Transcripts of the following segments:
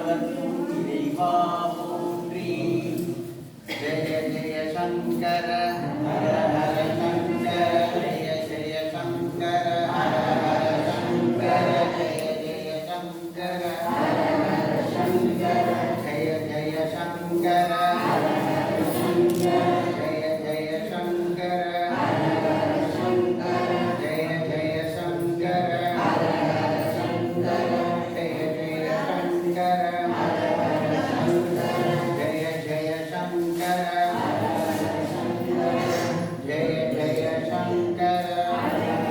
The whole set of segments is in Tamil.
எவர்க்கும் இறைவா போற்றி. ஜெய ஜெய சங்கர ஹர ஹர சங்கர, ஜெய ஜெய சங்கர ஹர ஹர சங்கர, ஜெய ஜெய சங்கர ஹர ஹர சங்கர, ஜெய ஜெய சங்கர ஹர ஹர சங்கர, ஜெய ஜெய சங்கர ஹர ஹர சங்கர, ஜெய ஜெய சங்கர ஹர ஹர சங்கர, ஜெய ஜெய சங்கர ஹர ஹர சங்கர, ஜெய ஜெய சங்கர ஹர ஹர சங்கர, ஜெய ஜெய சங்கர ஹர ஹர சங்கர.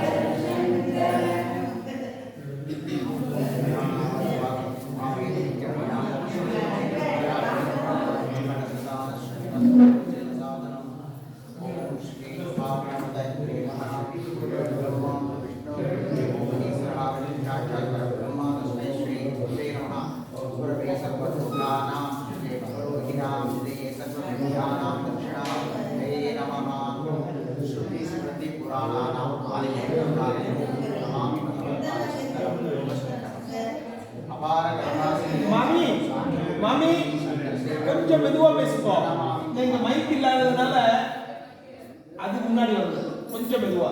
மாமி மாமி கொஞ்சம் மெதுவா பேசுப்போ. இந்த மைக் இல்லாததுனால அது முன்னாடி வருது. கொஞ்சம் மெதுவா.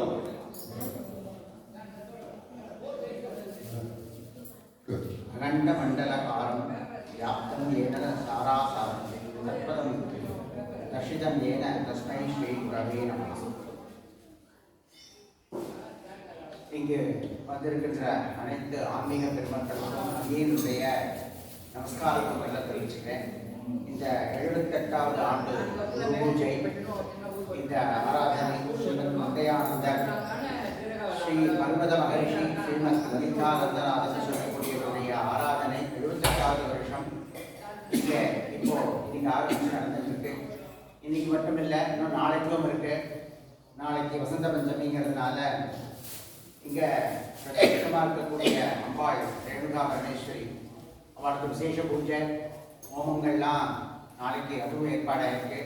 அகண்ட மண்டலகாரம் வியாப்தம் ஏன சாராசாரம் தத்பதம் தர்ஷிதம் ஏன தஸ்மை ஸ்ரீ குரவே நமः. இங்கு வந்திருக்கின்ற அனைத்து ஆன்மீக பெருமக்களுக்கும் என்னுடைய நமஸ்காரத்தை தெரிவிச்சுக்கிறேன். இந்த 78வது ஆண்டு பூஜை, இந்த ஆராதனை ஸ்ரீமத் மங்கையானந்தர் ஸ்ரீ பர்வத மகரிஷி ஸ்ரீமத் லலிதானந்தநாதன் சொல்லக்கூடியவருடைய ஆராதனை 78வது வருஷம் இங்கே இப்போ இன்னைக்கு ஆரம்பிச்சு நடந்துருக்கு. இன்னைக்கு மட்டும் இல்லை, இன்னும் நாளைக்கும் இருக்கு. நாளைக்கு வசந்த பஞ்சமிங்கிறதுனால இங்கே பிரத்யேகமாக இருக்கக்கூடிய அம்பாள் ரேணுகா பரமேஸ்வரி அவளுக்கு விசேஷ பூஜை ஹோமங்கள்லாம் நாளைக்கு அதுவும் ஏற்பாடாக இருக்கு.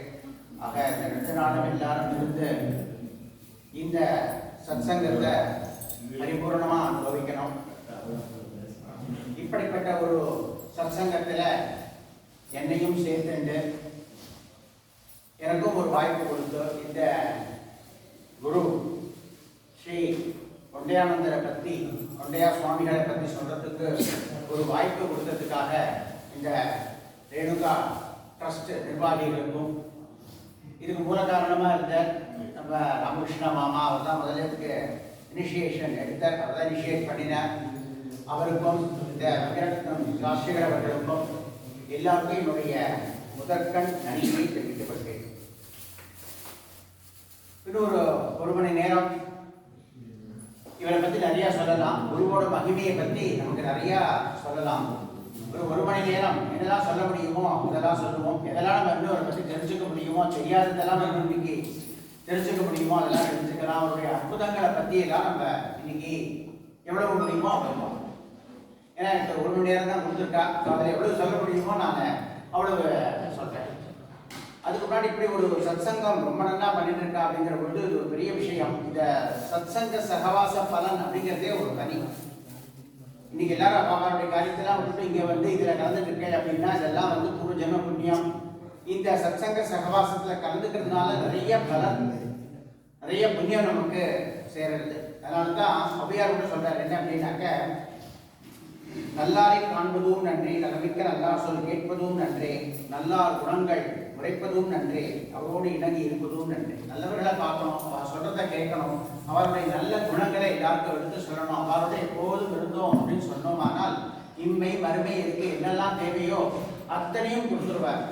ஆக இந்த 2 நாளும் எல்லாரும் இருந்து இந்த சத்சங்கத்தை பரிபூர்ணமாக அனுபவிக்கணும். இப்படிப்பட்ட ஒரு சத்சங்கத்தில் என்னையும் சேர்த்துண்டு எனக்கும் ஒரு வாய்ப்பு கொடுத்து இந்த குரு ஸ்ரீ கொண்டையானந்தரை பற்றி, கொண்டையா சுவாமிகளை பற்றி சொல்றதுக்கு ஒரு வாய்ப்பு கொடுத்ததுக்காக இந்த ரேணுகா ட்ரஸ்ட் நிர்வாகிகளுக்கும், இதுக்கு மூல காரணமாக இருந்த நம்ம ராமகிருஷ்ண மாமா, அவர் தான் முதல்ல இதுக்கு இனிஷியேஷன் எடுத்தார், அவர் தான் இனிஷியேட் பண்ணினார். அவருக்கும் இந்த விக்ரத்னம் ராஷ்டிரர் அவர்களுக்கும் எல்லாருக்கும் என்னுடைய முதற்கண் நன்றியை தெரிவிக்கப்பட்டேன். இன்னொரு 1 மணி நேரம் இவரை பற்றி நிறையா சொல்லலாம். குருவோட மகிமையை பற்றி நமக்கு நிறையா சொல்லலாம். ஒரு 1 மணி நேரம் என்னெல்லாம் சொல்ல முடியுமோ அதெல்லாம் சொல்லுவோம். எதெல்லாம் நம்ம இன்னும் அவரை பற்றி தெரிஞ்சுக்க முடியுமோ, தெரியாததெல்லாம் நம்ம இன்னைக்கு தெரிஞ்சுக்க முடியுமோ அதெல்லாம் தெரிஞ்சுக்கலாம். அவருடைய அற்புதங்களை பற்றி எல்லாம் நம்ம இன்னைக்கு எவ்வளவு முடியுமோ அவ்வளோ. ஏன்னா எனக்கு 1 மணி நேரம் தான் கொடுத்துருக்கா. ஸோ அதில் எவ்வளவு சொல்ல முடியுமோ நான் அவ்வளவு சொல்கிறேன். அதுக்கு முன்னாடி இப்படி ஒரு சத்சங்கம் ரொம்ப நல்லா பண்ணிட்டு இருக்கா அப்படிங்கிற பொழுது இது ஒரு பெரிய விஷயம். இந்த சத்சங்க சகவாச பலன் அப்படிங்கிறதே ஒரு தனி. இன்னைக்கு எல்லாரும் அப்பாவுடைய காரியத்தெல்லாம் விட்டுட்டு இங்கே வந்து இதில் கலந்துட்டு இருக்கேன் அப்படின்னா இதெல்லாம் வந்து பூர்வ ஜென்ம புண்ணியம். இந்த சத்சங்க சகவாசத்தில் கலந்துக்கிறதுனால நிறைய பலன், நிறைய புண்ணியம் நமக்கு சேருது. அதனால தான் ஔவையார் கூட சொல்றாரு என்ன அப்படின்னாக்க, நல்லாரை காண்பதும் நன்றே, நலமிக்க நல்லார் சொல் கேட்பதும் நன்றே, நல்லார் குணங்கள் உரைப்பதும் நன்றே, அவரோடு இணங்கி இருப்பதும் நன்றே. நல்லவர்களை பார்க்கணும், அவர் சொல்றதை கேட்கணும், அவருடைய நல்ல குணங்களை எல்லாருக்கும் எடுத்து சொல்லணும், அவரோட எப்போதும் இருந்தோம் அப்படின்னு சொன்னோமானால் இம்மை மறுமை இருக்கு என்னெல்லாம் தேவையோ அத்தனையும் கொடுத்துருவார்.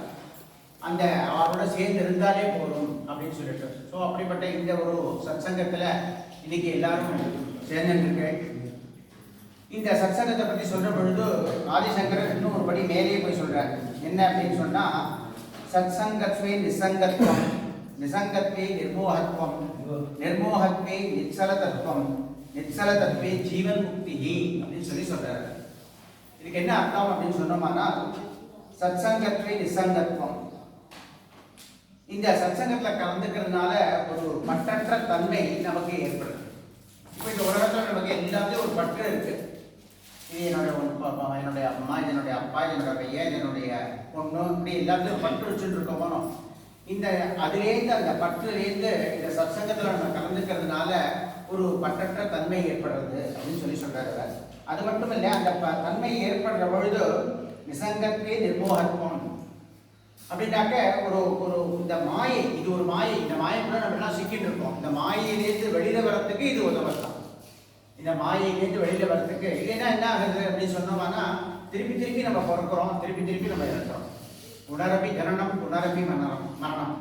அந்த அவரோட சேர்ந்து இருந்தாலே போதும் அப்படின்னு சொல்லிட்டு. ஸோ அப்படிப்பட்ட இந்த ஒரு சத்சங்கத்தில் இன்னைக்கு எல்லாரும் சேர்ந்துருக்கு. இந்த சத்சங்கத்தை பற்றி சொல்ற பொழுது ஆதிசங்கரர் இன்னும் ஒரு படி மேலேயே போய் சொல்றார். என்ன அப்படின்னு சொன்னா, சத்சங்கத்வே நிசங்கத்வம், நிசங்கத்வே நிர்மோகத்வம், நிர்மோகத்வே நிச்சல தத்துவம், நிச்சல தத்துவே ஜீவன் முக்தி அப்படின்னு சொல்லி சொல்றாரு. இதுக்கு என்ன அர்த்தம் அப்படின்னு சொன்னோம்னா, சத்சங்கத்வே நிசங்கத்வம், இந்த சத்சங்கத்தில் கலந்துக்கிறதுனால ஒரு மற்றற்ற தன்மை நமக்கு ஏற்படுது. இப்போ இந்த உலகத்தில் நமக்கு எல்லாத்தையும் ஒரு பற்று இருக்கு. இது என்னுடைய என்னுடைய அம்மா, இது என்னுடைய அப்பா, இது என்னுடைய பையன், இது என்னுடைய பொண்ணு, இப்படி எல்லாத்தையும் பற்று வச்சுட்டு இருக்கோமோ, இந்த அதுலேருந்து அந்த பற்றுலேருந்து இந்த சத்சங்கத்தில் நம்ம கலந்துக்கிறதுனால ஒரு பற்றற்ற தன்மை ஏற்படுறது அப்படின்னு சொல்றாரு. அது மட்டும் இல்லை, அந்த தன்மை ஏற்படுற பொழுது நிசங்கத்தே நிர்மோகத்துவம் அப்படின்னாக்க ஒரு ஒரு இந்த மாயை, இது ஒரு மாயை, இந்த மாயைக்குள்ள நம்ம எல்லாம் சிக்கிட்டு இருக்கோம். இந்த மாயையிலேருந்து வெளியில வரத்துக்கு இது உதவலாம். இந்த மாயையிலேருந்து வெளியில வரத்துக்கு இல்லைன்னா என்ன ஆகுது அப்படின்னு சொன்னோம்னா திருப்பி திருப்பி நம்ம பிறக்கிறோம், திருப்பி திருப்பி நம்ம இறக்குறோம். உணரபி ஜனனம் புனரபி மரணம்.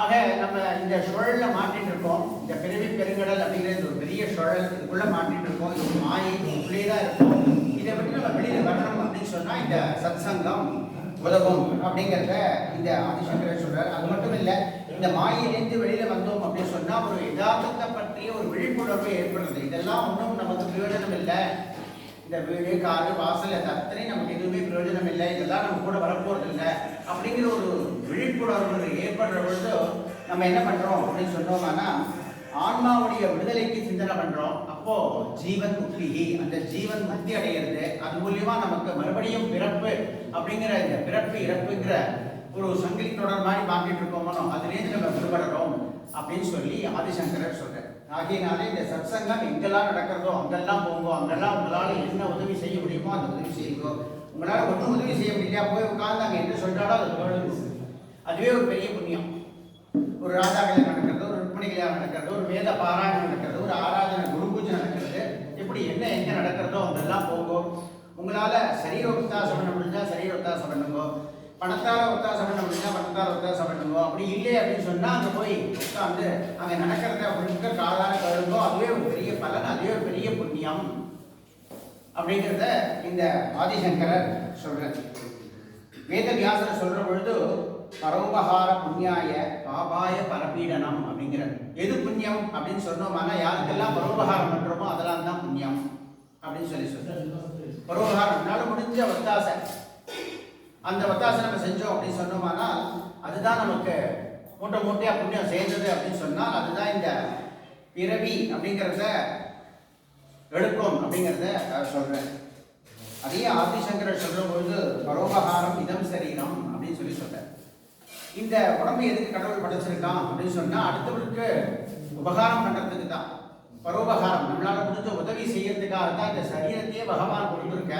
ஆக நம்ம இந்த சுழல்ல மாட்டிட்டு இருக்கோம். இந்த பிறவி பெருங்கடல் அப்படிங்கிறது ஒரு பெரிய சுழல், இதுக்குள்ள மாட்டிட்டு இருக்கோம். இது ஒரு மாயை, உள்ளே தான் இருக்கும். இதை விட்டு நம்ம வெளியில வரணும் அப்படின்னு சொன்னா இந்த சத்சங்கம் உதவும் அப்படிங்கிறத இந்த ஆதிசங்கரர் சொல்றார். அது மட்டும் இல்லை, இந்த மாயிலிருந்து வெளியில வந்தோம் அப்படின்னு சொன்னா ஒரு யதார்த்தத்தை பற்றிய ஒரு விழிப்புணர்வு ஏற்படுறது. இதெல்லாம் ஒன்றும் நமக்கு பிரயோஜனம் இல்லை. இந்த வீடு காரு வாசல் அத்தனை நமக்கு எதுவுமே பிரயோஜனம் இல்லை, இதெல்லாம் நம்ம கூட வரப்போறது இல்லை அப்படிங்கிற ஒரு விழிப்புணர்வு ஏற்படுற பொழுது நம்ம என்ன பண்றோம் அப்படின்னு சொன்னோம்னா ஆன்மாவுடைய விடுதலைக்கு சிந்தனை பண்றோம். அப்போ ஜீவன் முக்தி, அந்த ஜீவன் முக்தி அடைகிறது. அது மூலியமா நமக்கு மறுபடியும் பிறப்பு அப்படிங்கிற இந்த பிறப்பு இறப்புங்கிற ஒரு சங்கிலி தொடர் மாதிரி மாற்றிட்டு இருக்கோமோ, அதுலேருந்து நம்ம விடுபடுறோம் அப்படின்னு சொல்லி ஆதிசங்கரர் சொல்றார். ஆகையினாலே இந்த சத்சங்கம் எங்கெல்லாம் நடக்கிறதோ அங்கெல்லாம் போங்கோ, அங்கெல்லாம் உங்களால் என்ன உதவி செய்ய முடியுமோ அந்த உதவி செய்யுங்கோ. உங்களால் ஒன்றும் உதவி செய்ய முடியலையா, போய் உட்கார்ந்து அங்கே என்ன சொல்றாலோ அது அதுவே ஒரு பெரிய புண்ணியம். ஒரு ராஜாக்களை நடக்கிறது, ஒரு ருக்மணிகளையாக நடக்கிறது, ஒரு வேத பாராயணம் நடக்கிறது, ஒரு ஆராதனை குரு பூஜை நடக்கிறது, இப்படி என்ன எங்கே நடக்கிறதோ அங்கெல்லாம் போகும். உங்களால் சரீர ஒத்தாசம் பண்ண முடிஞ்சா சரீர ஒத்தாசம் பண்ணுங்கோ, பணத்தார ஒத்தாசம் பண்ண முடிஞ்சா பணத்தார ஒத்தாசம் பண்ணுங்கோ. அப்படி இல்லை அப்படின்னு சொன்னால் அங்கே போய் உட்காந்து அங்கே நடக்கிறத முழுக்க காதான கழுங்கோ. அதுவே ஒரு பெரிய பலன், அதுவே ஒரு பெரிய புண்ணியம் அப்படிங்கிறத இந்த ஆதிசங்கரர் சொல்றார். வேத வியாசர் சொல்ற பொழுது பரோபகார புண்ணியாய பாபாய பரபீடனம் அப்படிங்கிறார். எது புண்ணியம் அப்படின்னு சொன்னோம்னா யாருக்கெல்லாம் பரோபகாரம் பண்றோமோ அதெல்லாம் தான் புண்ணியம் அப்படின்னு சொல்லி சொல்றாரு. பரோபகாரம் முடிஞ்ச ஒத்தாசை, அந்த ஒத்தாசை நம்ம செஞ்சோம் அப்படின்னு சொன்னோம்னா அதுதான் நமக்கு மூட்டை மூட்டையா புண்ணியம் சேர்ந்தது அப்படின்னு சொன்னால் அதுதான் இந்த பிறவி அப்படிங்கிறத எடுக்கும் அப்படிங்கிறத சொல்றேன். அதையே ஆதிசங்கரர் சொல்லும் பொழுது பரோபகாரம் இதம் சரீரம் அப்படின்னு சொல்லி சொல்றார். இந்த உடம்பு எதுக்கு கடவுள் படைச்சிருக்கான் அப்படின்னு சொன்னா அடுத்தவருக்கு உபகாரம் பண்றதுக்கு தான். பரோபகாரம் நம்மளால முடிஞ்ச உதவி செய்யறதுக்காக தான் இந்த சரீரத்தையே பகவான் கொடுத்துருக்க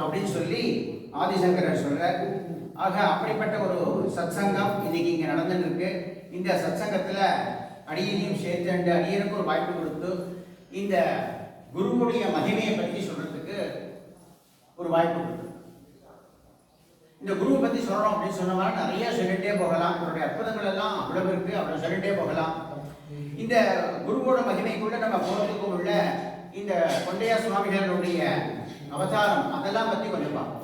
அப்படின்னு சொல்லி ஆதிசங்கரர் சொல்றார். ஆக அப்படிப்பட்ட ஒரு சத்சங்கம் இன்னைக்கு இங்க நடந்துட்டு இருக்கு. இந்த சத்சங்கத்துல அடியனையும் சேர்த்து அடியனுக்கு ஒரு வாய்ப்பு கொடுத்து இந்த குருவுடைய மகிமையை பற்றி சொல்றதுக்கு ஒரு வாய்ப்பு கொடுத்து இந்த குருவை பற்றி சொல்கிறோம் அப்படின்னு சொன்னோம்னா நிறைய சொல்லிட்டே போகலாம். அவருடைய அற்புதங்கள் எல்லாம் அவ்வளவு இருக்கு, அவ்வளோ சொல்லிட்டே போகலாம். இந்த குருவோட மகிமைக்குள்ள நம்ம போகிறதுக்கு உள்ள இந்த கொண்டையா சுவாமிகளுடைய அவதாரம் அதெல்லாம் பற்றி கொஞ்சம் பார்ப்போம்.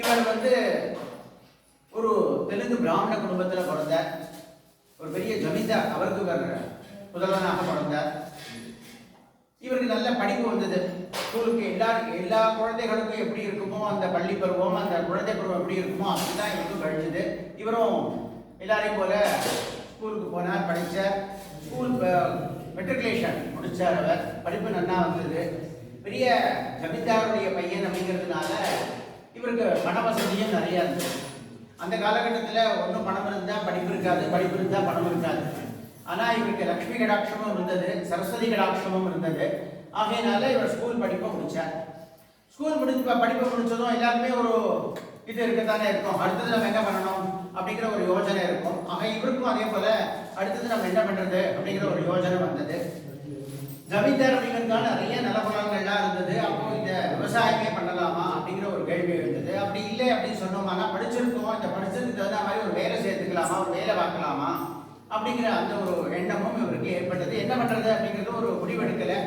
இவர் ஒரு தெலுங்கு பிராமண குடும்பத்தில் பிறந்தார். ஒரு பெரிய ஜமீன்தார், அவருக்கு புதல்வனாக பிறந்தார். இவருக்கு நல்ல படிப்பு வந்தது. ஸ்கூலுக்கு எல்லா குழந்தைகளுக்கும் எப்படி இருக்குமோ அந்த பள்ளி பருவம், அந்த குழந்தை பருவம் எப்படி இருக்குமோ அப்படிதான் இவருக்கும் கழிச்சது. இவரும் எல்லாரையும் போல ஸ்கூலுக்கு போனார், படித்தார். ஸ்கூல் மெட்ரிகுலேஷன் முடித்தார். அவர் படிப்பு நல்லா வந்தது. பெரிய ஜமீன்தாருடைய பையன் அப்படிங்கிறதுனால இவருக்கு பண வசதியும் நிறையா இருந்தது. அந்த காலகட்டத்தில் ஒன்றும் பணம் இருந்தால் படிப்பு இருக்காது, படிப்பு இருந்தால் பணம் இருக்காது. ஆனால் இவருக்கு லக்ஷ்மி கடாட்சமும் இருந்தது, சரஸ்வதி கடாட்சமும் இருந்தது. ஆகையினால இவர் ஸ்கூல் படிப்பை முடித்தார். ஸ்கூல் படிப்பை முடித்ததும் எல்லாருமே ஒரு இது இருக்கத்தானே இருக்கும், அடுத்தது நம்ம என்ன பண்ணணும் அப்படிங்கிற ஒரு யோசனை இருக்கும். ஆக இவருக்கும் அதே போல் அடுத்தது நம்ம என்ன பண்ணுறது அப்படிங்கிற ஒரு யோசனை வந்தது. ஜமீன்தார் அப்படிங்கிறதுனால நிறைய நிலப்பலங்கள்லாம் இருந்தது. அப்போ இந்த விவசாயமே பண்ணலாமா அப்படிங்கிற ஒரு கேள்வி இருந்தது. அப்படி இல்லை அப்படின்னு சொன்னோம்னா படிச்சிருக்கோம், இந்த படிச்சதுக்கு தகுந்த மாதிரி ஒரு வேலை சேர்த்துக்கலாமா, ஒரு வேலை பார்க்கலாமா அப்படிங்கிற அந்த ஒரு எண்ணமும் இவருக்கு ஏற்பட்டது. என்ன பண்ணுறது அப்படிங்கிறது ஒரு முடிவெடுக்கலை.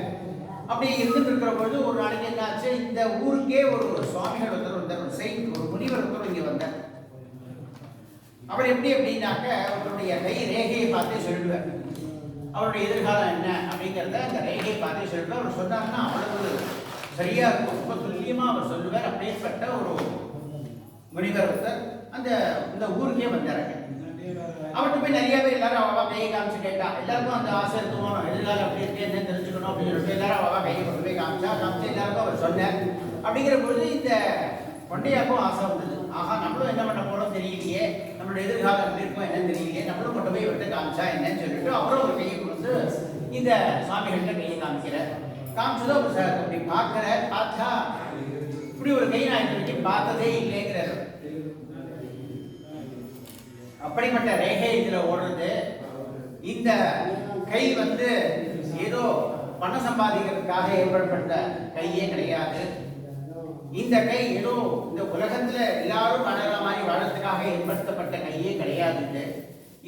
அப்படி இருந்துட்டு இருக்கிற பொழுது ஒரு நாளைக்கு என்ன ஆச்சு, இந்த ஊருக்கே ஒரு சுவாமிகள் ஒருத்தர் வந்தார், ஒரு செயின்ட், ஒரு முனிவர் ஒருத்தர் இங்கே வந்தார். அவர் எப்படி அப்படின்னாக்க அவருடைய கை ரேகையை பார்த்தே சொல்லிடுவார். அவருடைய எதிர்காலம் என்ன அப்படிங்கிறத அந்த ரேகையை பார்த்தே சொல்லிடுவார். அவர் சொன்னாங்கன்னா அவ்வளவு சரியா இருக்கும், ரொம்ப துல்லியமாக அவர் சொல்லுவார். அப்படிப்பட்ட ஒரு முனிவர் ஒருத்தர் இந்த ஊருக்கே வந்தாருங்க. அவர்கிட்ட போய் நிறைய பேர் எல்லாரும் அவா கையை காமிச்சு கேட்டா. எல்லாருக்கும் அந்த ஆசை இருக்குமோ, எதிர்காலம் எப்படி இருக்கு என்ன தெரிஞ்சுக்கணும் அப்படின்னு சொல்லிட்டு எல்லாரும் அவா கையை கொண்டு போய் காமிச்சு எல்லாருக்கும் அவர் சொன்னார். அப்படிங்கிற பொழுது இந்த கொண்டையாக்கும் ஆசை வந்தது. ஆஹா, நம்மளும் என்ன பண்ண போறோம் தெரியலையே, நம்மளோட எதிர்காலம் எப்படி இருக்கும் என்னன்னு தெரியலையே, நம்மளும் கொண்டு போய் விட்டு காமிச்சா என்னன்னு சொல்லிட்டு அவரும் ஒரு கையை கொடுத்து இந்த சுவாமிகள்கிட்ட கையை காமிக்கிறார். காமிச்சதும் அப்படி பார்த்தா இப்படி ஒரு கை நான் இது பார்த்ததே இல்லைங்கிறார். அப்படிப்பட்ட ரேகை இதுல ஓடுறது. இந்த கை ஏதோ பணம் சம்பாதிக்கிறதுக்காக ஏற்படுத்த கையே கிடையாது. இந்த கை ஏதோ இந்த உலகத்துல எல்லாரும் வாழற மாதிரி வாழறதுக்காக ஏற்படுத்தப்பட்ட கையே கிடையாது.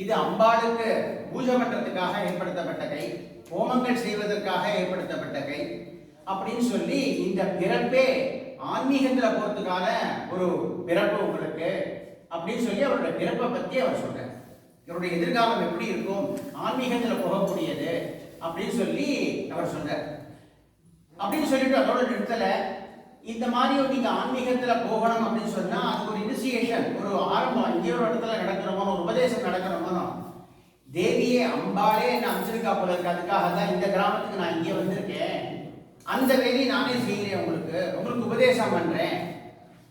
இது அம்பாளுக்கு பூஜை பண்றதுக்காக ஏற்படுத்தப்பட்ட கை, ஹோமங்கள் செய்வதற்காக ஏற்படுத்தப்பட்ட கை அப்படின்னு சொல்லி இந்த பிறப்பே ஆன்மீகத்துல போறதுக்கான ஒரு பிறப்பு உங்களுக்கு அப்படின்னு சொல்லி அவருடைய பிறப்பை பத்தி அவர் சொல்றார். இவருடைய எதிர்காலம் எப்படி இருக்கும், ஆன்மீகத்துல போகக்கூடியது அப்படின்னு சொல்லி அவர் சொல்றார். அப்படின்னு சொல்லிட்டு அதோட நிறுத்தல. இந்த மாதிரி நீங்க ஆன்மீகத்துல போகணும் அப்படின்னு சொன்னா அதுக்கு ஒரு இனிஷியேஷன், ஒரு ஆரம்பம், இங்கே ஒரு இடத்துல நடக்கிறோமோ, ஒரு உபதேசம் நடக்கிறோமோ, தேவியே அம்பாளே என்ன அமைச்சிருக்கா போல இருக்கு, அதுக்காக தான் இந்த கிராமத்துக்கு நான் இங்கே வந்திருக்கேன், அந்த வேலையை நானே செய்கிறேன், உங்களுக்கு உபதேசம் பண்றேன்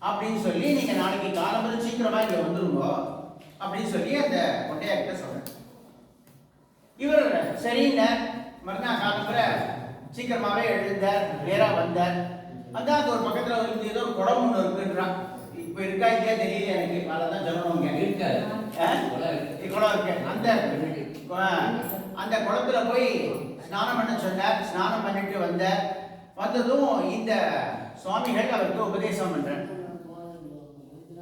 அப்படின்னு சொல்லி நீங்க நாளைக்கு காலம்பரம் சீக்கிரமா இங்க வந்துருங்க அப்படின்னு சொல்லி அந்த கொண்டையார்கிட்ட சொல்றேன். இவர் சரிங்க மறுநாள் காலம்பர சீக்கிரமாவே எழுந்தார், நேரா வந்தார். அதான் அந்த ஒரு பக்கத்துல ஏதோ ஒரு குடம் ஒண்ணு இருக்குன்றான். இப்ப இருக்கா இல்லையா தெரியல எனக்கு, அதான் சொல்லணும். குளம் இருக்கு. அந்த குளத்துல போய் ஸ்நானம் பண்ண சொன்னார். ஸ்நானம் பண்ணிட்டு வந்ததும் இந்த சுவாமிகள் அவருக்கு உபதேசம் பண்றார்.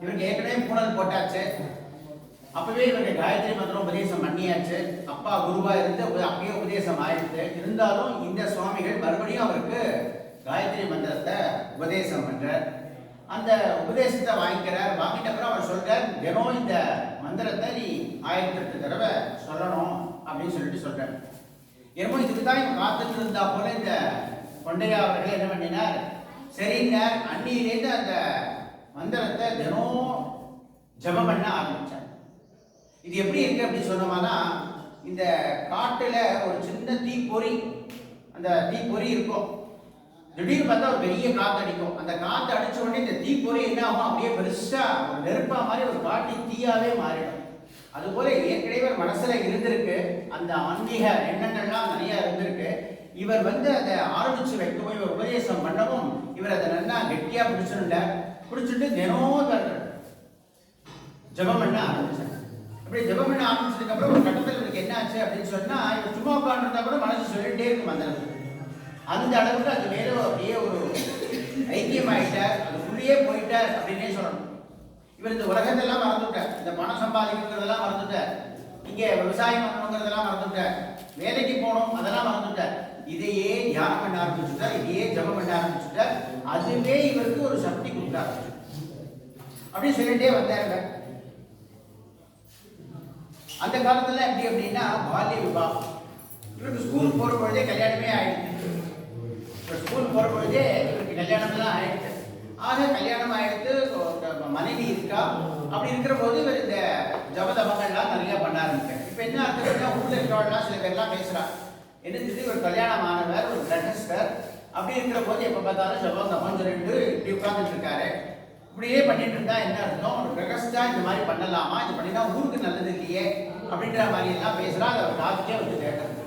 இவருக்கு ஏற்கனவே பூனல் போட்டாச்சு. அப்பவே இவருக்கு காயத்ரி மந்திரம் உபதேசம் பண்ணியாச்சு. அப்பா குருவா இருந்து அப்பயே உபதேசம் ஆயிடுச்சு. இருந்தாலும் இந்த சுவாமிகள் மறுபடியும் அவருக்கு காயத்ரி மந்திரத்தை உபதேசம் பண்றார். அந்த உபதேசத்தை வாங்கிக்கிறார். வாங்கிட்ட அப்புறம் அவர் சொல்றார், தினம் இந்த மந்திரத்தை நீ 1008 தடவை சொல்லணும் அப்படின்னு சொல்லிட்டு சொல்றார். என்னமோ இதுக்கு தான் இவன் காத்துட்டு இருந்தா போல இந்த கொண்டையா அவர்கள் என்ன பண்ணினார், சரின்னார். அன்னியிலேருந்து அந்த மந்திரத்தை தினம் ஜபம் பண்ண ஆரம்பிச்சார். இது எப்படி இருக்கு அப்படின்னு சொன்னோம்னா, இந்த காட்டுல ஒரு சின்ன தீப்பொறி, அந்த தீப்பொறி இருக்கும். திடீர்னு பார்த்தா ஒரு பெரிய காத்து அடிக்கும். அந்த காத்து அடிச்ச உடனே இந்த தீப்பொறி என்ன ஆகும், அப்படியே பெருசா ஒரு நெருப்பா மாதிரி ஒரு காட்டு தீயாவே மாறிடும். அது போல ஏற்கனவே மனசுல இருந்திருக்கு, அந்த ஆன்மீக எண்ணங்கள்லாம் நிறைய இருந்திருக்கு. இவர் அதை ஆரம்பிச்சு வைக்கவும், இவர் உபதேசம் பண்ணவும் இவர் அதை நல்லா கெட்டியா பிடிச்சிட்டு தினம் ஜபம் பண்ண ஆரம்பிச்சார். அப்படி ஜபம் பண்ண ஆரம்பிச்சதுக்கு அப்புறம் ஒரு கட்டத்தில் இவருக்கு என்ன ஆச்சு அப்படின்னு சொன்னா, இவர் சும்மா உட்காந்துருந்தா கூட மனசு சொல்லிட்டே இருக்கும் அந்த அளவுக்கு அது மேல அப்படியே ஒரு ஐக்கியம் ஆயிட்டார், அதுக்குள்ளேயே போயிட்டார் அப்படின்னே சொல்லணும். இவர் இந்த உலகத்தெல்லாம் மறந்துட்டார், இந்த பணம் சம்பாதிக்கிறதெல்லாம் மறந்துட்டார், இங்க விவசாயம் பண்ணணுங்கிறதெல்லாம் மறந்துட்டார், வேலைக்கு போகணும் அதெல்லாம் மறந்துட்டார். இதையே தியானம் பண்ண ஆரம்பிச்சுட்டார், இதையே ஜபம் பண்ண ஆரம்பிச்சுட்டார். அதுவே இவருக்கு ஒரு சக்தி கொடுத்தார் அப்படி சொல்லிட்டே வந்தாருங்க. அந்த காலத்துல எப்படி அப்படின்னா பால்ய விவாகம். இவருக்கு ஸ்கூல் போற பொழுதே கல்யாணமே ஆயிடுச்சு. ஸ்கூல் போற பொழுதே இவருக்கு கல்யாணம்லாம் ஆயிடுச்சு. ஆக கல்யாணம் ஆயிடுத்து, மனைவி இருக்கா. அப்படி இருக்கிற போது இவர் இந்த ஜபதபங்கள்லாம் நிறைய பண்ண ஆரம்பிச்சார். இப்ப என்ன ஆகுதுன்னா, ஊர்ல இருக்கிறவங்கலாம் சில பேர்லாம் பேசுறாங்க, என்ன ஒரு கல்யாணம் ஆனவர், ஒரு கிரகஸ்தர், அப்படி இருக்கிற போது எப்ப பார்த்தாலும் ஜபம் தபம் சொல்லிட்டு இப்படி உட்கார்ந்துட்டு இருக்காரு. இப்படியே பண்ணிட்டு இருந்தா என்ன அர்த்தம், ஒரு கிரகஸ்தா இந்த மாதிரி பண்ணலாமா, இது பண்ணினா ஊருக்கு நல்லது இல்லையே அப்படின்ற மாதிரி எல்லாம் பேசுறா. அதை காதுக்கே கேட்கறது.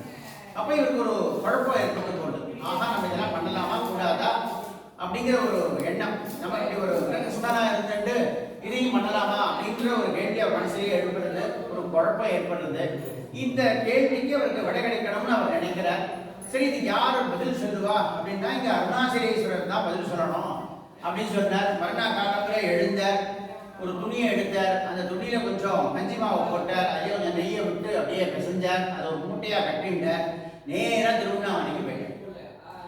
அப்ப இவருக்கு ஒரு குழப்பம் ஏற்பட்டு போகுது. ஆஹா, நம்ம இதெல்லாம் பண்ணலாமா கூடாதா அப்படிங்கிற ஒரு எண்ணம், நம்ம இப்படி ஒரு கிரகஸ்தனா இருந்துட்டு இதையும் பண்ணலாமா அப்படிங்கிற ஒரு கேள்வி அவர் மனசிலேயே எழுப்புறது, ஒரு குழப்பம் ஏற்படுறது. இந்த கேள்விக்கு அவருக்கு விடை கிடைக்கணும்னு அவர் நினைக்கிறார். சரி, இது யார் பதில் சொல்லுவா அப்படின்னா, இங்க அருணாச்சலேஸ்வரர் தான் பதில் சொல்லணும் அப்படின்னு சொன்னார். மறுநாள் காலத்துல எழுந்தார், ஒரு துணியை எடுத்தார், அந்த துணியில கொஞ்சம் கஞ்சி மாவை போட்டார், அதையும் கொஞ்சம் நெய்யை விட்டு அப்படியே பிசைஞ்சார், அதை ஒரு மூட்டையா கட்டிட்டார். நேரா திருவண்ணாமலைக்கு போயிட்டார்.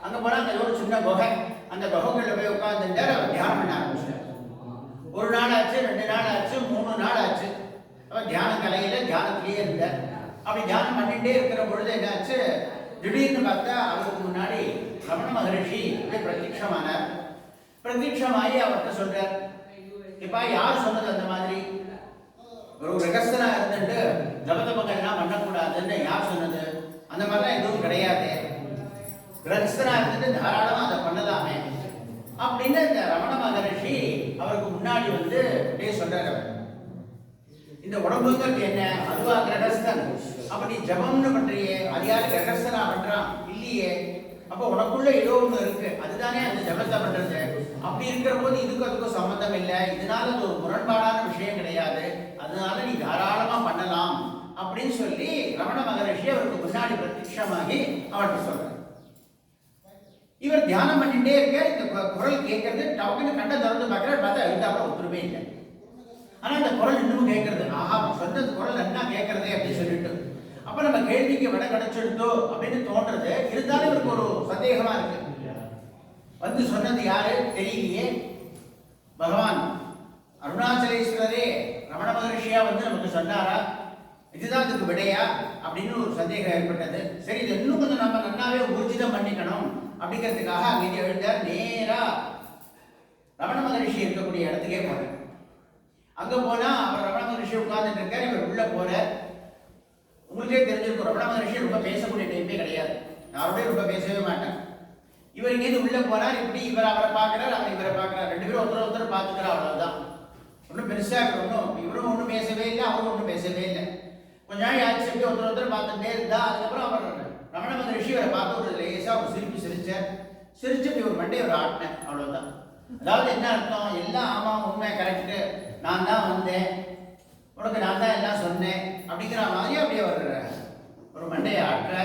அங்க போனா அந்த ஒரு சின்ன குகை, அந்த குகைக்குள்ள போய் உட்கார்ந்துட்டார். அவர் தியானம் பண்ண ஆரம்பிச்சார். ஒரு நாள் ஆச்சு, 2 நாள் ஆச்சு, 3 நாள் ஆச்சு. அவர் தியான கலையில தியானத்திலேயே இருந்தார். அப்படி தியானம் பண்ணிட்டே இருக்கிற பொழுது என்னாச்சு, திடீர்னு பார்த்தா அவருக்கு முன்னாடி ரமண மகரிஷி பிரத்யட்சமானார். பிரத்யட்சமாயி அவர்கிட்ட சொல்றார், இப்ப யார் சொன்னது அந்த மாதிரி, ஒரு ரகஸ்தனா இருந்துட்டு ஜபதபங்கள்லாம் பண்ணக்கூடாதுன்னு யார் சொன்னது? அந்த மாதிரிலாம் எதுவும் கிடையாது. ரகஸ்தனா இருந்துட்டு தாராளமாக அதை பண்ணலாமே அப்படின்னு இந்த ரமண மகரிஷி அவருக்கு முன்னாடி வந்து அப்படியே சொல்றாரு. இந்த உடம்புங்கிறது என்ன? அதுவா கிரகஸ்தன். அப்ப நீ ஜபம்னு பண்றியே, அது யாரு கிரகஸ்தனா பண்றான்? இல்லையே. அப்ப உனக்குள்ள ஏதோ ஒண்ணு இருக்கு, அதுதானே அந்த ஜபத்தை பண்றது. அப்படி இருக்கிற போது இதுக்கு அதுக்கும் சம்பந்தம் இல்லை, இதனால அது ஒரு முரண்பாடான விஷயம் கிடையாது, அதனால நீ தாராளமா பண்ணலாம் அப்படின்னு சொல்லி ரமண மகரிஷி அவருக்கு முன்னாடி பிரத்யட்சமாகி அவர்கிட்ட சொல்றாரு. இவர் தியானம் பண்ணிட்டே இருக்க, இந்த குரல் கேட்கறது, டவுக்குன்னு கண்ட திறந்து பார்க்கிறார், பார்த்தா எழுத்தாப்புல ஒத்துருமே இல்லை. ஆனா இந்த குரல் இன்னமும் கேட்கறது, ஆஹா சொந்த குரல் என்ன கேட்கறதே அப்படின்னு சொல்லிட்டு அப்ப நம்ம கேள்விக்கு விட கிடைச்சிருந்தோ அப்படின்னு தோன்றது. இருந்தாலும் இவருக்கு ஒரு சந்தேகமா இருக்கு. வந்து சொன்னது யாரு தெரியலையே, பகவான் அருணாச்சலேஸ்வரரே ரமண மகரிஷியா வந்து நமக்கு சொன்னாரா, இதுதான் இதுக்கு விடையா அப்படின்னு ஒரு சந்தேகம் ஏற்பட்டது. சரி, இது இன்னும் கொஞ்சம் நம்ம நன்னாவே ஊர்ஜிதம் பண்ணிக்கணும் அப்படிங்கிறதுக்காக அங்கே எழுந்தார். நேரா ரமண மகரிஷி இருக்கக்கூடிய இடத்துக்கே போறார். அங்க போனா அவர் ரமண மகரிஷி உட்கார்ந்துட்டு இருக்கார். இவர் உள்ள போறார். உங்களுக்கே தெரிஞ்சிருக்கும், ரமண மகரிஷி ரொம்ப பேசக்கூடிய டைப்பே கிடையாது, யாரோடய ரொம்ப பேசவே மாட்டார். இவர் இங்கேருந்து உள்ள போறார். இப்படி இவர் அவரை பார்க்கிறார், அவர் இவரை பார்க்கிறார். ரெண்டு பேரும் ஒருத்தர் பார்த்துக்கிறார், அவ்வளவுதான். ஒன்றும் பெருசா ஒன்றும் இவரும் ஒன்றும் பேசவே இல்லை, அவரும் ஒன்றும் பேசவே இல்லை. கொஞ்ச நாள் ஆச்சு, எப்படி ஒருத்தர் பார்த்துட்டே இருந்தா. அதுக்கப்புறம் அவர் ரமண மகரிஷி இவரை பார்த்து ஒரு லேசா ஒரு சிரிப்பு சிரிச்சார். சிரிச்சு இப்படி ஒரு மண்டையை ஒரு ஆட்டினேன், அவ்வளவுதான். அதாவது என்ன அர்த்தம், எல்லாம் ஆமா உண்மை கரெக்டு, நான் தான் வந்தேன், உனக்கு நான் தான் எல்லாம் சொன்னேன் அப்படிங்கிற மாதிரி அப்படியே ஒரு மண்டையை ஆட்டுற.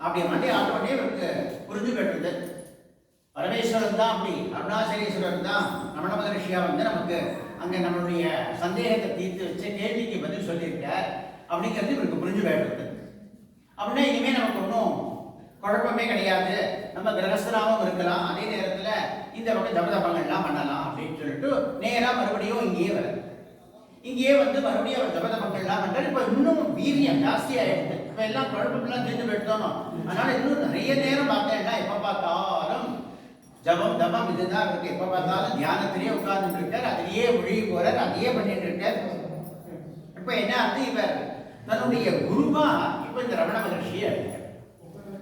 அப்படியே மண்டையை ஆட்டோடனே இவருக்கு புரிஞ்சு பெற்றது, பரமேஸ்வரன் தான், அப்படி அருணாச்சலேஸ்வரன் தான் ரமண மகரிஷியா வந்து நமக்கு அங்கே நம்மளுடைய சந்தேகத்தை தீர்த்து வச்சு கேள்விக்கு பதில் சொல்லியிருக்கார் அப்படிங்கிறது இவருக்கு புரிஞ்சு பெற்றது. அப்படின்னா இனிமே நமக்கு ஒன்றும் குழப்பமே கிடையாது, நம்ம கிரகஸ்தனாகவும் இருக்கலாம், அதே நேரத்தில் இந்த பக்கம் ஜபதபங்கள்லாம் பண்ணலாம் அப்படின்னு சொல்லிட்டு நேராக மறுபடியும் இங்கேயே வர. இங்கேயே வந்து மறுபடியும் அவர் ஜபதபங்கள்லாம் பண்றாரு. இப்போ இன்னும் வீரியம் ஜாஸ்தியாயிடுது. இப்போ எல்லாம் குழப்பம்லாம் தீர்ந்து போயிட்டோம். அதனால இன்னும் நிறைய நேரம் பார்த்தேன்னா எப்போ பார்த்தாலும் ஜபம் தபம் இதுதான் இருக்கு. எப்போ பார்த்தாலும் தியானத்திலேயே உட்கார்ந்துட்டு இருக்கார், அதிலேயே ஒழுகி போறார், அதையே பண்ணிட்டு இருக்கார். இப்போ என்ன ஆகுது, இவர் தன்னுடைய குருவா இப்போ இந்த ரமண மகரிஷியை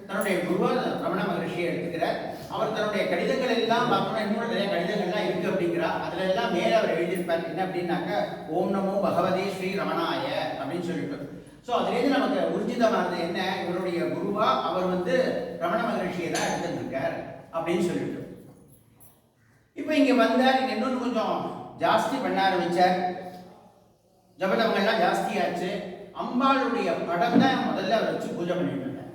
தன்னுடைய குருவா ரமண மகரிஷியை எடுத்துக்கிறார். அவர் தன்னுடைய கடிதங்கள் எல்லாம் பார்த்தோம்னா இன்னும் நிறைய கடிதங்கள்லாம் இருக்கு அப்படிங்கிறார். அதுல எல்லாம் மேல அவர் எழுதியிருப்பார் என்ன அப்படின்னாக்க, ஓம் நமோ பகவதே ஸ்ரீ ரமணாய அப்படின்னு சொல்லிட்டு. ஸோ அதுலேருந்து நமக்கு ஊர்ஜிதமானது என்ன, இவருடைய குருவா அவர் வந்து ரமண மகரிஷியை தான் எடுத்துருக்கார் அப்படின்னு சொல்லிட்டு. இப்போ இங்க வந்தார், இங்க இன்னொன்று கொஞ்சம் ஜாஸ்தி பண்ண ஆரம்பிச்சார். ஜபதவங்கள்லாம் ஜாஸ்தியாச்சு. அம்பாளுடைய படம் தான் முதல்ல அவர் வச்சு பூஜை பண்ணிட்டு இருந்தார்.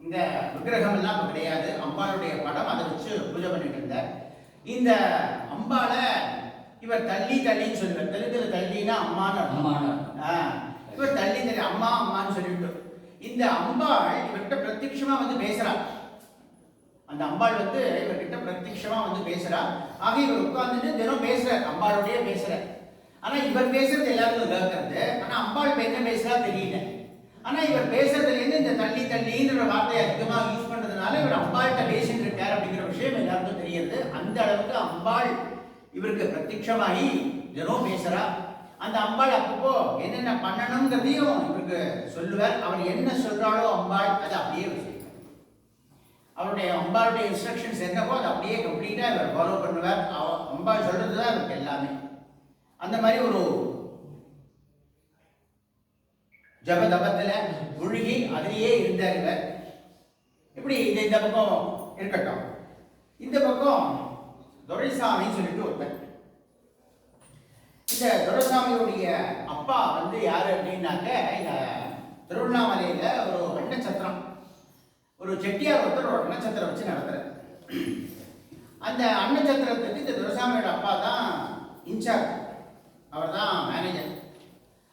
இந்த விக்கிரகம் எல்லாம் இப்போ கிடையாது, அம்பாளுடைய படம் அதை வச்சு பூஜை பண்ணிட்டு இருந்தார். இந்த அம்பாளை இவர் தள்ளி தள்ளின்னு சொல்லுவார். தெலுங்குல தள்ளினா அம்மான்னு, இவர் தள்ளி தள்ளி அம்மா அம்மான்னு சொல்லிட்டு இந்த அம்பாள் இவர்கிட்ட பிரத்யட்சமா வந்து பேசுறார். அந்த அம்பாள் வந்து இவர்கிட்ட பிரத்யட்சமா வந்து பேசுறா. ஆக இவர் உட்கார்ந்துட்டு தினம் பேசுறார், அம்பாளுடைய பேசுறார். ஆனா இவர் பேசுறது எல்லாருக்கும் கேட்கறது, ஆனா அம்பாள் என்ன பேசுறா தெரியல. ஆனா இவர் பேசுறதுல இருந்து இந்த தள்ளி தள்ளின்ற வார்த்தையை அதிகமாக யூஸ் பண்றதுனால இவர் அம்பாள்கிட்ட பேசிட்டு இருக்கார் அப்படிங்கிற விஷயம் எல்லாருக்கும் தெரியுது. அந்த அளவுக்கு அம்பாள் இவருக்கு பிரத்யட்சமாகி தினம் பேசுறா. அந்த அம்பாள் அப்பப்போ என்னென்ன பண்ணணுங்கிறதையும் இவருக்கு சொல்லுவார். அவர் என்ன சொல்றாளோ அம்பாள் அதை அப்படியே செய்வார். அவருடைய அம்பாளுடைய இன்ஸ்ட்ரக்ஷன்ஸ் என்னவோ அதை அப்படியே கம்ப்ளீட்டா இவர் ஃபாலோ பண்ணுவார். அம்பாள் சொல்றதுதான் இவருக்கு எல்லாமே. அந்த மாதிரி ஒரு ஜபதபத்துல முழுகி அதிலேயே இருந்தார் இவர். இப்படி இந்த பக்கம் இருக்கட்டும். இந்த பக்கம் துரைசாமின்னு சொல்லிட்டு ஒருத்தர். இந்த துரைசாமியுடைய அப்பா வந்து யாரு அப்படின்னாக்க, இந்த திருவண்ணாமலையில ஒரு அன்னச்சத்திரம், ஒரு செட்டியார் ஒருத்தர் ஒரு அன்னச்சத்திரம் வச்சு நடத்துறாரு. அந்த அன்னச்சத்திரத்துக்கு இந்த துரைசாமியோட அப்பா தான் இன்சார்ஜ், அவர் தான் மேனேஜர்.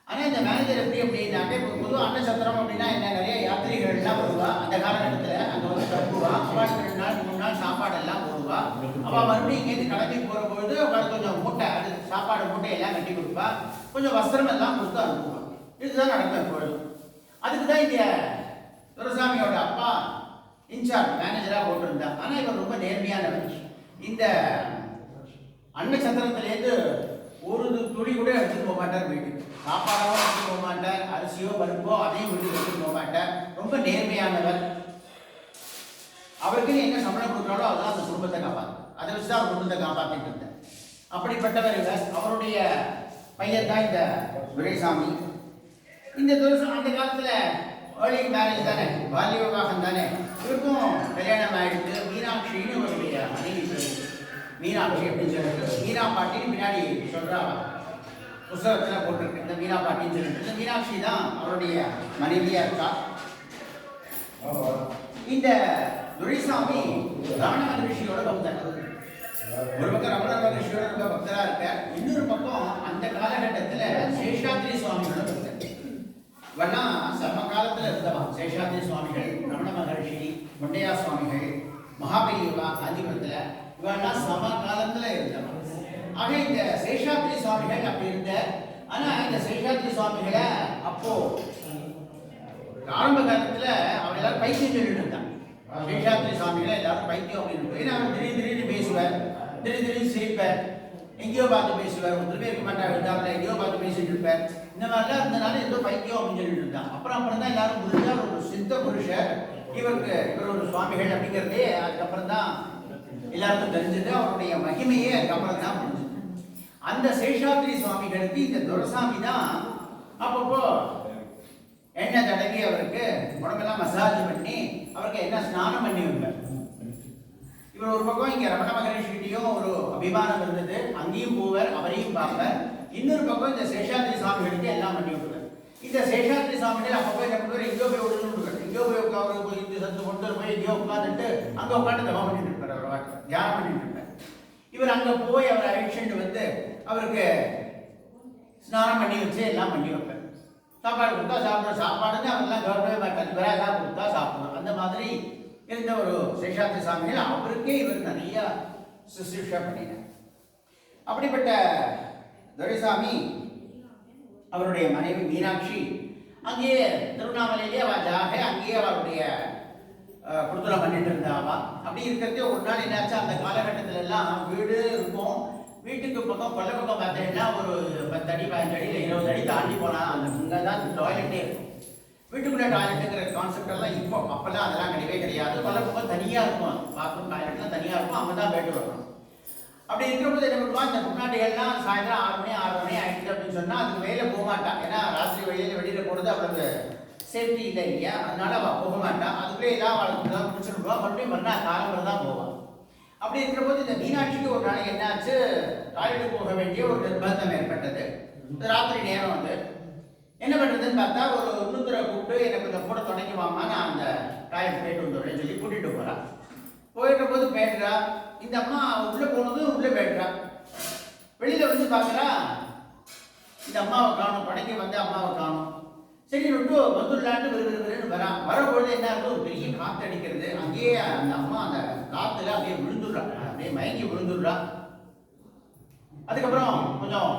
ஆனால் இந்த மேனேஜர் எப்படி அப்படின்னாக்க, இப்போ பொதுவாக அன்னச்சத்திரம் அப்படின்னா என்ன, நிறைய யாத்திரிகள்லாம் வருவா. அந்த காலகட்டத்தில் அங்கே வந்து தப்புவா, அவளுக்கு 2 நாள் 3 நாள் சாப்பாடெல்லாம் போடுவா. அவள் மறுபடியும் இங்கேருந்து கிளம்பி போகும்பொழுது அவளுக்கு கொஞ்சம் மூட்டை, அது சாப்பாடு மூட்டையெல்லாம் கட்டி கொடுப்பா, கொஞ்சம் வஸ்திரம் எல்லாம் கொடுத்து அனுப்புவாள். இதுதான் நடக்கும் எப்பொழுது. அதுக்கு தான் இந்த துரைசாமியோட அப்பா இன்சார்ஜ் மேனேஜராக போட்டிருந்தா. ஆனால் இவர் ரொம்ப நேர்மையானவர். இந்த அன்னச்சத்திரத்திலேருந்து ஒரு துளி கூட எடுத்துட்டு போக மாட்டார் வீட்டுக்கு. சாப்பாடோ எடுத்துட்டு போக மாட்டார், அரிசியோ பருப்போ அதையும் வீட்டுக்கு எடுத்துட்டு போக மாட்டார். ரொம்ப நேர்மையானவர். அவருக்கு என்ன சம்பளம் கொடுக்குறாலோ அதுதான் அந்த குடும்பத்தை காப்பாற்று. அதை வச்சு தான் அவர் குடும்பத்தை காப்பாற்றிட்டு இருந்தார். அப்படிப்பட்டவர் இவர். அவருடைய பையன் தான் இந்த துரைசாமி. இந்த துரைசாமி அந்த காலத்துல ஏர்லி மேரேஜ் தானே, பால்ய விவாகம் தானே. இவருக்கும் கல்யாணம் ஆயிடுத்து. மீனாட்சின்னு அவருடைய மனைவி பேரு. மீனாட்சி அப்படின்னு சொல்லிட்டு மீனா பாட்டின்னு பின்னாடி சொல்றா புஸ்தகத்துல போட்டிருக்கு. இந்த மீனா பாட்டின்னு சொல்லிட்டு இந்த மீனாட்சி தான் அவருடைய மனைவியா இருக்கா. இந்த துரைசாமி ரமண மகரிஷியோட பக்தர். ஒரு பக்கம் ரமண மகரிஷியோட ரொம்ப பக்தரா இருக்கார். இன்னொரு பக்கம் அந்த காலகட்டத்துல சேஷாத்ரி சுவாமியோட பக்தர். இவெல்லாம் சம காலத்துல இருந்தவா. சேஷாத்ரி சுவாமிகள், ரமண மகரிஷி, முண்டையா சுவாமிகள், மகாபெரியவா காஞ்சிபுரத்துல இவெல்லாம் சம காலத்துல இருந்தவா. ஆக இந்த சேஷாத்ரி சுவாமிகள் அப்படி இருந்த. ஆனா இந்த சேஷாத்ரி சுவாமிகளை அப்போ ஆரம்ப காலத்துல அவர் எல்லாரும் பைத்தியம் சொல்லிட்டு இருந்தாங்க. சேஷாத்ரி சுவாமிகளை எல்லாரும் பைத்தியம் அப்படின்னு. ஏன்னா அவர் திடீர்னு பேசுவார், திடீர்னு சிரிப்பார், எங்கேயோ பார்த்து பேசுவார், ஒருத்தர் இருக்க மாட்டார், இருந்தாலும் எங்கேயோ பார்த்து பேசிட்டு இருப்பார். இந்த மாதிரிலாம் இருந்தனால ஏதோ பைத்தியம் அப்படின்னு சொல்லிட்டு இருந்தாங்க. அப்புறம் தான் எல்லாரும் புரிஞ்சார் ஒரு சித்த புருஷர் இவர் ஒரு சுவாமிகள் அப்படிங்கிறதே அதுக்கப்புறம் தான் எல்லாருக்கும் தெரிஞ்சது. அவருடைய மகிமையே அதுக்கப்புறம் தான் புரிஞ்சது. அந்த சேஷாத்ரி சுவாமிகளுக்கு இந்த துரைசாமி தான் அப்பப்போ எண்ணெய் தடவி அவருக்கு உடம்பெல்லாம் மசாஜ் பண்ணி அவருக்கு என்ன ஸ்நானம் பண்ணி வைப்பார். இவர் ஒரு பக்கம் இங்க ரமண மகரிஷிகிட்டையும் ஒரு அபிமானம் இருந்தது, அங்கேயும் போவார், அவரையும் பார்ப்பார். இன்னொரு பக்கம் இந்த சேஷாத்ரி சுவாமிகளுக்கு எல்லாம் பண்ணி விடுவார். இந்த சேஷாத்ரி சுவாமிகள் அப்பப்போ என்ன பண்ணுவார், எங்கேயோ போய் விடுவார், எங்கேயோ போய் உட்காந்து போய் இந்த சத்து கொண்டு போய் எங்கேயோ உட்காந்துட்டு அங்கே உட்காந்து தவம் பண்ணிட்டு இருப்பார். அவர் தியானம் பண்ணிட்டு இருப்பார். இவர் அங்கே போய் அவர் அழைச்சிட்டு வந்து அவருக்கு ஸ்நானம் பண்ணி வச்சு எல்லாம் பண்ணி வைப்பார். சாப்பாடு கொடுத்தா சாப்பிடுற சாப்பாடுன்னு அவரெல்லாம் கவர்மெண்ட் மாட்டார், விராக கொடுத்தா சாப்பிடுவோம். அந்த மாதிரி இருந்த ஒரு சேஷாத்ரி சுவாமிகள். அவருக்கே இவர் நிறைய சுசுஷா பண்ணினார். அப்படிப்பட்ட துரைசாமி அவருடைய மனைவி மீனாட்சி அங்கேயே திருவண்ணாமலையிலே அவளாக அங்கேயே அவருடைய குடுத்தலம் பண்ணிட்டு இருந்தாவா. அப்படி இருக்கிறதே ஒரு நாள் என்னாச்சு, அந்த காலகட்டத்தில எல்லாம் வீடு இருக்கும், வீட்டுக்கு பக்கம் கொல்லை பக்கம் பார்த்தீங்கன்னா ஒரு 10 அடி 15 அடி 20 அடி தாண்டி போனா அந்த அங்கதான் டாய்லெட்டே இருக்கும். வீட்டுக்குள்ள டாய்லெட்டுங்கிற கான்செப்ட் எல்லாம் இப்போ அப்பெல்லாம் அதெல்லாம் கிடையவே கிடையாது. கொல்லை பக்கம் தனியா இருக்கும், பாத்ரூம் டாய்லெட்லாம் தனியா இருக்கும், அவங்க தான் போயிட்டு வரணும். அப்படி இருக்கிறபோது என்ன பண்ணுவா, இந்த முன்னாடிகள்லாம் சாயந்தரம் 6 மணி ஆயிடுச்சு அப்படின்னு சொன்னா அதுக்கு வெளியில போக மாட்டான். ஏன்னா ராத்திரி வெளியில போடுறது அவளுக்கு சேஃப்டி இல்லை இல்லையா, அதனால அவள் போக மாட்டான். அதுக்குள்ளே எல்லாம் அவளுக்கு தான் பிடிச்சிருவா, மறுபடியும் பண்ணா காலம்பரம் தான் போவான். அப்படி இருக்கிற போது இந்த மீனாட்சிக்கு ஒரு நாளைக்கு என்னாச்சு, டாய்லெட் போக வேண்டிய ஒரு நிர்பந்தம் ஏற்பட்டது. ராத்திரி நேரம் வந்து என்ன பண்றதுன்னு பார்த்தா ஒரு இன்னொருத்தரை கூப்பிட்டு எனக்கு கொஞ்சம் கூட துணைக்குவாமா, நான் அந்த டாய்லெட் போயிட்டு வந்துடுறேன்னு சொல்லி கூட்டிட்டு போறான். போயிட்ட போது போயிடுறா. இந்த அம்மா உள்ள போனதும் உள்ள போயிடுறா. வெளியில வந்து பாக்குறா, இந்த அம்மாவை காணும், படைக்க வந்து அம்மாவை காணும். சரி விட்டு வந்துடலான்ட்டு விறுவிறுன்னு வரா. வரப்பொழுது என்ன இருக்கு, ஒரு பெரிய காற்று அடிக்கிறது. அங்கேயே அந்த அம்மா அந்த காத்துல அப்படியே விழுந்துடுறா, அப்படியே மயங்கி விழுந்துடுறா. அதுக்கப்புறம் கொஞ்சம்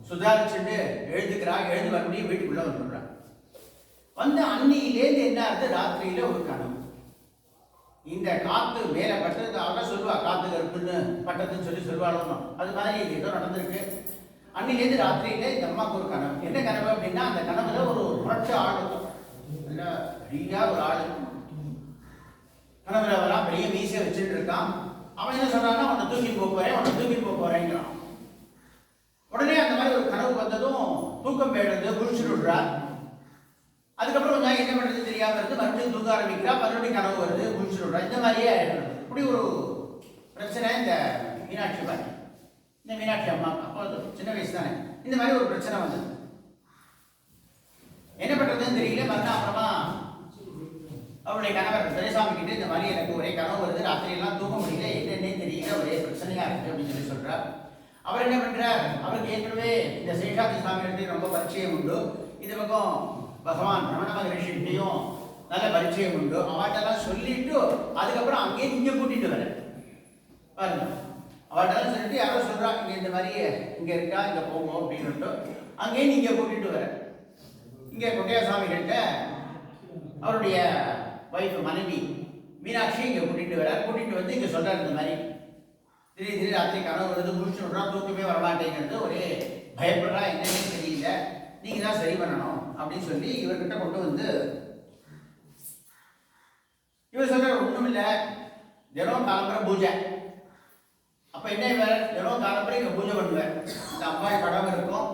சுதாரிச்சுட்டு எழுதுக்கிறா. எழுந்து மறுபடியும் வீட்டுக்குள்ள வந்துடுறா. வந்து அன்னையிலேருந்து என்ன ஆகுது, ராத்திரியில ஒரு கனவு. இந்த காத்து மேல பட்டது, அவதான் சொல்லுவா காத்து கருப்புன்னு பட்டதுன்னு சொல்லி சொல்லுவாளும். அது மாதிரி ஏதோ நடந்திருக்கு. அன்னிலேருந்து ராத்திரியில இந்த அம்மாவுக்கு ஒரு கனவு. என்ன கனவு அப்படின்னா, அந்த கனவுல ஒரு புரட்ச ஆள் இருக்கும், பெரிய ஒரு ஆளு கனவுல வரா, பெரிய மீசை வச்சுட்டு இருக்கான். அவன் என்ன சொல்றான்னா, உன்னை தூக்கிட்டு போறேன், உன்னை தூக்கிட்டு போறேங்கிறான். உடனே அந்த மாதிரி ஒரு கனவு வந்ததும் தூக்கம் போயிடுறது, குளிச்சுட்டு விடுறா. அதுக்கப்புறம் கொஞ்சம் என்ன பண்றது தெரியாம இருந்து மறுபடியும் தூங்க ஆரம்பிக்கிறா. மறுபடியும் கனவு வருது, குளிச்சுட்டு விடுறா. இந்த மாதிரியே இப்படி ஒரு பிரச்சனை இந்த மீனாட்சி பாரு. இந்த மீனாட்சி அம்மா அப்போ சின்ன வயசு தானே, இந்த மாதிரி ஒரு பிரச்சனை வந்தது. என்ன பண்றதுன்னு தெரியல. மறுநாள் அப்புறமா அவருடைய கணவர் துரைசாமி கிட்ட இந்த மாதிரி எனக்கு ஒரே கனவு வருது, ராத்திரி எல்லாம் தூங்க முடியல, என்னன்னே தெரியல, ஒரே பிரச்சனையா இருக்கு அப்படின்னு சொல்லி சொல்றார். அவர் என்ன பண்றார், அவருக்கு ஏற்கனவே இந்த சேஷாத்ரி சுவாமிகிட்ட ரொம்ப பரிச்சயம் உண்டு. இது பக்கம் பகவான் ரமண மகரிஷிகிட்டையும் நல்ல பரிச்சயம் உண்டு. அவட்டெல்லாம் சொல்லிட்டு அதுக்கப்புறம் அங்கேயே இங்க கூட்டிட்டு வர பாருங்க. அவட்டெல்லாம் சொல்லிட்டு யாரோ சொல்றா, இங்க இந்த மாதிரி இங்க இருக்கா, இங்க போங்க அப்படின்னு அங்கேயே நீங்க கூட்டிட்டு வர. இங்க கொட்டையா சுவாமிகிட்ட அவருடைய வைஃப் மனைவி மீனாட்சி இங்க கூட்டிட்டு வர. கூட்டிட்டு வந்து இங்க சொல்றாரு, இந்த மாதிரி திடீர் ராத்திரி கனவு வருது, முடிச்சு விட்றா, தூக்கமே வரமாட்டேங்கிறது, ஒரே பயப்படுறா, என்னன்னு தெரியல, நீங்க தான் சரி பண்ணணும் அப்படின்னு சொல்லி இவர்கிட்ட கொண்டு வந்து இவர் சொல்ற ஒண்ணும் இல்லை, தினம் காலம்பரை பூஜை. அப்ப என்ன இவர் தினம் காலம்பரை இங்க பூஜை பண்ணுவார். இந்த அம்பாய் படம் இருக்கும்,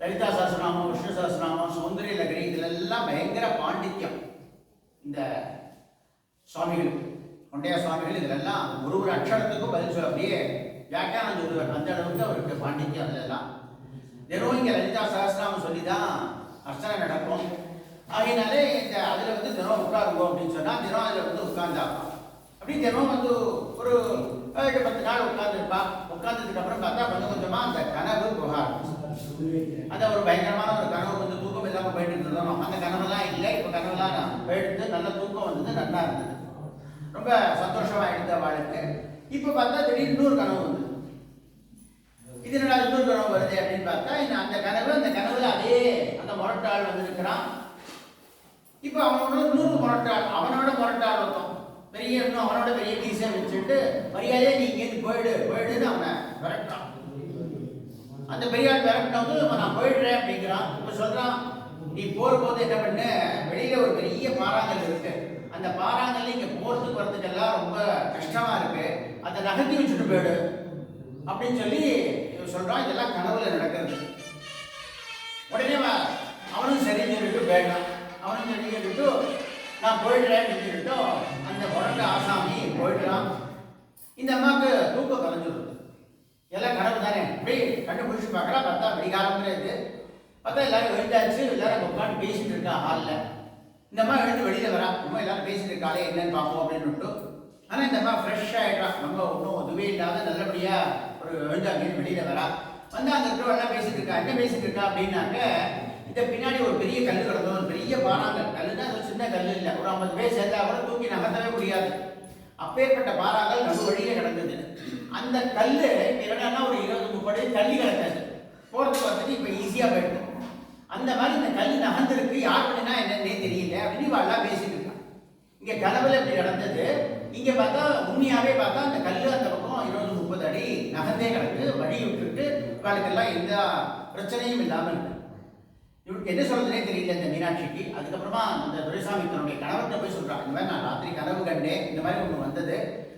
லலிதா சஹஸ்ரநாமம், விஷ்ணு சஹஸ்ரநாமம், சௌந்தரிய லகரி, இதெல்லாம் பயங்கர பாண்டித்யம். இந்த சுவாமிகள், கொண்டையா சுவாமிகள் இதெல்லாம் ஒரு அக்ஷரத்துக்கும் பதில் சொல்ல அப்படியே வியாக்கியானம் சொல்லுவார். அந்த அளவுக்கு அவருக்கு பாண்டித்யம். அதெல்லாம் தினம் இங்க லலிதா சஹஸ்ரநாமம் சொல்லி தான் அர்ச்சனை நடக்கும். ஆகையினாலே இந்த அதில் வந்து தினம் உட்காருவோம் அப்படின்னு சொன்னால் தினம் அதில் வந்து உட்கார்ந்தாப்பான். அப்படி தினம் வந்து ஒரு 10 நாள் உட்கார்ந்துருப்பான். உட்கார்ந்ததுக்கு அப்புறம் பார்த்தா கொஞ்சம் கொஞ்சமா அந்த கனவு போக ஆரம்பிச்சு. அந்த ஒரு பயங்கரமான ஒரு கனவு வந்து தூக்கம் இல்லாமல் போயிட்டு இருந்தோம். அந்த கனவெல்லாம் இல்லை, இப்போ கனவெல்லாம் போயிட்டு நல்ல தூக்கம் வந்தது, நல்லா இருந்தது, ரொம்ப சந்தோஷமா இருந்த வாழ்க்கை. இப்போ பார்த்தா திடீர்னு இன்னொரு கனவு வந்து இதனால இன்னொரு கனவு வருது அப்படின்னு பார்த்தா அந்த கனவுல அதே அந்த முரட்டாள் வந்து இருக்கிறான். இப்போ அவனோட இன்னொரு முரட்டாள், அவனோட முரட்டாள் ஒருத்தம் பெரிய, இன்னும் அவனோட பெரிய பீஸை வச்சுட்டு மரியாதையே நீ இங்கேருந்து போயிடுன்னு அவனை விரட்டான். அந்த பெரியாள் விரட்டினது நான் போயிடுறேன் அப்படிங்கிறான். இப்போ சொல்றான், நீ போற போது என்ன பண்ண, வெளியில ஒரு பெரிய பாறாங்கல் இருக்கு, அந்த பாறாங்கல் இங்க போறதுக்கு வரதுக்கெல்லாம் ரொம்ப கஷ்டமா இருக்கு, அதை நகர்த்தி வச்சுட்டு போயிடு அப்படின்னு சொல்லி சொல்றான். இதெல்லாம் கனவுல நடக்கிறது. உடனே அவனும் சரி சொல்லிட்டு போயிடலாம். அவனும் சரி சொல்லிட்டு நான் போயிடுறேன்னு சொல்லிட்டு அந்த முரண்ட ஆசாமி போயிடலாம். இந்த அம்மாவுக்கு தூக்கம் கலைஞ்சிருது. எல்லாம் கனவு தானே, அப்படியே கண்டுபிடிச்சு பார்க்கலாம். பார்த்தா விடிகாலம்ங்கிற இது பார்த்தா எல்லாரும் எழுந்தாச்சு, எல்லாரும் உட்காந்து பேசிட்டு இருக்கா ஹாலில். இந்த அம்மா எழுந்து வெளியில வரா, ரொம்ப எல்லாரும் பேசிட்டு இருக்காளே என்னன்னு பார்ப்போம் அப்படின்னு. ஆனால் இந்த அம்மா ஃப்ரெஷ் ஆகிடுறான், ரொம்ப ஒன்றும் உதவி இல்லாத நல்லபடியா ஒரு எழுந்தாங்கன்னு வெளியில வரா. வந்து அங்கே இருக்கிறவெல்லாம் பேசிட்டு இருக்கா. என்ன பேசிட்டு இருக்கா அப்படின்னாக்க, இந்த பின்னாடி ஒரு பெரிய கல் கிடக்கும், ஒரு பெரிய பாறாங்கல். கல்லுன்னா அது சின்ன கல் இல்லை, ஒரு 50 பேர் சேர்ந்தா கூட தூக்கி நகர்த்தவே முடியாது. அப்பேற்பட்ட பாறாங்கல் நடு வழியில கிடந்தது. அந்த கல் என்னன்னா ஒரு 20-30 தள்ளி கிடக்காது, போறதுக்கு வரதுக்கு இப்ப ஈஸியா போயிடும். அந்த மாதிரி இந்த கல் நகர்ந்திருக்கு, யார் பண்ணினா என்னன்னே தெரியல அப்படின்னு இவெல்லாம் பேசிட்டு இருக்கான். இங்க கனவுல இப்படி நடந்தது, இங்க பார்த்தா உண்மையாவே பார்த்தா அந்த கல் அந்த பக்கம் 20-30 அடி நகர்ந்தே கிடக்கு, வழி விட்டுருக்கு. இவளுக்கெல்லாம் எந்த பிரச்சனையும் இல்லாமல் இருக்கு. இவருக்கு என்ன சொல்றதுனே தெரியல இந்த மீனாட்சிக்கு. அதுக்கப்புறமா அந்த துரைசாமி தன்னுடைய கணவர்கிட்ட போய் சொல்றான், இந்த மாதிரி நான் ராத்திரி கனவு கண்டேன், இந்த மாதிரி ஒன்று வந்தது,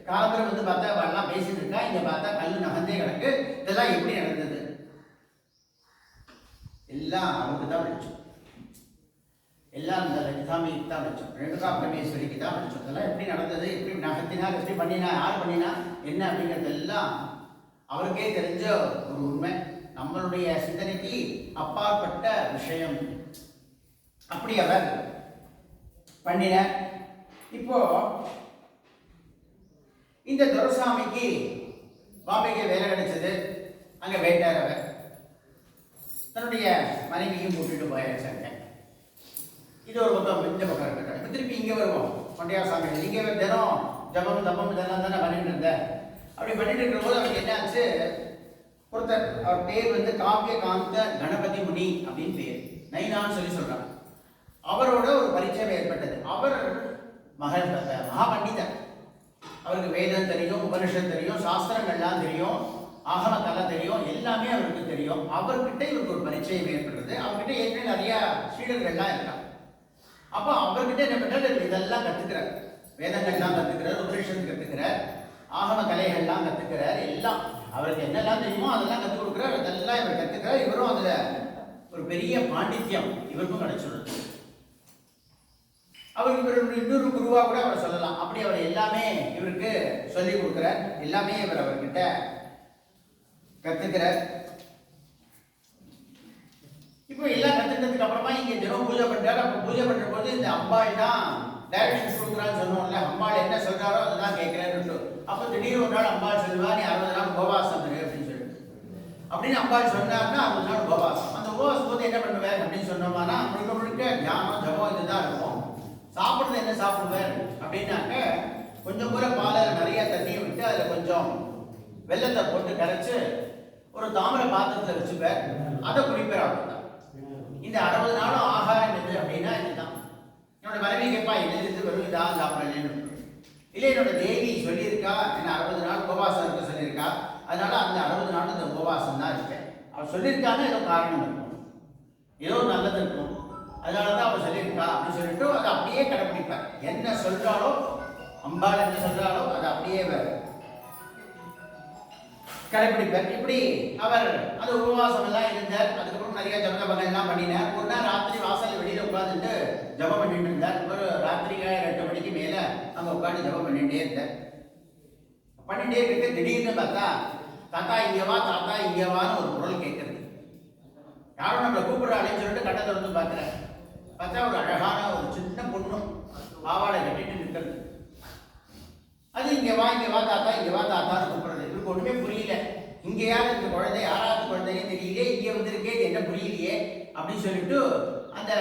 காலம்பரம் வந்து பார்த்தா அவெல்லாம் பேசிட்டு இருக்கா, இங்க பார்த்தா கல் நகர்ந்தே கிடக்கு, இதெல்லாம் எப்படி நடந்தது? எல்லாம் அவனுக்கு தான் விழிச்சோம், எல்லாம் அந்த லலிதாமிக்கு தான் விழிச்சோம், ரேணுகா பரமேஸ்வரிக்கு தான் விழிச்சோம். இதெல்லாம் எப்படி நடந்தது, எப்படி நகர்த்தினார், எப்படி பண்ணினா, யார் பண்ணினா என்ன அப்படிங்கிறது எல்லாம் அவருக்கே தெரிஞ்ச ஒரு உண்மை, நம்மளுடைய சிந்தனைக்கு அப்பாற்பட்ட விஷயம். அப்படி அவர் பண்ணின. இப்போ இந்த துரைசாமிக்கு பாம்பேக்கு வேலை கிடைச்சது. அங்க வேட்டார் அவர் தன்னுடைய மனைவியும் கூட்டிட்டு போயாச்சாங்க. இது ஒரு பக்கம், இந்த பக்கம் இருக்கட்டும். இப்போ திருப்பி இங்கே வருவோம். கொண்டையா சாமி இங்கே தினம் ஜபம் தப்பம் இதெல்லாம் தானே பண்ணிட்டு இருந்தேன். அப்படி பண்ணிட்டு இருக்கிற போது அவருக்கு என்ன ஆச்சு, ஒருத்தர், அவர் பேர் வந்து காவிய காந்த கணபதி முனி அப்படின்னு பேர், நைனான்னு சொல்லி சொல்றாங்க. அவரோட ஒரு பரிச்சயம் ஏற்பட்டது. அவர் மகா பண்டிதர், அவருக்கு வேதம் தெரியும், உபனிஷம் தெரியும், சாஸ்திரங்கள்லாம் தெரியும், ஆகம கலை தெரியும், எல்லாமே அவருக்கு தெரியும். அவர்கிட்ட இவருக்கு ஒரு பரிச்சயம் ஏற்படுறது. அவர்கிட்ட ஏற்கனவே நிறைய சீடர்கள்லாம் இருக்காங்க. அப்போ அவர்கிட்ட என்ன பண்றாரு, இதெல்லாம் கத்துக்கிறார், வேதங்கள்லாம் கத்துக்கிறார், உபனிஷத்து கத்துக்கிறார், ஆகம கலைகள்லாம் கத்துக்கிறார். எல்லாம் அவருக்கு என்னெல்லாம் தெரியுமோ அதெல்லாம் கற்றுக் கொடுக்குறார். அதெல்லாம் இவர் கத்துக்கிறார். இவரும் அதுல ஒரு பெரிய பாண்டித்யம் இவருக்கும் கிடைச்சிடுது. அவருக்கு இவர் இன்னொரு குருவா கூட அவரை சொல்லலாம். அப்படி அவர் எல்லாமே இவருக்கு சொல்லி கொடுக்கிறார். எல்லாமே இவர் அவர்கிட்ட கத்துக்கிறார். இப்போ எல்லாம் கத்துக்கிறதுக்கு அப்புறமா இங்க தினம் பூஜை பண்றாரு. அப்ப பூஜை பண்ற போது இந்த அம்பாள் தான் டைரக்ஷன் கொடுக்குறான்னு சொன்னோம்ல, அம்பாள் என்ன சொல்றாரோ அதுதான் கேட்கிறேன்னு. அப்ப திடீர்னு ஒரு நாள் அம்பாள் சொல்லுவா, நீ 60 நாள் உபவாசம் அப்படின்னு சொல்லிட்டு, அப்படின்னு அம்பாள் சொன்னாருன்னா 60 நாள் உபவாசம். அந்த உபவாசம் போது என்ன பண்ணுவேன் அப்படின்னு சொன்னோம்னா, முழுக்க முழுக்க தியானம் ஜபம் இதுதான் இருக்கும். சாப்பிடுறது என்ன சாப்பிடுவேன் அப்படின்னாக்க, கொஞ்சம் கூட பாலில் நிறைய தண்ணியை விட்டு அதில் கொஞ்சம் வெள்ளத்தை போட்டு கரைச்சு ஒரு தாமிர பாத்திரத்தில் வச்சுப்பேன், அதை குடிப்பேன். அப்படின்னா இந்த 60 நாளும் ஆகாரம் எது அப்படின்னா இதுதான். என்னோட மனைவி கேட்பா, என்னது இது வெறும் இதான் சாப்பிடலன்னு. இல்லை என்னோட தேவி சொல்லியிருக்கா, என்ன 60 நாள் உபவாசம் இருக்க சொல்லியிருக்கா, அதனால அந்த 60 நாள் இந்த உபவாசம் தான் இருக்கேன். அவள் சொல்லியிருக்காங்க, ஏதோ காரணம் இருக்கும், ஏதோ நல்லது இருக்கும், அதனால தான் அவள் சொல்லியிருக்கா அப்படின்னு சொல்லிட்டு அதை அப்படியே கடைப்பிடிப்பார். என்ன சொல்றாளோ, அம்பாள் என்ன சொல்றாளோ அதை அப்படியே கடைப்பிடிப்பார். இப்படி அவர் அந்த உபவாசம் எல்லாம் இருந்தார். அதுக்கப்புறம் நிறைய ஜபதபங்கள் எல்லாம் பண்ணினார். ஒரு நாள் ராத்திரி வாசல் வெளியில உட்காந்துட்டு ஜபம் பண்ணிட்டு இருந்தார். ஒரு ராத்திரிக்கு 8 மணிக்கு மேல அங்க உட்காந்து ஜபம் பண்ணிட்டே இருந்தார். பண்ணிட்டே இருக்க திடீர்னு பார்த்தா தாத்தா இங்கவா, தாத்தா இங்கவான்னு ஒரு குரல் கேட்கறது. யாரும் நம்மளை கூப்பிடுறாளேன்னு சொல்லிட்டு கண்ணை திறந்து பார்க்கிறேன். பார்த்தா ஒரு அழகான ஒரு சின்ன பொண்ணும் பாவாடை கட்டிட்டு நிற்கிறது. அது இங்க வா தாத்தா, இங்க வா தாத்தான்னு கூப்பிடுறது. இவருக்கு ஒண்ணுமே புரியல. இங்க யாரு இந்த குழந்தை, யாராவது குழந்தையே தெரியலையே, இங்கே வந்திருக்கே, இது என்ன புரியலையே அப்படின்னு சொல்லிட்டு அந்த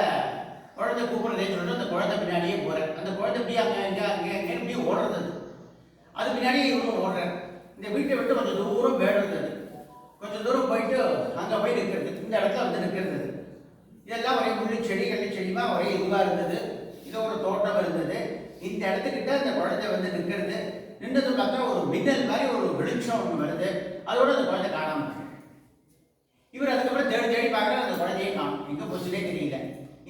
குழந்தை கூப்பிடுறதே சொல்லிட்டு அந்த குழந்தை பின்னாடியே போறார். அந்த குழந்தை இப்படி அங்கே இப்படி ஓடுறது. அது பின்னாடியே இவரும் ஓடுறார். இந்த வீட்டை விட்டு கொஞ்சம் தூரம் வேடுறது. கொஞ்சம் தூரம் போயிட்டு அங்கே போய் நிற்கிறது. இந்த இடத்துல வந்து நிற்கிறது. இதெல்லாம் ஒரே முள்ளு செடிமா ஒரே இதுவாக இருந்தது. இது ஒரு தோட்டம் இருந்தது. இந்த இடத்துக்கிட்ட அந்த குழந்தை வந்து நிற்கிறது. நின்றது பார்த்தா ஒரு மின்னல் மாதிரி ஒரு வெளிச்சம் ஒன்று வருது. அதோட அந்த குழந்தை காணாம. இவர் அதுக்கப்புறம் தேடி பார்க்குற அந்த குழந்தையே காணும். எங்கே போச்சுனே தெரியல.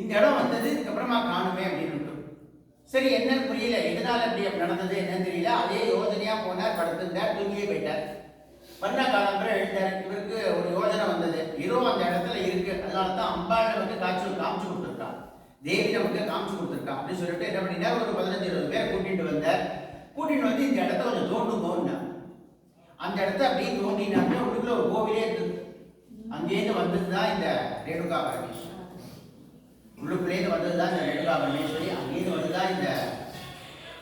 இந்த இடம் வந்தது, இதுக்கப்புறமா காணுமே அப்படின்னு. சரி என்னன்னு புரியல, எதனால அப்படி நடந்தது என்னன்னு தெரியல. அதே யோஜனையா போனார், படுத்திருந்தார், தூங்கியே போயிட்டார். மறுநா காலம்பரை எழுந்தார். இவருக்கு ஒரு யோஜனை வந்தது, ஏதோ அந்த இடத்துல இருக்கு, அதனால தான் அம்பாளை வந்து காமிச்சு கொடுத்துருக்கா, தேவி நமக்கு காமிச்சு கொடுத்துருக்கா அப்படின்னு சொல்லிட்டு என்ன பண்ணிட்டார், ஒரு 15-20 பேர் கூட்டிட்டு வந்தார். கூட்டிட்டு வந்து இந்த இடத்த கொஞ்சம் தோண்டினார். அந்த இடத்த அப்படியே தோண்டினாங்க. உள்ளுக்குள்ள ஒரு கோவிலே இருக்கு. அங்கேருந்து வந்ததுதான் இந்த ரேணுகா பரமேஸ்வரி. உள்ளுக்குள்ளேருந்து வந்ததுதான் இந்த ரேணுகா பரமேஸ்வரி. அங்கேருந்து வந்ததுதான் இந்த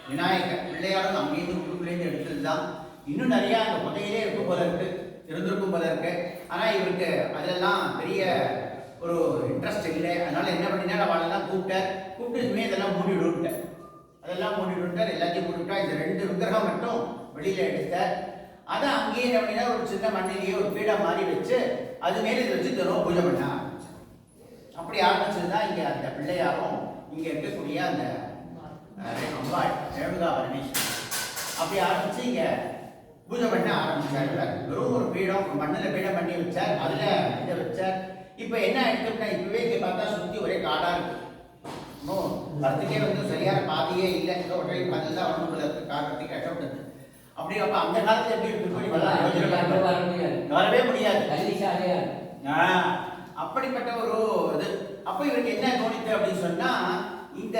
விநாயகர். பிள்ளையாரும் அங்கேருந்து உள்ளுக்குள்ளேருந்து எடுத்ததுதான். இன்னும் நிறைய அந்த புதையிலே இருக்கும் போல இருக்கு, இருந்திருக்கும் போல இருக்கு. ஆனா இவருக்கு அதெல்லாம் பெரிய ஒரு இன்ட்ரெஸ்ட் இல்லை. அதனால என்ன பண்ணினா அவளெல்லாம் கூப்பிட்டு இனிமே இதெல்லாம் மூடிவிட்டார். அதெல்லாம் மூடிவிட்டார், எல்லாத்தையும் மூடிவிட்டா. இந்த 2 விக்கிரகம் மட்டும் வெளியில எடுத்தார். அதை அங்கேயே என்ன பண்ணினா ஒரு சின்ன மண்ணிலேயே ஒரு பீடம் மாதிரி வச்சு அது மேலே இதை வச்சு தினம் பூஜை பண்ண ஆரம்பிச்சு. அப்படி ஆரம்பிச்சதுதான் இங்க அந்த பிள்ளையாரும் இங்க இருக்கக்கூடிய அந்த அம்பாள் ரேணுகா பரமேஸ்வரி. அப்படி ஆரம்பிச்சு இங்க பூஜை பண்ண ஆரம்பிச்சாரு. வெறும் ஒரு பீடம், மண்ணில் பீடம் பண்ணி வச்சார், அதுல இதை வச்சார். இப்ப என்ன ஆயிடுச்சுன்னா, இப்பவே இங்க பார்த்தா சுத்தி ஒரே காடா இருக்கு. இன்னும் வரத்துக்கே வந்து சரியான பாதையே இல்லை. ஏதோ ஒற்றை பதில் தான் வரணும் இருக்கு, காரணத்துக்கு கஷ்டப்பட்டது. அப்படி அப்ப அந்த காலத்துல எப்படி இருக்கு, வரவே முடியாது. அப்படிப்பட்ட ஒரு இது. அப்ப இவருக்கு என்ன தோணித்து அப்படின்னு சொன்னா, இந்த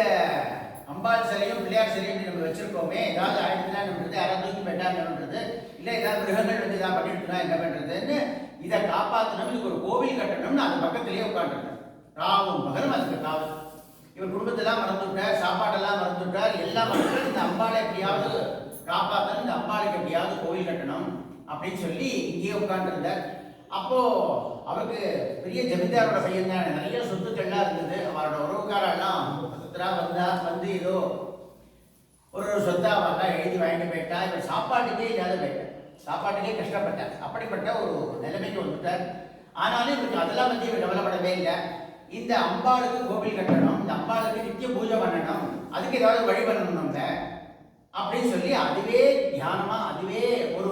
அம்பாள் சிலையும் பிள்ளையார் சிலையும் நம்ம வச்சிருக்கோமே, ஏதாவது ஆயிடுச்சுன்னா நம்மளுக்கு யாராவது தூக்கி போயிட்டாங்கன்றது, இல்லை ஏதாவது மிருகங்கள் வந்து இதாக பண்ணிட்டுனா என்ன பண்றதுன்னு இதை காப்பாற்றணும், இதுக்கு ஒரு கோவில் கட்டணும்னு அது பக்கத்திலேயே உட்காந்துருக்காரு. ராவும் பகலும் அதுக்கு காவல். இவர் குடும்பத்தெல்லாம் மறந்துவிட்டார், சாப்பாடெல்லாம் மறந்துவிட்டார், எல்லாம் மறந்து இந்த அம்பாளை எப்படியாவது காப்பாற்றணும், இந்த அம்பாளுக்கு எப்படியாவது கோவில் கட்டணும் அப்படின்னு சொல்லி இங்கேயே உட்காந்துருந்தார். அப்போ அவருக்கு பெரிய ஜமீன்தாரோட பையன் தான், நிறைய சொத்துக்கள்லாம் இருந்தது. அவரோட உறவுக்காரெல்லாம் வந்து ஏதோ ஒரு சொத்தை அவெல்லாம் எழுதி வாங்கிட்டு போயிட்டா. இவர் சாப்பாட்டுக்கே இல்லாத போயிட்டார், சாப்பாட்டுக்கே கஷ்டப்பட்டார். அப்படிப்பட்ட ஒரு நிலைமைக்கு வந்துட்டார். ஆனாலும் இவருக்கு அதெல்லாம் பற்றி இவர் கவலைப்படவே இல்லை. இந்த அம்பாளுக்கு கோவில் கட்டணும், இந்த அம்பாளுக்கு நித்திய பூஜை பண்ணணும், அதுக்கு ஏதாவது வழி பண்ணணும் நம்ம அப்படின்னு சொல்லி அதுவே தியானமா, அதுவே ஒரு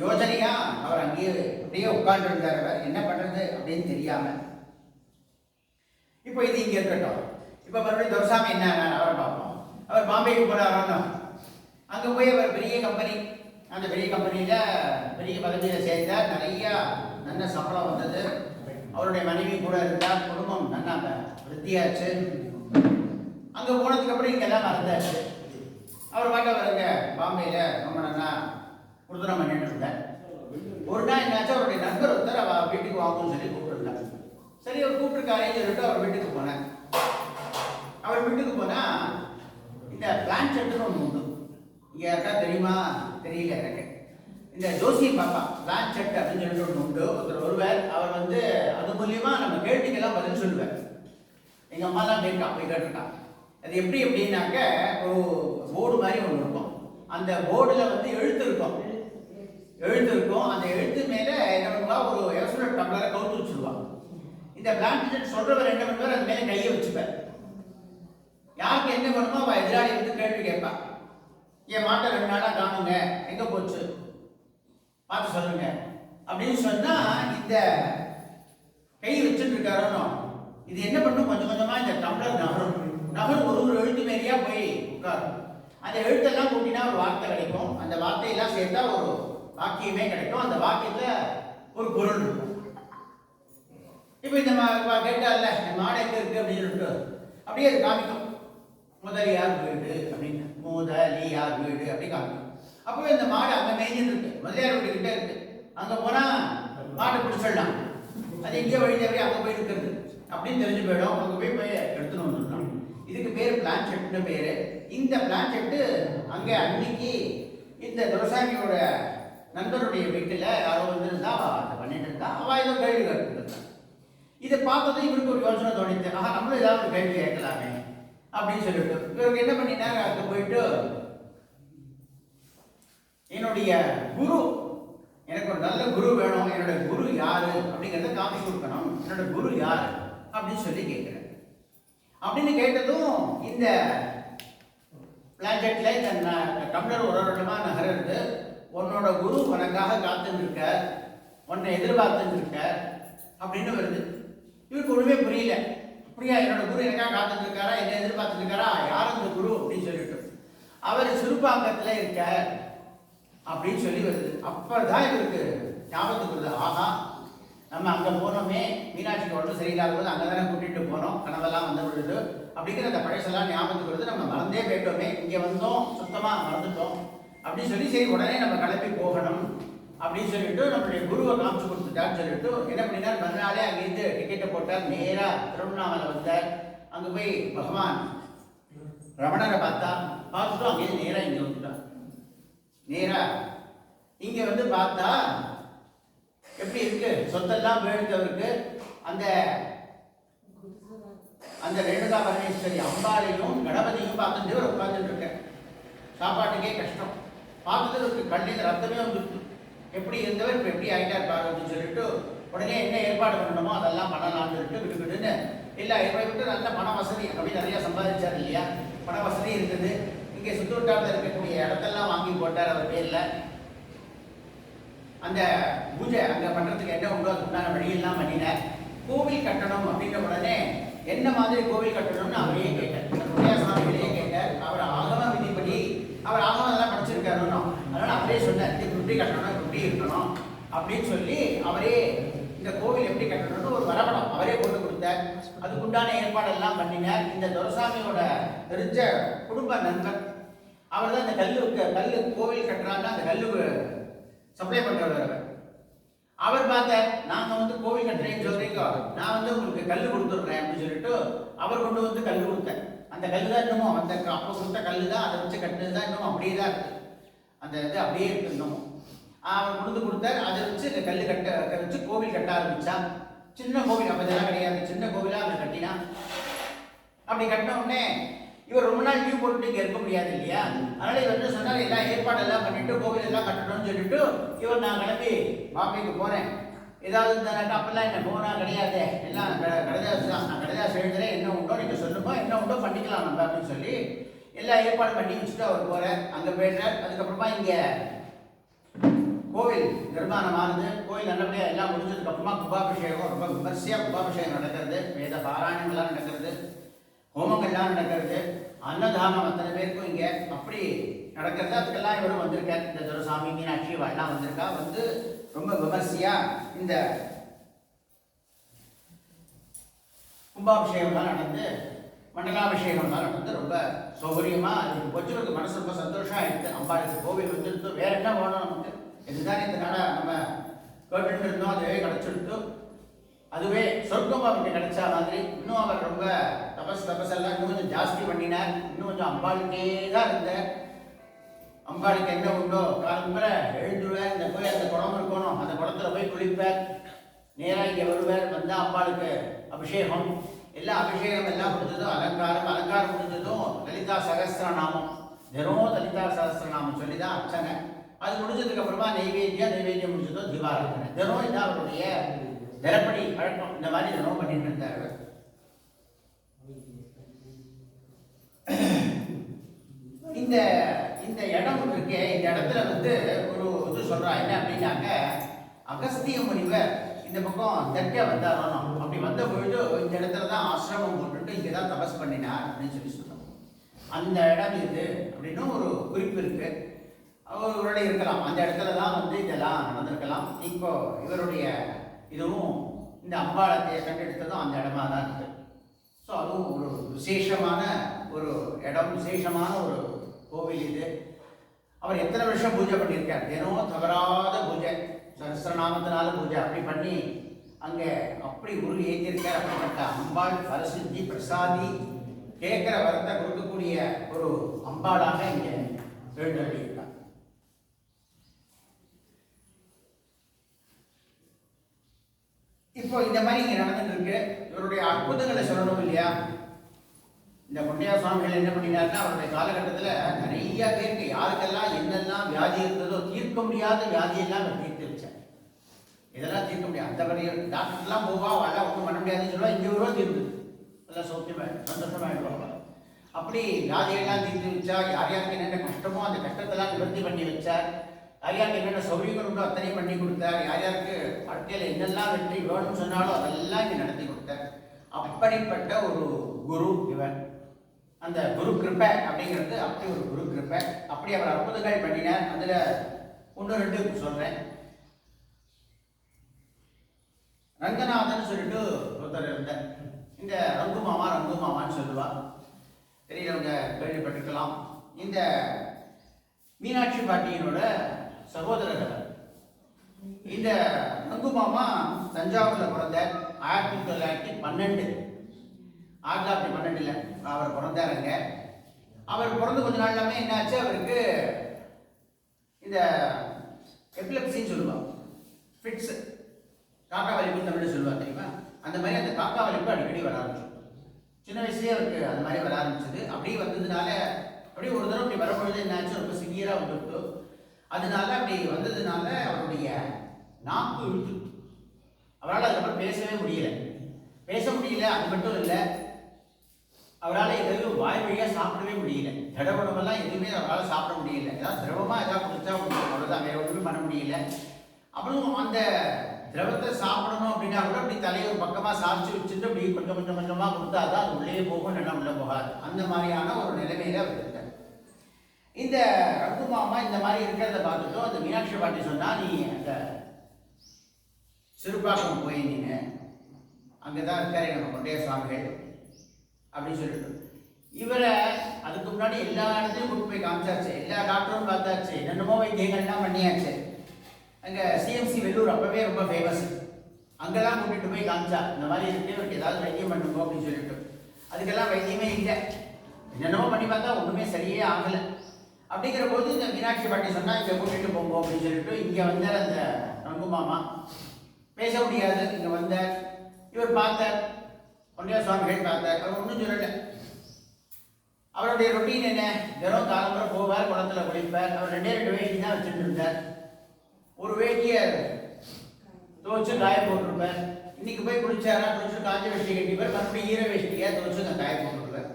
யோஜனையா அவர் அங்கேயே அப்படியே உட்கார்ந்து இருந்தார். அவர் என்ன பண்றது அப்படின்னு தெரியாம. இப்போ இது இங்க இருக்கட்டும். இப்ப மறுபடியும் துரசாமி என்ன அவரை பார்ப்போம். அவர் பாம்பேக்கு போனாரோ, அங்க போய் அவர் பெரிய கம்பெனி, அந்த பெரிய கம்பெனியில பெரிய பதவியில சேர்ந்தார். நிறைய நல்ல சம்பளம் வந்தது. அவருடைய மனைவி கூட இருந்தார். குடும்பம் நல்லா விருத்தியாச்சு. அங்க போனதுக்கு அப்புறம் இங்க எல்லாம் மறந்தாச்சு. அவர் பாட்ட வருங்க பாம்பேல ரொம்ப நல்லா குடுத்தனம் பண்ணிட்டு இருந்தார். ஒரு நாள் என்னாச்சு, அவருடைய நண்பர் ஒருத்தர் அவ வீட்டுக்கு வாங்கணும்னு சொல்லி கூப்பிட்டுருந்தார். சரி அவர் கூப்பிட்டுருக்காருன்னு சொல்லிட்டு அவர் வீட்டுக்கு போனேன். அவர் வீட்டுக்கு போனா இந்த பிளான் செட்டுன்னு ஒன்று உண்டு. இங்கே யாருக்கா தெரியுமா தெரியல எனக்கு. இந்த ஜோசி பாப்பா பிளான் செட் அப்படின்னு சொல்லிட்டு ஒன்று உண்டு. ஒருத்தர் ஒருவர் அவர் வந்து அது மூலியமா நம்ம கேள்விக்கெல்லாம் பதில் சொல்லுவார். எங்கள் அம்மாலாம் போய் கேட்டிருக்கான். அது எப்படி எப்படின்னாக்க, ஒரு போர்டு மாதிரி ஒன்று இருக்கும். அந்த போர்டில் வந்து எழுத்து இருக்கும். அந்த எழுத்து மேலே என்ன பண்ணுவா, ஒரு எவசோட டம்ளரை கவுத்து வச்சுருவான். இந்த பிளான் செட் சொல்றவர் என்ன பண்ணுவார், அது மேலே கையை வச்சுப்பார். யாருக்கு என்ன பண்ணுமோ அவள் எதிராளி வந்து கேள்வி கேட்பான். என் மாட்டை 2 நாளா காணுங்க, எங்க போச்சு பார்த்து சொல்லுங்க அப்படின்னு சொன்னா இந்த கை வச்சுட்டு இருக்காரோ இது என்ன பண்ணும், கொஞ்சம் கொஞ்சமா இந்த டம்ளர் நகரும் ஒரு எழுத்து மாரியா போய் உட்காரும். அந்த எழுத்தெல்லாம் கூட்டினா ஒரு வார்த்தை கிடைக்கும், அந்த வார்த்தையெல்லாம் சேர்த்தா ஒரு வாக்கியமே கிடைக்கும், அந்த வாக்கியத்துல ஒரு பொருள் இருக்கும். இப்போ இந்த கேட்டால மாடை எங்க இருக்கு அப்படின்னு சொல்லிட்டு அப்படியே அது காமிக்கும், முதலியார் வீடு அப்படின்னு, முதலியார் வீடு அப்படி காமிக்கும். அப்போ இந்த மாடு அங்க மேய்ஞ்சிட்டு இருக்கு, முதலியார் வீடு கிட்ட இருக்கு, அங்க போனா மாட்டை பிடிச்சிடலாம், அது எங்கேயோ வழி தவறி அங்க போய் இருக்கிறது அப்படின்னு தெரிஞ்சு போயிடும், அங்க போய் எடுத்துன்னு வந்துடலாம். இதுக்கு பேர் பிளான்செட்னு பேரு. இந்த பிளான்செட்டு அங்க அன்னைக்கு இந்த துரசாமியோட நண்பருடைய வீட்டுல யாரோ வந்திருந்தா அதை பண்ணிட்டு இருந்தா, அவ ஏதோ கேள்வி கேட்டு இதை பார்த்ததும் இவருக்கு ஒரு யோசனை தோணிச்சு, ஆஹா நம்மளும் ஏதாவது ஒரு கேள்வி கேட்கலாமே அப்படின்னு சொல்லிட்டு இவருக்கு என்ன பண்ணினாங்க, அங்க போயிட்டு என்னுடைய குரு, எனக்கு ஒரு நல்ல குரு வேணும், என்னோட குரு யாரு அப்படிங்கிறத காமிச்சு கொடுக்கணும், என்னோட குரு யாரு அப்படின்னு சொல்லி கேட்கிறேன். அப்படின்னு கேட்டதும் இந்த பிளான்செட்ல இந்த டம்ளர் ஒரு இடமா நகர்றது, உன்னோட குரு உனக்காக காத்துட்டு இருக்க, உன்னை எதிர்பார்த்துட்டு இருக்க அப்படின்னு வருது. இவருக்கு ஒண்ணுமே புரியல, அப்படியா என்னோட குரு எனக்காக காத்துட்டு இருக்காரா, என்ன எதிர்பார்த்துட்டு இருக்காரா, யார் அந்த குரு அப்படின்னு சொல்லிட்டு அவர் சிறுபாங்கத்துல இருக்க அப்படின்னு சொல்லி வருது. அப்பதான் இவருக்கு ஞாபகத்துக்கு வருது, ஆஹா நம்ம அங்க போனோமே, மீனாட்சிக்கு உடம்பு சரியில்லாத போது அங்கதானே கூட்டிட்டு போனோம், கனவெல்லாம் வந்த பொழுது அப்படிங்கிற அந்த பழசெல்லாம் ஞாபகத்துக்கு வருது, நம்ம மறந்தே போயிட்டோமே, இங்க வந்தோம் சுத்தமா மறந்துட்டோம் அப்படின்னு சொல்லி சரி உடனே நம்ம கிளம்பி போகணும் அப்படின்னு சொல்லிட்டு நம்மளுடைய குருவை காமிச்சு கொடுத்துட்டான்னு சொல்லிட்டு என்ன பண்ணினார், மறுநாளே அங்கேருந்து டிக்கெட்டை போட்டார், நேரா திருவண்ணாமலை வந்தார். அங்க போய் பகவான் ரமணரை பார்த்துட்டு அங்கேருந்து நேரா இங்க வந்துட்டார். நேரா இங்க வந்து பார்த்தா எப்படி இருக்கு, சொத்தெல்லாம் போயிடுத்தவருக்கு அந்த அந்த ரேணுகா பரமேஸ்வரி அம்பாளையும் கணபதியும் பார்த்துட்டு ஒரு உட்கார்ந்துட்டு இருக்க, சாப்பாட்டுக்கே கஷ்டம், பார்த்ததுக்கு கண்ணில் ரத்தமே வந்துருக்கு, எப்படி இருந்தவர் இப்போ எப்படி ஆகிட்டார் பாரு அப்படின்னு சொல்லிட்டு உடனே என்ன ஏற்பாடு பண்ணணுமோ அதெல்லாம் பண்ணலாம்னு சொல்லிட்டு விட்டுன்னு இல்லை ஏற்பாடு விட்டு நல்ல பண வசதி அப்படி நிறையா சம்பாதிச்சார் இல்லையா, பண வசதி இருக்குது, இங்கே சுற்று வட்டாரத்தில் இருக்கக்கூடிய இடத்தெல்லாம் வாங்கி போட்டார் அவர் பேரில். அந்த பூஜை அங்கே பண்ணுறதுக்கு என்ன உண்டோ அதுக்கு உண்டான வழியெல்லாம் பண்ணினார். கோவில் கட்டணும் அப்படின்ற உடனே என்ன மாதிரி கோவில் கட்டணும்னு அவரையே கேட்டார், சுவாமிகளையே கேட்டார். அவர் ஆகம விதிப்படி அவர் ஆகமம் அதெல்லாம் படிச்சிருக்காருன்னு, அதனால அவரே சொன்னார் இது இப்படி கட்டணும் இப்படி இருக்கணும் அப்படின்னு சொல்லி அவரே இந்த கோவில் எப்படி கட்டணும்னு ஒரு வரைபடம் அவரே போட்டு கொடுத்தார். அதுக்குண்டான ஏற்பாடெல்லாம் பண்ணினார். இந்த துரசாமியோட தெரிஞ்ச குடும்ப நண்பர் அவர் தான் இந்த கல்லு கோவில் கட்டுறாங்கன்னா அந்த கல்லு சப்ளை பண்றவர். அவர் பார்த்தார், நாங்க வந்து கோவில் கட்டுறேன்னு சொல்றீங்க, நான் வந்து உங்களுக்கு கல்லு கொடுத்துடுறேன் அப்படின்னு சொல்லிட்டு அவர் கொண்டு வந்து கல்லு கொடுத்தார். அந்த கல்லு தான் இன்னமும் அந்த அப்போ கொடுத்த கல்லு தான், அதை வச்சு கட்டுறது தான் இன்னமும் அப்படியே தான் இருக்கு, அந்த இது அப்படியே இருக்கு இன்னமும். அவர் கொண்டு கொடுத்தார், அதை வச்சு இந்த கல்லு வச்சு கோவில் கட்ட ஆரம்பிச்சா. சின்ன கோவில் அப்போ இதெல்லாம் கிடையாது, சின்ன கோவிலாக அவர் கட்டினா. அப்படி கட்டின உடனே இவர் ரொம்ப நாள் லீவ் போட்டு இங்கே இருக்க முடியாது இல்லையா, அதனால இவர் என்ன சொன்னார், எல்லாம் ஏற்பாடெல்லாம் பண்ணிட்டு கோவில் எல்லாம் கட்டணும்னு சொல்லிட்டு இவர் நான் கிளம்பி பாம்பேக்கு போறேன், ஏதாவது இருந்தாக்கா அப்பெல்லாம் என்ன போனா கிடையாது, எல்லாம் கடைதாசு தான், நான் கடைதாசு எழுதுறேன், என்ன உண்டோ நீங்க சொல்லுமோ என்ன உண்டோ பண்ணிக்கலாம் நம்ம அப்படின்னு சொல்லி எல்லா ஏற்பாடு பண்ணி வச்சுட்டு அவர் போறார். அங்க போயிடுறார். அதுக்கப்புறமா இங்க கோவில் நிர்மாணமானது, கோவில் நல்லபடியா எல்லாம் முடிஞ்சதுக்கு அப்புறமா கும்பாபிஷேகம் ரொம்ப விமர்சையா கும்பாபிஷேகம் நடக்கிறது, வேத பாராயணங்கள்லாம் நடக்கிறது, ஹோமங்கள்லாம் நடக்கிறது, அன்னதானம் அத்தனை பேருக்கும் இங்க அப்படி நடக்கிறது. அதுக்கெல்லாம் இவரும் வந்திருக்கார், இந்த துரசாமி மீனாட்சி எல்லாம் வந்திருக்கா, வந்து ரொம்ப விமர்சையா இந்த கும்பாபிஷேகம்லாம் நடந்து மண்டலாபிஷேகம்லாம் நடந்து ரொம்ப சௌகரியமா அதுக்கு போச்சு. மனசு ரொம்ப சந்தோஷம் ஆயிடுச்சு. அம்பாளுக்கு கோவில் வந்துடுத்து, வேற என்ன வேணும் நமக்கு, இதுதான் இந்த நாளை நம்ம கேட்டுட்டு இருந்தோம், அதுவே கிடைச்சிடுத்து, அதுவே சொர்க்கம் அவருக்கு கிடைச்சா மாதிரி. இன்னும் அவர் ரொம்ப தபஸெல்லாம் இன்னும் கொஞ்சம் ஜாஸ்தி பண்ணினார். இன்னும் கொஞ்சம் அம்பாளுக்கே தான் இருந்தார். அம்பாளுக்கு என்ன உண்டோ காலம்புற எழுந்துருவார், இந்த போய் அந்த குளம் இருக்கணும், அந்த குளத்துல போய் குளிப்பார், நேராக இங்கே வருவார், வந்து அம்பாளுக்கு அபிஷேகம் எல்லாம் அபிஷேகம் எல்லாம் முடிஞ்சதும் அலங்காரம் முடிஞ்சதும் லலிதா சகஸ்திரநாமம், தினம் லலிதா சகஸ்திரநாமம் சொல்லி தான் அர்ச்சனை. அது முடிஞ்சதுக்கு அப்புறமா நைவேத்தியம் முடிஞ்சதும் தீபாராதனை. தினம் இதான் அவருடைய தினப்படி பழக்கம். இந்த மாதிரி தினம் பண்ணிட்டு இருந்தார். இந்த இந்த இந்த இடம் இருக்கே, இந்த இடத்துல வந்து ஒரு இது சொல்றா என்ன அப்படின்னாக்க, அகஸ்திய முனிவர் இந்த பக்கம் தெற்க வந்தாரணும். அப்படி வந்த பொழுது இந்த இடத்துல தான் ஆசிரமம் போட்டுட்டு இங்கே தான் தபஸ் பண்ணினார் அப்படின்னு சொல்லி சொல்றாங்க. அந்த இடம் இது அப்படின்னு ஒரு குறிப்பு இருக்கு. அவருடைய இருக்கலாம், அந்த இடத்துல தான் வந்து இதெல்லாம் நடந்திருக்கலாம். இப்போ இவருடைய இதுவும் இந்த அம்பாளத்தை கண்டெடுத்ததும் அந்த இடமா தான் இருக்கு. ஸோ அதுவும் ஒரு விசேஷமான ஒரு இடம், விசேஷமான ஒரு கோவில் இது. அவர் எத்தனை வருஷம் பூஜை பண்ணியிருக்கார், தினம் தவறாத பூஜை, சஹஸ்ரநாமத்தினால பூஜை அப்படி பண்ணி அங்கே அப்படி உருள் ஏற்றிருக்கார். அப்படிப்பட்ட அம்பாள் பரசித்தி பிரசாதி கேட்கிற வரத்தை கொடுக்கக்கூடிய ஒரு அம்பாளாக இங்கே எழுந்தருளியிருக்கார். இப்போ இந்த மாதிரி இங்கே நடந்துட்டு இருக்கு. இவருடைய அற்புதங்களை சொல்லணும் இல்லையா? இந்த பொன்னையா சுவாமிகள் என்ன பண்ணினார்னா, அவருடைய காலகட்டத்தில் நிறைய பேருக்கு யாருக்கெல்லாம் என்னெல்லாம் வியாதி இருந்ததோ தீர்க்க முடியாத வியாதியெல்லாம் அவர் தீர்த்து வச்சார். இதெல்லாம் தீர்க்க முடியாது, அந்த வரைய டாக்டர்லாம் போவா வாழ ஒன்றும் பண்ண முடியாதுன்னு சொல்லுவா, இங்கே வருவா தீர்ந்து எல்லாம் சௌக்கியமாக சந்தோஷமாகிடுவாங்க. அப்படி வியாதியெல்லாம் தீர்த்து வச்சா, யார் யாருக்கு என்னென்ன கஷ்டமோ அந்த கஷ்டத்தெல்லாம் நிவர்த்தி பண்ணி வச்சார். யார் யாருக்கு என்னென்ன சௌகரியங்கள் உண்டோ அத்தனையும் பண்ணி கொடுத்தார். யார் யாருக்கு வாழ்க்கையில் என்னெல்லாம் வெற்றி வேணும்னு சொன்னாலும் அதெல்லாம் இங்கே நடத்தி கொடுத்தார். அப்படிப்பட்ட ஒரு குரு இவர். அந்த குரு கிருப்பை அப்படிங்கிறது அப்படி ஒரு குரு கிருப்பை. அப்படி அவர் அற்புதங்கள் பண்ணினார். அதில் ஒன்று ரெண்டு சொல்கிறேன். ரங்கநாதன் சொல்லிட்டு ஒருத்தர் இருந்தார். இந்த ரங்கு மாமான்னு சொல்லுவா, தெரியலவங்க கேள்விப்பட்டிருக்கலாம். இந்த மீனாட்சி பாட்டியினோட சகோதரர். இந்த ரங்கு மாமா தஞ்சாவூரில் பிறந்த 1912 1912 அவர் பிறந்தாருங்க. அவர் பிறந்து கொஞ்ச நாள் எல்லாமே என்னாச்சு, அவருக்கு இந்த எபிலெப்சின்னு சொல்லுவாங்க, ஃபிட்ஸ், காக்கா வலிப்பு தமிழ் சொல்லுவாங்க தெரியுமா, அந்த மாதிரி அந்த காக்கா வலிப்பு அடிக்கடி வர ஆரம்பிச்சு. சின்ன வயசுலேயே அவருக்கு அந்த மாதிரி வர ஆரம்பிச்சது. அப்படியே வந்ததுனால அப்படியே ஒரு தடவை அப்படி வரும்பொழுது என்னாச்சு, ரொம்ப சிவியராக வந்துட்டு, அதனால அப்படி வந்ததுனால அவருடைய நாக்கு இழுத்து அவரால் அதுக்கப்புறம் பேசவே முடியல. அது மட்டும் இல்லை, அவரால் எதுவும் வாய் வழியாக சாப்பிடவே முடியல. திடவுணவெல்லாம் எதுவுமே அவரால் சாப்பிட முடியல. ஏதாவது திரவமாக ஏதாவது குடிச்சா அவ்வளோதான், வேற ஒன்றுமே பண்ண முடியல. அப்புறம் அந்த திரவத்தை சாப்பிடணும் அப்படின்னா கூட அப்படி தலையை ஒரு பக்கமாக சாப்பிச்சு வச்சுட்டு அப்படி கொஞ்சம் கொஞ்சமாக கொடுத்தா தான் அது உள்ளே போகும், நல்லா உள்ளே போகாது. அந்த மாதிரியான ஒரு நிலைமையில அவர் இருந்தார். இந்த ரங்கு மாமா இந்த மாதிரி இருக்கிறத பார்த்துட்டோம். அந்த மீனாட்சி பாட்டி சொன்னா, நீ அந்த சிறுபாக்கம் போய் நீங்க அங்கே தான் இருக்காரு நம்ம பொன்னையா சுவாமிகள் அப்படின்னு சொல்லிட்டு, இவரை அதுக்கு முன்னாடி எல்லா இடத்துலையும் கூட்டு போய் காமிச்சாச்சு, எல்லா டாக்டரும் பார்த்தாச்சு, என்னென்னமோ வைத்தியங்கள்லாம் பண்ணியாச்சு. அங்கே சிஎம்சி வெள்ளூர் அப்பவே ரொம்ப ஃபேமஸ், அங்கெல்லாம் கூட்டிகிட்டு போய் காமிச்சா, இந்த மாதிரி இருக்கு, இவருக்கு ஏதாவது வைத்தியம் பண்ணுங்க அப்படின்னு சொல்லிட்டு. அதுக்கெல்லாம் வைத்தியமே இல்லை, என்னென்னமோ பண்ணி பார்த்தா ஒன்றுமே சரியே ஆகலை. அப்படிங்கிற போது இந்த மீனாட்சி பாட்டி சொன்னால், இங்கே கூட்டிகிட்டு போங்க அப்படின்னு சொல்லிட்டு இங்கே வந்தார் அந்த ரங்கு மாமா. பேச முடியாது, இங்கே வந்தார். இவர் பார்த்தார், பொன்னையா சுவாமிகள் பார்த்தார். அவர் ஒன்றும் சொல்லலை. அவருடைய ரொட்டீன் என்ன, தினம் காலம்புற போவார், குளத்தில் குளிப்பார். அவர் 2 வேஷ்டி தான் வச்சுட்டு இருந்தார். ஒரு வேட்டியை துவச்சு காய போட்டிருப்பார். இன்னைக்கு போய் குளிச்சாரா, குளிச்சுட்டு காஞ்ச வேஷ்டி கட்டிப்பார், மறுபடியும் ஈர வேஷ்டியாக துவச்சு அந்த காய போட்டுருவார்.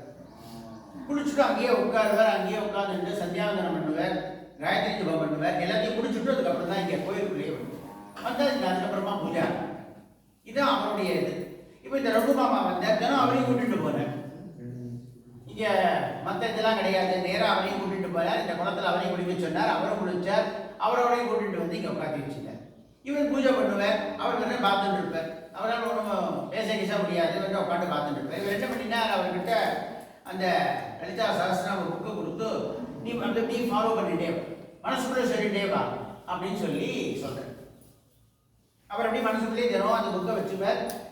குளிச்சுட்டு அங்கேயே உட்காருவார். அங்கேயே உட்காந்துட்டு சந்தியாவந்தனம் பண்ணுவார், காயத்ரி ஜபம் பண்ணுவார். எல்லாத்தையும் குடிச்சுட்டு அதுக்கப்புறம் தான் இங்கே கோயிலுக்குள்ளேயே வந்தால் அதுக்கப்புறமா பூஜா. இதுதான் அவருடைய இது. இப்போ இந்த ரங்கு மாமா வந்தார், தினம் அவரையும் கூட்டிட்டு போறார். இங்கே மற்ற இதெல்லாம் கிடையாது, நேராக அவரையும் கூட்டிட்டு போறார். இந்த குளத்தில் அவரையும் குளிக்க சொன்னார், அவரும் குளிச்சார். அவரோடையும் கூட்டிட்டு வந்து இங்கே உட்காந்து வச்சுட்டார். இவர் பூஜை பண்ணுவார், அவர் வந்து பார்த்துட்டு இருப்பார். அவரால் ஒன்றும் பேச கிச முடியாது, வந்து உட்காந்து பார்த்துட்டு இருப்பார். இவர் என்ன பண்ணினார், அவர்கிட்ட அந்த லலிதா சஹஸ்ரநாம ஒரு புக்கு கொடுத்து, நீ அந்த நீ ஃபாலோ பண்ணிட்டே மனசுக்குள்ளே சொல்லிட்டே வா அப்படின்னு சொல்லி சொல்கிறார். அவர் அப்படி மனசுக்குள்ளேயே தினம் அந்த புக்கை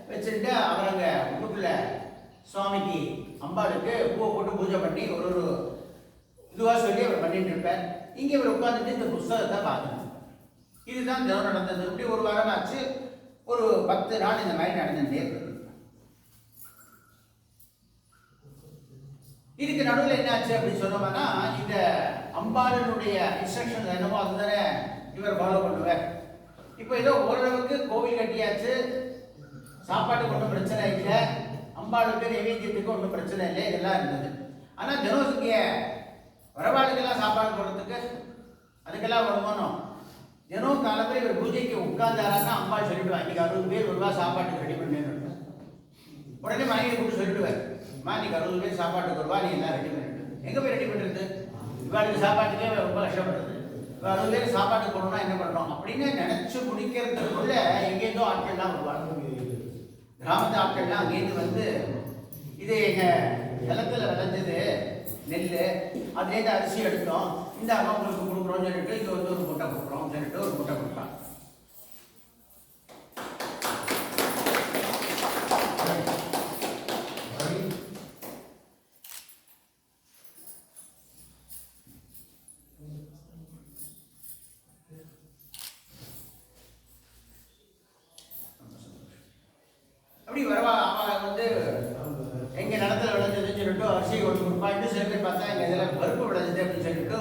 வச்சுட்டு அவர் அங்கே புக்குள்ள சுவாமிக்கு அம்பாளுக்கு பூவை போட்டு பூஜை பண்ணி ஒரு இதுவாக சொல்லி அவர் பண்ணிட்டு இருப்பார். இங்கே இவர் உட்காந்துட்டு இந்த புஸ்தகத்தை பார்க்கணும். இதுதான் தினம் நடந்தது. இப்படி ஒரு வாரம் ஆச்சு, ஒரு 10 நாள் இந்த மாதிரி நடந்துட்டே இருக்கு. இதுக்கு நடுவில் என்ன ஆச்சு அப்படின்னு சொன்னோம்னா, இந்த அம்பாளனுடைய இன்ஸ்ட்ரக்ஷன் என்னமோ அதுதானே இவர் ஃபாலோ பண்ணுவார். இப்போ ஏதோ ஓரளவுக்கு கோவில் கட்டியாச்சு, சாப்பாட்டுக்கு ஒன்றும் பிரச்சனை இல்லை, அம்பாளுக்கு நைவேத்தியத்துக்கு ஒன்றும் பிரச்சனை இல்லை, இதெல்லாம் இருந்தது. ஆனால் தினம் இங்கே வரவாளுக்கெல்லாம் சாப்பாடு போடுறதுக்கு அதுக்கெல்லாம் வருமானம். தினம் காலத்தில் இவர் பூஜைக்கு உட்கார்ந்தாரான்னா அம்மா சொல்லிடுவா, இன்னைக்கு 60 பேர் வருவா சாப்பாட்டுக்கு ரெடி பண்ணேன்னு. உடனே மனைவி கூப்பிட்டு சொல்லிடுவார், அம்மா இன்னைக்கு 60 பேர் சாப்பாட்டுக்கு வருவா, நீ எல்லாம் ரெடி பண்ணிட்டு. எங்கே போய் ரெடி பண்ணுறது? இவாளுக்கு சாப்பாட்டுக்கே ரொம்ப கஷ்டப்படுறது. இப்போ 60 பேர் சாப்பாட்டுக்கு போடணும்னா என்ன பண்ணுறோம் அப்படின்னு நினச்சி முடிக்கிறதுக்குள்ள எங்கேருந்தோ ஆட்கள்லாம் வருவாங்க. கிராமத்து ஆட்கள்லாம் அங்கேருந்து வந்து இது எங்கள் நிலத்தில் விளைஞ்சது நெல், அதுலேருந்து அரிசி எடுத்தோம், இந்த அம்மா உங்களுக்கு கொடுக்குறோம்னு சொல்லிட்டு இங்கே வந்து ஒரு முட்டை கொடுக்குறோம் சொல்லிட்டு ஒரு முட்டை கொடுப்பாங்க. அப்படி வரவா அவன் வந்து எங்கள் நிலத்தில் விளைஞ்சதுன்னு சொல்லிட்டு அரிசி கொண்டு கொடுப்பா. இன்னும் சில பேர் பார்த்தா எங்கள் இதில் பருப்பு விளைஞ்சது அப்படின்னு சொல்லிட்டு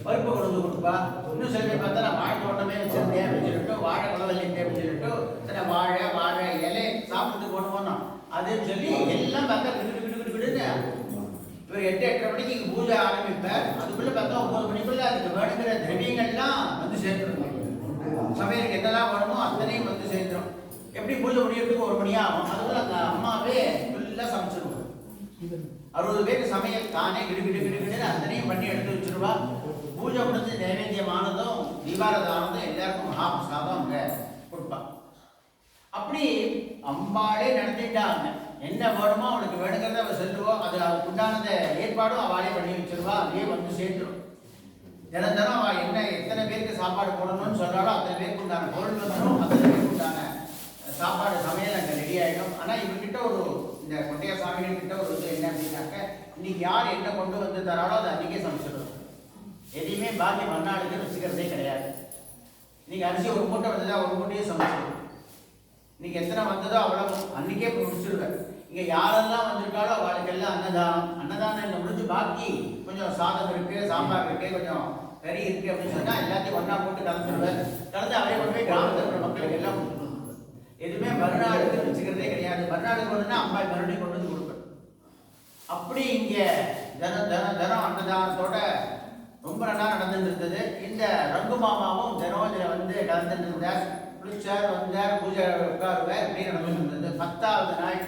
பருப்பு கொண்டு கொடுப்பா. இன்னும் சில பேர் பார்த்தா நான் வாழை தோட்டமே வச்சிருந்தேன் அப்படின்னு சொல்லிட்டு வாழை குளவல்லிட்டேன் அப்படின்னு சொல்லிட்டு வாழை இலை சாப்பிட்டு கொண்டு போனோம் அதுன்னு சொல்லி எல்லாம் பார்த்தா கிடுன்னு இவர் 8-8:30 மணிக்கு இங்கே பூஜை ஆரம்பிப்பார். அதுக்குள்ளே பார்த்தா 9 மணிக்குள்ளே அதுக்கு வேணுங்கிற திரவியங்கள்லாம் வந்து சேர்த்துருங்க. சமையலுக்கு என்னெல்லாம் வேணுமோ அத்தனையும் வந்து சேர்த்துரும். எப்படி பூஜை முடியறதுக்கு 1 மணி ஆகும், அதுக்குள்ள அந்த அம்மாவே ஃபுல்லாக சமைச்சிருவோம். 60 பேருக்கு சமையல் தானே கிடுன்னு அத்தனையும் பண்ணி எடுத்து வச்சிருவா. பூஜை முடிஞ்சு நைவேத்தியமானதும் தீபாரதானதும் எல்லாருக்கும் மகாபிரசாதம் அங்கே கொடுப்பா. அப்படி அம்பாளே நடத்திட்டாங்க. என்ன வேணுமோ அவளுக்கு வேணுங்கிறத அவள் சொல்லுவோம், அது அவளுக்கு உண்டானத ஏற்பாடும் அவளே பண்ணி வச்சிருவா. அதே வந்து சேர்த்துடும். தினம் அவள் என்ன எத்தனை பேருக்கு சாப்பாடு போடணும்னு சொல்கிறாலோ அத்தனை பேருக்கு உண்டான பொருள் வந்துடும், அத்தனை பேருக்கு உண்டான சாப்பாடு சமையல் அங்கே ரெடி ஆகிடும். ஆனால் இவர்கிட்ட ஒரு இந்த கொட்டையா சாமிகள் கிட்ட ஒரு இது என்ன அப்படின்னாக்க, இன்னைக்கு யார் என்ன கொண்டு வந்து தராளோ அதை அன்றைக்கே சமைச்சிடும். எதையுமே பாக்கி மறுநாளுக்கு வச்சுக்கிறதே கிடையாது. இன்னைக்கு அரிசி ஒரு மூட்டை வந்ததா ஒரு மூட்டையே சமைச்சிடும். இன்னைக்கு எத்தனை வந்ததோ அவ்வளோ அன்றைக்கே முடிச்சிடுவேன். இங்கே யாரெல்லாம் வந்திருக்காளோ அவளுக்கெல்லாம் அன்னதானம். அன்னதானம் இங்கே முடிஞ்சு பாக்கி கொஞ்சம் சாதம் இருக்குது, சாம்பார் இருக்குது, கொஞ்சம் கறி இருக்குது அப்படின்னு சொன்னால் எல்லாத்தையும் ஒன்றா போட்டு கலந்துடுவேன். கலந்து அவரே கொண்டு போய் கிராமத்தில் இருக்கிற மக்களுக்கு எல்லாம் கொடுத்துருவோம். எதுவுமே மறுநாளுக்கு வச்சுக்கிறதே கிடையாது. மறுநாளுக்கு வந்துன்னா அம்பாய் மறுபடியும் கொண்டு வந்து கொடுப்பேன். அப்படி இங்கே தினம் அன்னதானத்தோட ரொம்ப நல்லா நடந்துட்டு இருந்தது. இந்த ரங்கு மாமாவும் தினம் இதில் வந்து கலந்துட்டு இருந்தார். குளிச்சார், வந்தார், பூஜை உட்காருவார், இப்படி நடந்துட்டு இருந்தது. 10வது நாள்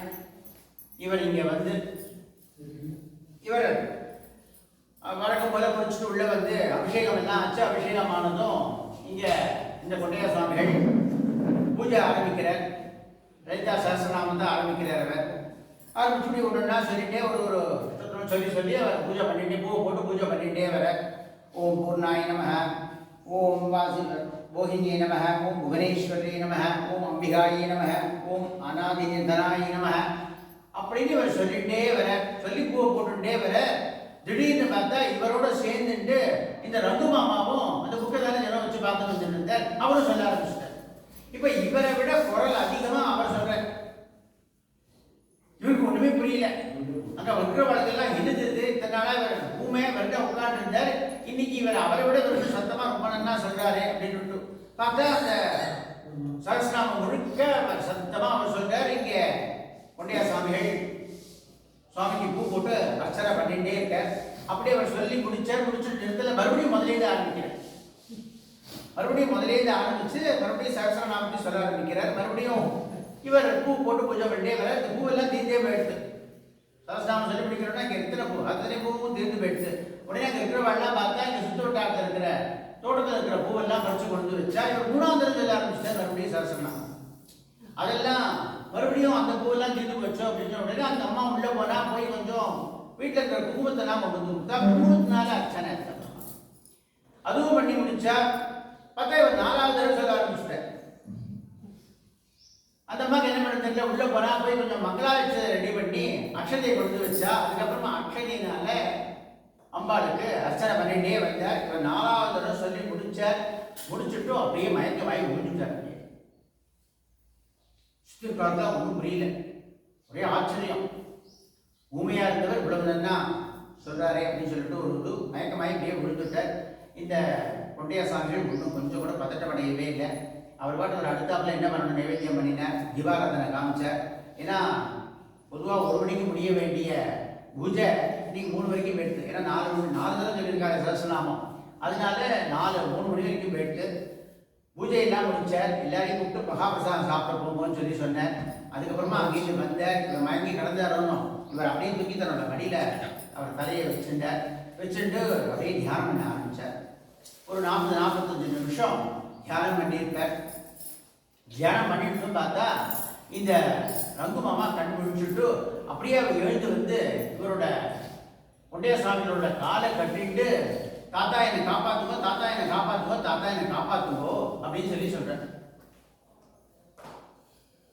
இவர் இங்கே வந்து இவர் வழக்கம் போல குளிச்சுட்டு உள்ள வந்து அபிஷேகம் எல்லாம் ஆச்சு. அபிஷேகம் ஆனதும் இங்கே இந்த கொட்டையா சுவாமிகள் பூஜை ஆரம்பிக்கிறார். லலிதா சஹஸ்ரநாமம் தான் ஆரம்பிக்கிறார். அவர் ஆரம்பிச்சுட்டு ஒன்றுன்னா சொல்லிட்டே ஒரு சொல்லி அவர் பூஜை பண்ணிட்டே பூவை போட்டு பூஜை பண்ணிட்டே வர. ஓம் பூர்ணாய நமஹ, ஓம் போகினியே நமஹ, ஓம் புவனேஸ்வரே நமஹ, ஓம் அம்பிகாயே நமஹ, ஓம் அநாதிநிதனாய நமஹ அப்படின்னு இவர் சொல்லிட்டே வர. சொல்லி பூவை போட்டுட்டே வர. திடீர்னு பார்த்தா இவரோட சேர்ந்துட்டு இந்த ரங்கு மாமாவும் அந்த புக்கை தானே ஜனம் வச்சு பார்த்து வந்துருந்தார். அவரும் சொல்ல ஆரம்பிச்சிட்டார். இப்ப இவரை விட குரல் அதிகமா அவர் சொல்றார். இவருக்கு ஒண்ணுமே புரியல. அங்க வக்ர வழக்கெல்லாம் எழுதுது. இத்தனை நாளா இவர் ஊமையா வெறும் உட்கார்ந்து இருந்தார். இன்னைக்கு இவர் அவரை விட வெறும் சத்தமா ரொம்ப நன்னா சொல்றாரு அப்படின்னு பார்த்தா அந்த சஹஸ்ரநாமம் முழுக்க சத்தமா அவர் சொல்றார். இங்க கொண்டையா சாமிகள் சுவாமிக்கு பூ போட்டு அர்ச்சனை பண்ணிட்டே இருக்கார். அப்படியே அவர் சொல்லி முடிச்சுட்டு இடத்துல மறுபடியும் முதலேருந்து ஆரம்பிக்கிறார். மறுபடியும் முதலேருந்து ஆரம்பிச்சு மறுபடியும் சஹஸ்ரநாமத்தை சொல்ல ஆரம்பிக்கிறார். மறுபடியும் இவர் பூ போட்டு பூஜை பண்ணிட்டே வர. இந்த பூவெல்லாம் தீர்ந்தே போயிடுது. சஹஸ்ரநாமம் சொல்லி முடிக்கிறோம்னா இங்கே எத்தனை பூ அத்தனை பூவும் தீர்ந்து போயிடுச்சு. உடனே அங்கே இருக்கிறவெல்லாம் பார்த்தா இங்கே சுற்று வட்டாரத்தில் இருக்கிற தோட்டத்தில் இருக்கிற பூவெல்லாம் பறிச்சு கொண்டு வச்சா இவர் 3வது தடவை சொல்ல ஆரம்பிச்சார் மறுபடியும் சஹஸ்ரநாமம். அதெல்லாம் மறுபடியும் அந்த பூவெல்லாம் தீர்ந்து போச்சோம் அப்படின்னு உடனே அந்த அம்மா உள்ளே போனால் போய் கொஞ்சம் வீட்டில் இருக்கிற குங்குமத்தெல்லாம் கொண்டு வந்து கொடுத்தா 3 நாள் அர்ச்சனை. அதுவும் பண்ணி முடிச்சா பார்த்தா இவர் 4வது தடவை சொல்ல ஆரம்பிச்சுட்டார். அந்த அம்மாவுக்கு என்ன பண்ண தெரியல. உள்ள போனா போய் கொஞ்சம் மங்களாட்சி ரெடி பண்ணி அக்ஷதையை கொண்டு வச்சா. அதுக்கப்புறமா அக்ஷதையினால அம்பாளுக்கு அர்ச்சனை பண்ணிட்டே வந்தார். இவர் 4வது தடவை சொல்லி முடிச்சுட்டும் அப்படியே மயக்கமாயி முடிஞ்சுட்டார். சுத்திருக்காருந்தா ஒன்றும் புரியல. ஒரே ஆச்சரியம். ஊமையா இருந்தவர் இவ்வளவு நன்னா சொல்றாரே அப்படின்னு சொல்லிட்டு ஒரு இது மயக்கமாயி அப்படியே விழுந்துட்டார். இந்த கொண்டையா சாமிகள் ஒன்றும் கொஞ்சம் கூட பதட்டமடையவே இல்லை. அவர் பாட்டு ஒரு அடுத்தாப்புல என்ன பண்ணணும், நைவேத்தியம் பண்ணினார், தீபாராதனை காமிச்சார். ஏன்னா பொதுவாக 1 மணிக்கு முடிய வேண்டிய பூஜை இன்னைக்கு 3 வரைக்கும் போயிட்டு, ஏன்னா 4 தடவை சொல்லியிருக்காங்க சரஸ்நாமம், அதனால 3 மணி வரைக்கும் போயிட்டு பூஜை எல்லாம் முடிச்சார். எல்லாரையும் கூப்பிட்டு மகாபிரசாதம் சாப்பிட போங்கன்னு சொன்னேன். அதுக்கப்புறமா அங்கேயும் வந்தார். இவர் மயங்கி கடந்தாரணும், இவர் அப்படியே தூக்கி தன்னோட மடியில் அவர் தலையை வச்சுட்டு அப்படியே தியானம் பண்ண ஆரம்பித்தார். ஒரு 40-45 நிமிஷம் தியானம் பண்ணியிருக்கார். தியானம் பண்ணிட்டு பார்த்தா இந்த ரங்கு மாமா கண் முழிச்சுட்டு அப்படியே அவர் எழுந்து வந்து இவரோட கொண்டைய சுவாமிகளோட காலை கட்டிட்டு, தாத்தா என்னை காப்பாத்துங்கோ, தாத்தா என்னை காப்பாத்துங்கோ, தாத்தா என்னை காப்பாத்துங்கோ அப்படின்னு சொல்றாரு.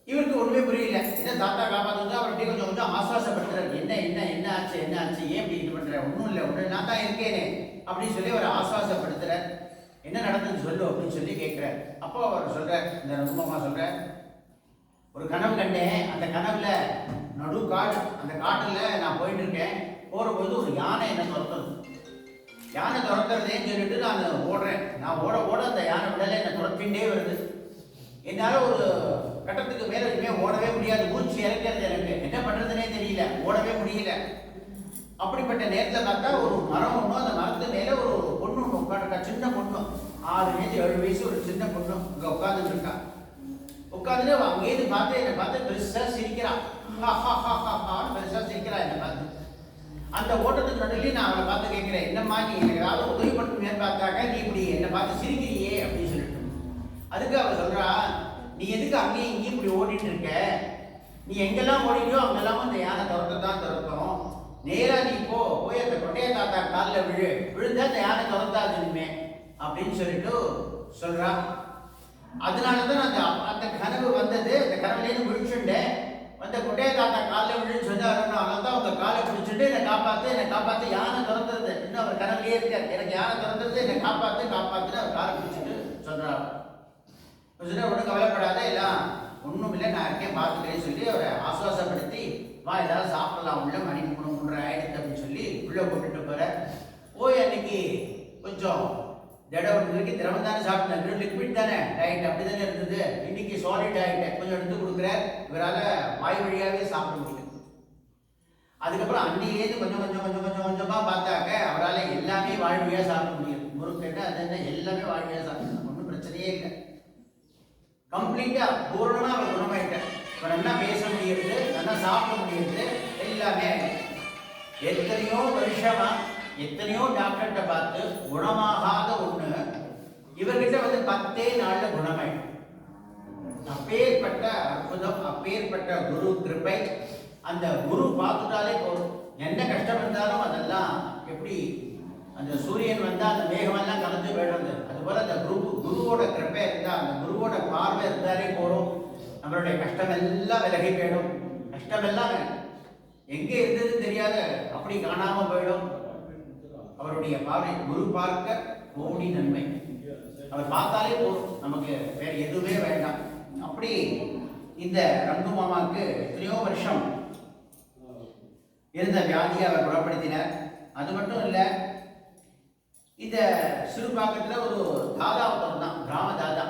இவருக்கு ஒண்ணுமே புரியல. என்ன தாத்தா காப்பாத்துங்க, அவர் அப்படியே கொஞ்சம் கொஞ்சம் ஆசுவாசப்படுத்துறாரு. என்ன ஆச்சு, ஏன் இப்படி இது பண்ற? ஒன்றும் இல்லை, நான் தான் இருக்கேனே அப்படின்னு சொல்லி அவர் ஆசுவாசப்படுத்துறார். என்ன நடந்ததுன்னு சொல்லு அப்படின்னு சொல்லி கேட்கிறார். அப்போ அவர் சொல்றார், இந்த ரகுமாமா சொல்ற, ஒரு கனவு கண்டேன். அந்த கனவுல நடு காடு, அந்த காட்டுல நான் போயிட்டு இருக்கேன். போறபோது ஒரு யானை என்ன துரத்துறது. யானை துரத்துறதேன்னு சொல்லிட்டு நான் ஓடுறேன். நான் ஓட அந்த யானை விடல, என்னை துரத்திண்டே வருது. என்னால ஒரு கட்டத்துக்கு மேல இனிமே ஓடவே முடியாது, மூச்சு இறக்கிறது. எனக்கு என்ன பண்றதுன்னே தெரியல, ஓடவே முடியல. அப்படிப்பட்ட நேரத்தில் பார்த்தா ஒரு மரம் ஒன்றும், அந்த மரத்து மேல ஒரு பொண்ணு ஒன்று உட்காந்துருக்கா. சின்ன பொண்ணு, 6 வயசு 7 வயசு ஒரு சின்ன பொண்ணு இங்க உட்காந்துட்டு இருக்கா. உட்காந்துட்டு அங்கேயிருந்து பார்த்து என்னை பார்த்து பெருசா சிரிக்கிறான். பெருசா சிரிக்கிறா என்னை பார்த்து. அந்த ஓட்டத்துக்கு நடுவில் நான் அவளை பார்த்து கேட்கிறேன், என்னம்மா நீ எனக்கு ஏதாவது உதவி பண்ணுவேன்னு பார்த்தாக்க நீ இப்படி என்னை பார்த்து சிரிக்கிறியே அப்படின்னு சொல்லிட்டு. அதுக்கு அவள் சொல்றா, நீ எதுக்கு அங்கேயும் இங்கேயும் இப்படி ஓடிட்டு இருக்க? நீ எங்கெல்லாம் ஓடிட்டியோ அங்கெல்லாம் அந்த யானை துரத்தும். நேரா நீ போய் அந்த கொட்டைய தாத்தா காலில் விழுந்தா அந்த யானை துரத்தாது இனிமே அப்படின்னு சொல்லிட்டு சொல்றா. அதனாலதான் அந்த கனவு வந்தது. அந்த கனவுலேருந்து விழிச்சுட்டேன். அந்த கொட்டைய தாத்தா காலில் விழுன்னு சொன்னாரு. அதனால்தான் அவங்க காலை பிடிச்சிட்டு என்னை காப்பாத்து, யானை திறந்துருது. இன்னும் அவர் கனவுலேயே இருக்கார், எனக்கு யானை திறந்துருது, என்னை காப்பாத்துன்னு அவர் காலை பிடிச்சிட்டு சொல்றாரு. ஒன்றும் கவலைப்படாத, எல்லாம் ஒன்றும் இல்லை, நான் இருக்கேன், பார்த்துக்கிறேன்னு சொல்லி அவரை ஆசுவாசப்படுத்தி, வா ஏதாவது சாப்பிடலாம், உள்ள மணி 3 ஆயிடுது அப்படின்னு சொல்லி உள்ள போட்டுட்டு போற. போய் அன்னைக்கு கொஞ்சம் திரவம் தானே சாப்பிட்டேன், லிக்விட் தானே டயட், அப்படி தானே இருந்தது. இன்னைக்கு சாலிட் ஆகிட்டேன், கொஞ்சம் எடுத்து கொடுக்குற. இவரால் வாய் வழியாகவே சாப்பிட முடியும். அதுக்கப்புறம் அன்னையிலேருந்து கொஞ்சமா பார்த்தாக்க அவரால் எல்லாமே வாய் வழியாக சாப்பிட முடியும். முறுக்கெட்டு அது என்ன எல்லாமே வாய் வழியாக சாப்பிடணும், ஒன்றும் பிரச்சனையே இல்லை. கம்ப்ளீட்டா பூர்ணமா அவர் குணமாயிட்டார். இப்போ நல்லா பேச முடியுது, நல்லா சாப்பிட முடியுது, எல்லாமே. எத்தனையோ வருஷமா எத்தனையோ டாக்டர்கிட்ட பார்த்து குணமாகாத ஒண்ணு இவர்கிட்ட வந்து 10 நாள்ல குணமாயிடும். அப்பேற்பட்ட அற்புதம், அப்பேற்பட்ட குரு கிருபை. அந்த குரு பார்த்துட்டாலே போதும், என்ன கஷ்டம் இருந்தாலும் அதெல்லாம் எப்படி அந்த சூரியன் வந்தா அந்த மேகமெல்லாம் கலந்து போயிடுறது, அதுபோல அந்த குருவோட கிருப்பை இருந்தா, அந்த குருவோட பார்வை இருந்தாலே போறோம், நம்மளுடைய கஷ்டம் எல்லாம் விலகி போயிடும். கஷ்டம் எல்லாம் எங்கே இருந்தது தெரியாத அப்படி காணாம போயிடும். அவருடைய பார்வை, குரு பார்க்க கோடி நன்மை. அவர் பார்த்தாலே போதும், நமக்கு வேற எதுவுமே வேண்டாம். அப்படி இந்த ரங்கு மாமாவுக்கு எத்தனையோ வருஷம் இருந்த வியாதியை அவர் குணப்படுத்தினார். அது மட்டும் இல்லை, இந்த சிறுபாக்கத்தில் ஒரு தாதா தான், கிராம தாதா,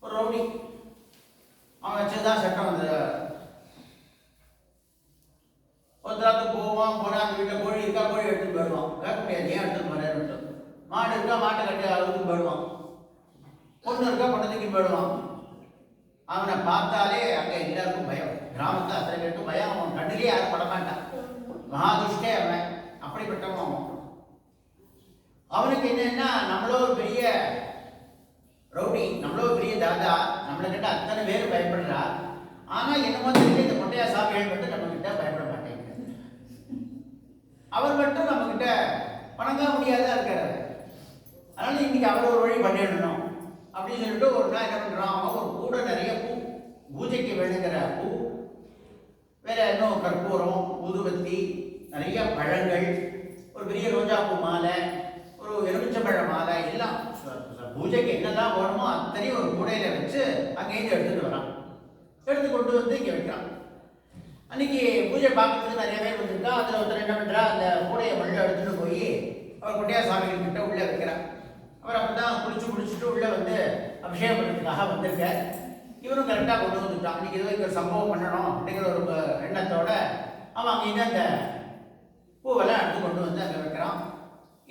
ஒரு ரவுடி. அவன் வச்சதுதான் சட்டம். அந்த ஒருத்தராத்து போவான், போனா அந்த வீட்டில் கோழி இருக்கா, கோழி எடுத்துட்டு போயிடுவான். கேட்க முடியாது, ஏன் எடுத்துட்டு போறேன். மாடு இருக்கா, மாட்டை கட்டி அழுத்துட்டு போயிடுவான். பொண்ணு இருக்கா, பொண்ணத்துக்கு போயிடுவான். அவனை பார்த்தாலே அங்க எல்லாருக்கும் பயம். கிராமத்தில் அத்தனை பேருக்கும் பயம். அவன் கண்ணிலே யாரும் படமாட்டான். மகாதுஷ்டே அவன், அப்படிப்பட்டவன் அவன். அவனுக்கு என்னன்னா, நம்மளோ ஒரு பெரிய ரவுடி, நம்மளோ பெரிய தாதா, நம்மளை கிட்ட அத்தனை பேர் பயப்படுறா. ஆனா என்னமோ தெரியல, இந்த கொட்டையா சாப்பிகள் மட்டும் நம்ம கிட்ட பயப்பட மாட்டேங்க. அவர் மட்டும் நம்ம கிட்ட வணங்க முடியாதா இருக்காரு. அதனால இன்னைக்கு அவர் ஒரு வழி பண்ணிடணும் அப்படின்னு சொல்லிட்டு ஒரு நாள் என்ன பண்றான், அவன் ஒரு கூட நிறைய பூ, பூஜைக்கு வேணுங்கிற பூ, வேற இன்னும் கற்பூரம், ஊதுபத்தி, நிறைய பழங்கள், ஒரு பெரிய ரோஜா பூ மாலை, ஒரு எலுமிச்சம்பழ மாலை, எல்லாம் பூஜைக்கு என்னெல்லாம் வேணுமோ அத்தனையும் ஒரு கூடையில வச்சு அங்கேயிருந்து எடுத்துட்டு வரான். எடுத்து கொண்டு வந்து இங்கே வைக்கிறான். அன்னைக்கு பூஜை பார்க்கறதுக்கு நிறைய பேர் வந்துருக்கா. அதில் ஒருத்தர் என்ன பண்ணுறா, அந்த கூடையை மண்ணை எடுத்துட்டு போய் அவர் கொட்டையா சாமிகள் கிட்ட உள்ளே வைக்கிறார். அவர் அப்போ தான் குளிச்சுட்டு உள்ளே வந்து அபிஷேகம் பண்ணுறதுக்காக வந்திருக்கார். இவரும் கரெக்டாக கொண்டு வந்துட்டான். அன்றைக்கி ஏதோ இங்கே சம்பவம் பண்ணணும் அப்படிங்கிற ஒரு எண்ணத்தோட அவன் அங்கேருந்து அந்த பூவெல்லாம் எடுத்து கொண்டு வந்து அங்கே வைக்கிறான்.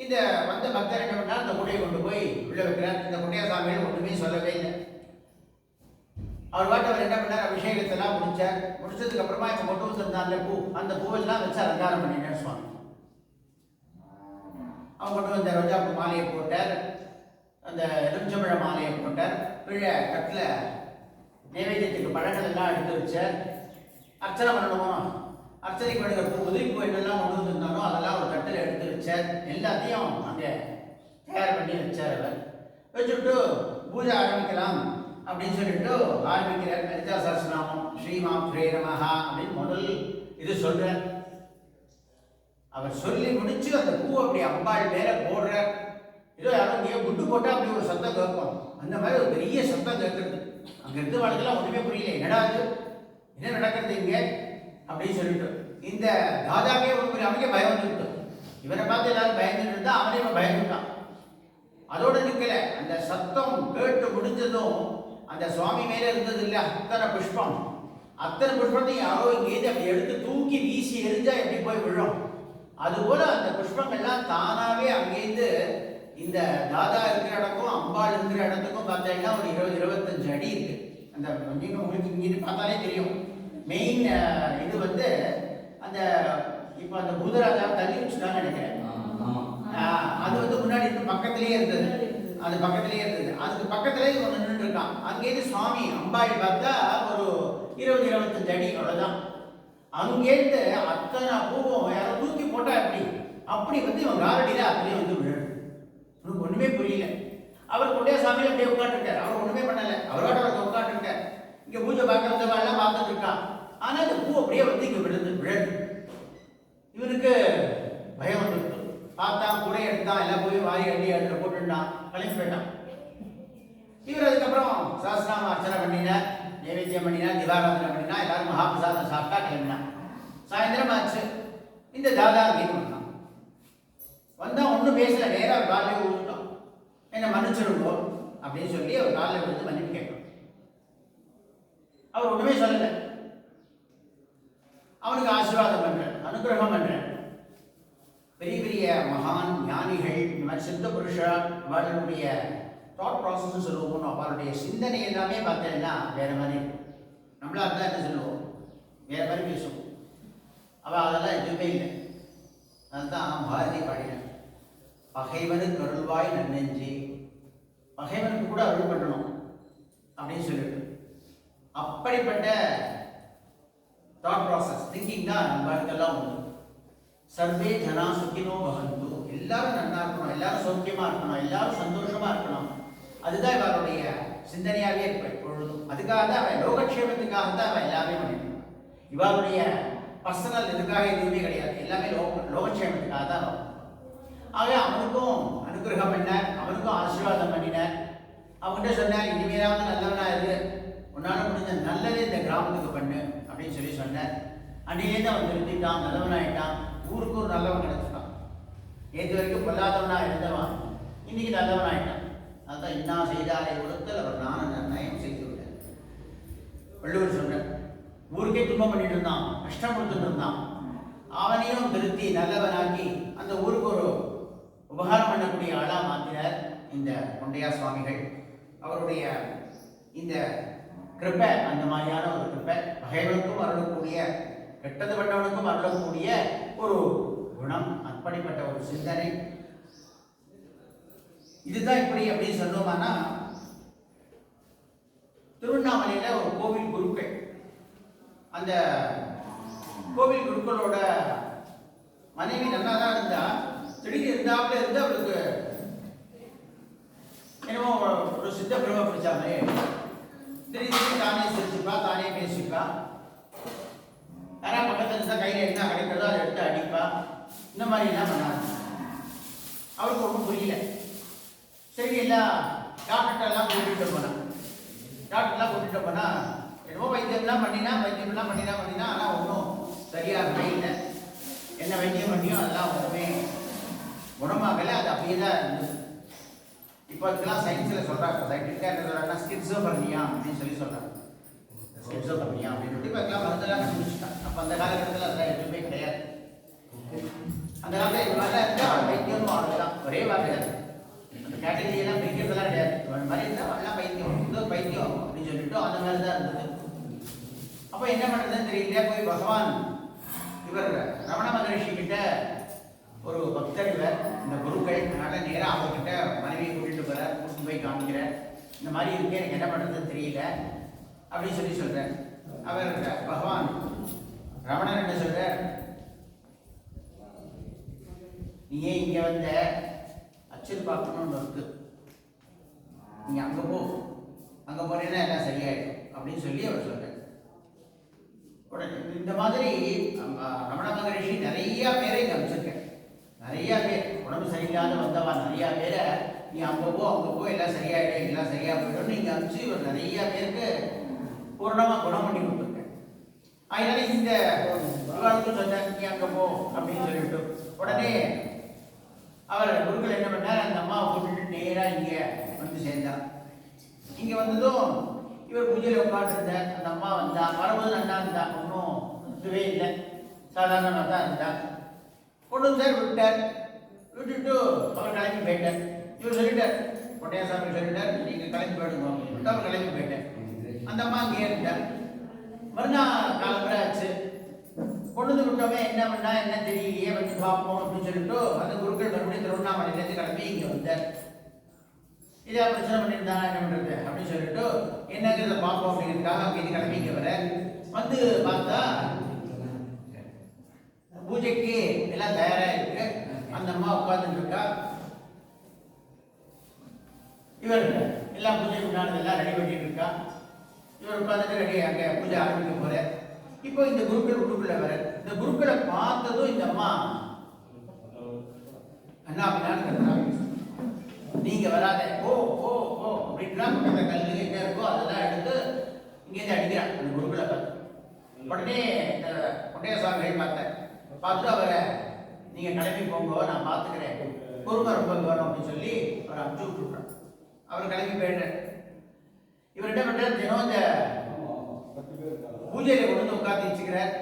இந்த வந்த பக்தர் என்ன பண்ணால் அந்த குடையை கொண்டு போய் உள்ள வைக்கிறார். இந்த குட்டையாசாமிகள் ஒன்றுமே சொல்லவே இல்லை. அவர் பாட்டு அவர் என்ன பண்ணார், அபிஷேகத்தெல்லாம் முடிச்சார். முடிச்சதுக்கு அப்புறமா இப்போ கொண்டு வந்திருந்தாங்க பூ, அந்த பூவெல்லாம் வச்சு அலங்காரம் பண்ணினார் சுவாமி. அவன் கொண்டு வந்த ரோஜா பூ மாலையை போட்டார், அந்த எலுமிச்சம்பழ மாலையை போட்டார். கீழே கட்டில் நைவேத்தியத்துக்கு பழங்கள் எல்லாம் எடுத்து வச்சார். அர்ச்சனை பண்ணணுமோ, அர்ச்சனைக்கு பண்ணுற பூ உதிரி பூ என்னெல்லாம் கொண்டு வந்திருந்தானோ அதெல்லாம் ஒரு தட்டில் எடுத்து வச்சார். எல்லாத்தையும் அங்கே தயார் பண்ணி வச்சார். அவர் வச்சுட்டு பூஜை ஆரம்பிக்கலாம் அப்படின்னு சொல்லிட்டு ஆரம்பிக்கிறார். லலிதா சஹஸ்ரநாமம் ஸ்ரீமாத்ரே நமஹா அப்படின்னு முதல் இது சொல்றார். அவர் சொல்லி முடிச்சு அந்த பூ அப்படி அம்பாள் மேல போடுறார். ஏதோ யாரும் இங்கே குண்டு போட்டா அப்படி ஒரு சத்தம் கேட்போம், அந்த மாதிரி ஒரு பெரிய சத்தம் கேட்கறது. அங்க இருந்து வாழ்க்கைலாம் ஒன்றுமே புரியல, என்னடா அது, என்ன நடக்கிறது இங்கே அப்படின்னு சொல்லிட்டு இந்த தாதாவே ஒரு அவனுக்கே பயம் வந்துட்டு, இவரை பார்த்து எல்லாரும் பயந்துட்டு இருந்தா அவனே பயந்துட்டான். அதோட நிற்கல, அந்த சத்தம் கேட்டு முடிஞ்சதும் அந்த சுவாமி மேலே இருந்தது இல்லை அத்தனை புஷ்பத்தையும் யாரோ இங்கேருந்து அப்படி எடுத்து தூக்கி வீசி எரிஞ்சா எப்படி போய் விழும், அதுபோல அந்த புஷ்பங்கள்லாம் தானாவே அங்கேருந்து இந்த தாதா இருக்கிற இடக்கும் அம்பாள் இருக்கிற இடத்துக்கும் பார்த்தீங்கன்னா ஒரு 20-25 அடி இருக்கு. அந்த நீங்கள் உங்களுக்கு இங்கே பார்த்தாலே தெரியும். மெயின் இது வந்து அந்த இப்போ அந்த பூதராஜா தள்ளி வச்சுட்டான்னு நினைக்கிறேன். அது வந்து முன்னாடி பக்கத்திலேயே இருந்தது, அது பக்கத்திலேயே இருந்தது. அதுக்கு பக்கத்திலேயே ஒன்று நின்று இருக்கான். அங்கேருந்து சுவாமி அம்பாள் பார்த்தா ஒரு 20-25 அடி அவ்வளோதான். அங்கேருந்து அத்தனை பூவும் யாரோ தூக்கி போட்டா அப்படி வந்து இவன் காரடியில் அப்படியே வந்து விழு. உனக்கு ஒன்றுமே புரியல. அவர் கொண்டே சாமியில் அப்படியே உட்காந்துருக்கார். அவர் ஒன்றுமே பண்ணலை, அவரோட அவர் உட்காந்துருக்கார். இங்கே பூஜை பார்க்கறதுலாம் பார்த்துட்டு இருக்கான். ஆனால் அந்த பூ அப்படியே வந்து இங்கே விழுது. இவனுக்கு பயம் வந்துருக்கு. பார்த்தா கூட எடுத்தான், எல்லாம் போய் வாரி அள்ளி அதில் போட்டுட்டான், கிளம்பி போயிட்டான். இவர் அதுக்கப்புறம் சஹஸ்ரநாம அர்ச்சனை பண்ணினார், நைவேத்தியம் பண்ணினார், திவாராதனை பண்ணினா, எல்லாரும் மகாபிரசாதம் சாப்பிட்டா கிளம்பினான். சாயந்தரம் ஆச்சு. இந்த தாதா அங்கேயும் வந்தா ஒன்றும் பேசல, நேராக அவர் காலையில் விழுந்துட்டோம். என்னை மன்னிச்சிருங்கோ அப்படின்னு சொல்லி அவர் காலையில் விழுந்து மன்னிப்பு கேட்கணும். அவர் ஒன்றுமே சொல்லலை. அவனுக்கு ஆசீர்வாதம் பண்றேன், அனுகிரகம் பண்றேன். பெரிய பெரிய மகான் ஞானிகள், இந்த மாதிரி சித்த புருஷா அவர்களுடைய தாட் ப்ராசஸ் சொல்லுவோம். அவருடைய சிந்தனை எல்லாமே பார்த்தீங்கன்னா வேற மாதிரி இருக்கும். நம்மளா இருந்தால் என்ன சொல்லுவோம், வேற மாதிரி பேசுவோம். அவள் அதெல்லாம் எதுவுமே இல்லை. அதுதான் பாரதி பாடினார், பகைவனுக்கு அருள்வாய் நன்னெஞ்சி, பகைவனுக்கு கூட அருள் பண்ணணும் அப்படின்னு சொல்லிட்டு. அப்படிப்பட்ட தாட் ப்ராசஸ் திங்கிங் தான் நம்மளுக்கெல்லாம் உண்டு. சர்வே ஜனா சுக்கினோ பகந்து, எல்லாரும் நல்லா இருக்கணும், எல்லாரும் சௌக்கியமா இருக்கணும், எல்லாரும் சந்தோஷமா இருக்கணும். அதுதான் இவருடைய சிந்தனையாகவே இருப்ப எப்பொழுதும். அதுக்காக தான் அவன் லோகக்ஷேமத்துக்காக தான் அவன் எல்லாமே பண்ணிருக்கான். இவருடைய பர்சனல் இதுக்காக எதுவுமே கிடையாது, எல்லாமே லோகக்ஷேமத்துக்காக தான். ஆக அவனுக்கும் அனுகிரகம் பண்ணார், அவனுக்கும் ஆசீர்வாதம் பண்ணினார். அவன்கிட்ட சொன்னார், இனிமேலாவது நல்லவனா இரு, உன்னால முடிஞ்ச நல்லதே இந்த கிராமத்துக்கு பண்ணு அப்படின்னு சொல்லி சொன்னார். அன்னையிலேருந்து அவன் திருத்திட்டான், நல்லவனாயிட்டான். ஊருக்கு ஒரு நல்லவன் கிடைச்சிட்டான். நேற்று வரைக்கும் பொல்லாதவனா இருந்தவன் இன்னைக்கு நல்லவனாயிட்டான். அதுதான் இன்னா செய்தாலே உலகத்தில் அவர் நான நயம் செய்து விட்டார். வள்ளுவர் சொன்னார், ஊருக்கே துன்பம் பண்ணிட்டு இருந்தான், கஷ்டம் கொடுத்துட்டு இருந்தான், அவனையும் திருத்தி நல்லவனாக்கி அந்த ஊருக்கு ஒரு உபகாரம் பண்ணக்கூடிய ஆளா மாற்றினார் இந்த கொண்டையா சுவாமிகள். அவருடைய இந்த கிருப்பை அந்த மாதிரியான ஒரு கிருப்பை, பகைவனுக்கும் அருளக்கூடிய, கெட்டது பட்டவனுக்கும் அருளக்கூடிய ஒரு குணம், அப்படிப்பட்ட ஒரு சிந்தனை. இதுதான் இப்படி அப்படின்னு சொன்னோம்னா, திருவண்ணாமலையில ஒரு கோவில் குருக்கள், அந்த கோவில் குருக்களோட மனைவி நல்லா தான் இருந்தா, திடீர்னு இருந்தாப்புல இருந்து அவளுக்கு என்னமோ ஒரு சித்த பிரம பிடிச்சாமே, திடீர்னு தானே சிரிச்சுப்பா, தானே பேசிப்பா, யாராவது பக்கத்தில் இருந்தால் கையில் என்ன கிடைக்கிறதோ அதை எடுத்து அடிப்பா, இந்த மாதிரி எல்லாம் பண்ணாங்க. அவருக்கு ஒன்றும் புரியல. சரி, எல்லாம் டாக்டர்லாம் கூட்டிகிட்டு போனான். டாக்டர்லாம் கூட்டிகிட்டு போனால் என்னமோ வைத்தியம்லாம் பண்ணினா ஆனால் ஒன்றும் சரியாகவே இல்லை. என்ன வைத்தியம் பண்ணியோ அதெல்லாம் ஒன்றுமே குணமாகலை, அது அப்படியே தான் இருந்தது. இப்போ அதுக்கெல்லாம் சயின்ஸில் சொல்கிறாங்க, சயின்டிஃபிக்காக என்ன சொல்கிறாங்கன்னா ஸ்கிட்ஸோபர்னியா அப்படின்னு சொல்லி சொல்கிறாங்க. அப்சர்வ் பண்ணியா அப்படின்னு இப்போ எல்லாம் மருந்தெல்லாம் கண்டுபிடிச்சிட்டான். அப்போ அந்த காலகட்டத்தில் அதெல்லாம் எதுவுமே கிடையாது. அந்த காலத்தில் இது மாதிரிலாம் இருந்தால் வைத்தியம்னு அவ்வளோதான், ஒரே வார்த்தை. அந்த கேட்டகரியெல்லாம் பிரிக்கிறதுலாம் கிடையாது. அந்த மாதிரி இருந்தால் எல்லாம் வைத்தியம், இன்னொரு வைத்தியம் அப்படின்னு சொல்லிட்டு அந்த மாதிரி தான் இருந்தது. அப்போ என்ன பண்ணுறதுன்னு தெரியல. போய் பகவான் இவர் ரமண மகரிஷி கிட்ட ஒரு பக்தர் இவர், இந்த குருக்கள், அதனால நேராக அவர்கிட்ட மனைவியை கூட்டிட்டு போற, கூட்டிட்டு போய் காமிக்கிற, இந்த மாதிரி இருக்கே எனக்கு என்ன பண்ணுறதுன்னு தெரியல அப்படின்னு சொல்கிறேன். அவர் பகவான் ரமணன் என்ன சொல்றார், நீ ஏன் இங்கே வந்த, அச்சல் பார்க்கணும்னு இருக்கு, நீ அங்கே போ, அங்கே போனேன்னா எல்லாம் சரியாயிடும் அப்படின்னு சொல்லி அவர் சொல்றார். இந்த மாதிரி ரமண மகரிஷி நிறைய பேரை இங்கே அமைச்சிருக்கேன். நிறைய பேர் உடம்பு சரியில்லாத வந்தவா நிறைய பேரை நீ அங்கே போ எல்லாம் சரியாயிடும், எல்லாம் சரியா போயிடும் நீங்க அனுப்பிச்சு இவர் நிறைய பேருக்கு பூர்ணமாக குணம் பண்ணி கொடுத்துருக்கேன். அதனால இந்த இவாளுக்கும் சொன்னார் நீ அங்கே போ அப்படின்னு சொல்லிட்டு உடனே அவர் குருக்கள் என்ன பண்ணார், அந்த அம்மாவை கூட்டிட்டு நேராக இங்கே வந்து சேர்ந்தார். இங்கே வந்ததும் இவர் பூஜையில் உட்காந்துருந்தார். அந்த அம்மா வந்தா, வரும்போது நல்லா இருந்தா, ஒன்றும் இதுவே இல்லை, சாதாரணமாக தான் இருந்தா. கொண்டு வந்தார், விட்டுட்டு அவர் கிளம்பி போயிட்டார். இவர் சொல்லிட்டார், பொட்டையாசாமி சொல்லிட்டார், நீங்கள் கிளம்பி போயிடுங்க அப்படின்னு அவர் கிளம்பி போயிட்டார். அந்த அம்மா அங்கேயே இருந்தார். மறுநாள் காலம்பரை ஆச்சு. கொண்டு வந்து விட்டோமே என்ன பண்ணா என்ன தெரியலையே, வந்து பார்ப்போம் அப்படின்னு சொல்லிட்டு அந்த குருக்கள் மறுபடியும் திருவண்ணாமலையிலேருந்து கிளம்பி இங்கே வந்தார். இதே பிரச்சனை பண்ணியிருந்தாங்க என்ன பண்ணுறது அப்படின்னு சொல்லிட்டு என்னங்கிறத பார்ப்போம் அப்படிங்கிறதுக்காக அங்கே கிளம்பி இங்கே வர வந்து பார்த்தா பூஜைக்கு எல்லாம் தயாராக இருக்கு. அந்த அம்மா உட்கார்ந்துட்டு இருக்கா. இவர் எல்லாம் பூஜைக்கு முன்னாடி எல்லாம் ரெடி பண்ணிட்டு இருக்கா. இவர் உட்காந்துட்டு ரெடி அங்கே பூஜை ஆரம்பிக்க போற. இப்போ இந்த குருக்கள் உள்ளுக்குள்ள வர, இந்த குருக்களை பார்த்ததும் இந்த அம்மா என்ன அப்படின்னா, நீங்க வராத, ஓ ஓ ஓ அப்படின்னா அந்த கல்லு என்ன இருக்கோ அதெல்லாம் எடுத்து இங்கேருந்து அடிக்கிறான் அந்த குருக்களை பார்த்து. உடனே இந்த பொட்டையசாமி பார்த்து அவரை நீங்க கிளம்பி போங்க, நான் பார்த்துக்கிறேன், பொறுமை ரொம்ப வேணும் அப்படின்னு சொல்லி அவரை அனுப்பிச்சு விட்டுருக்கான். அவர் கிளம்பி போயிடுறார். இவர் என்ன பண்றாரு, தினம் இந்த பூஜையில கொண்டு வந்து உட்காந்து வச்சுக்கிறார்.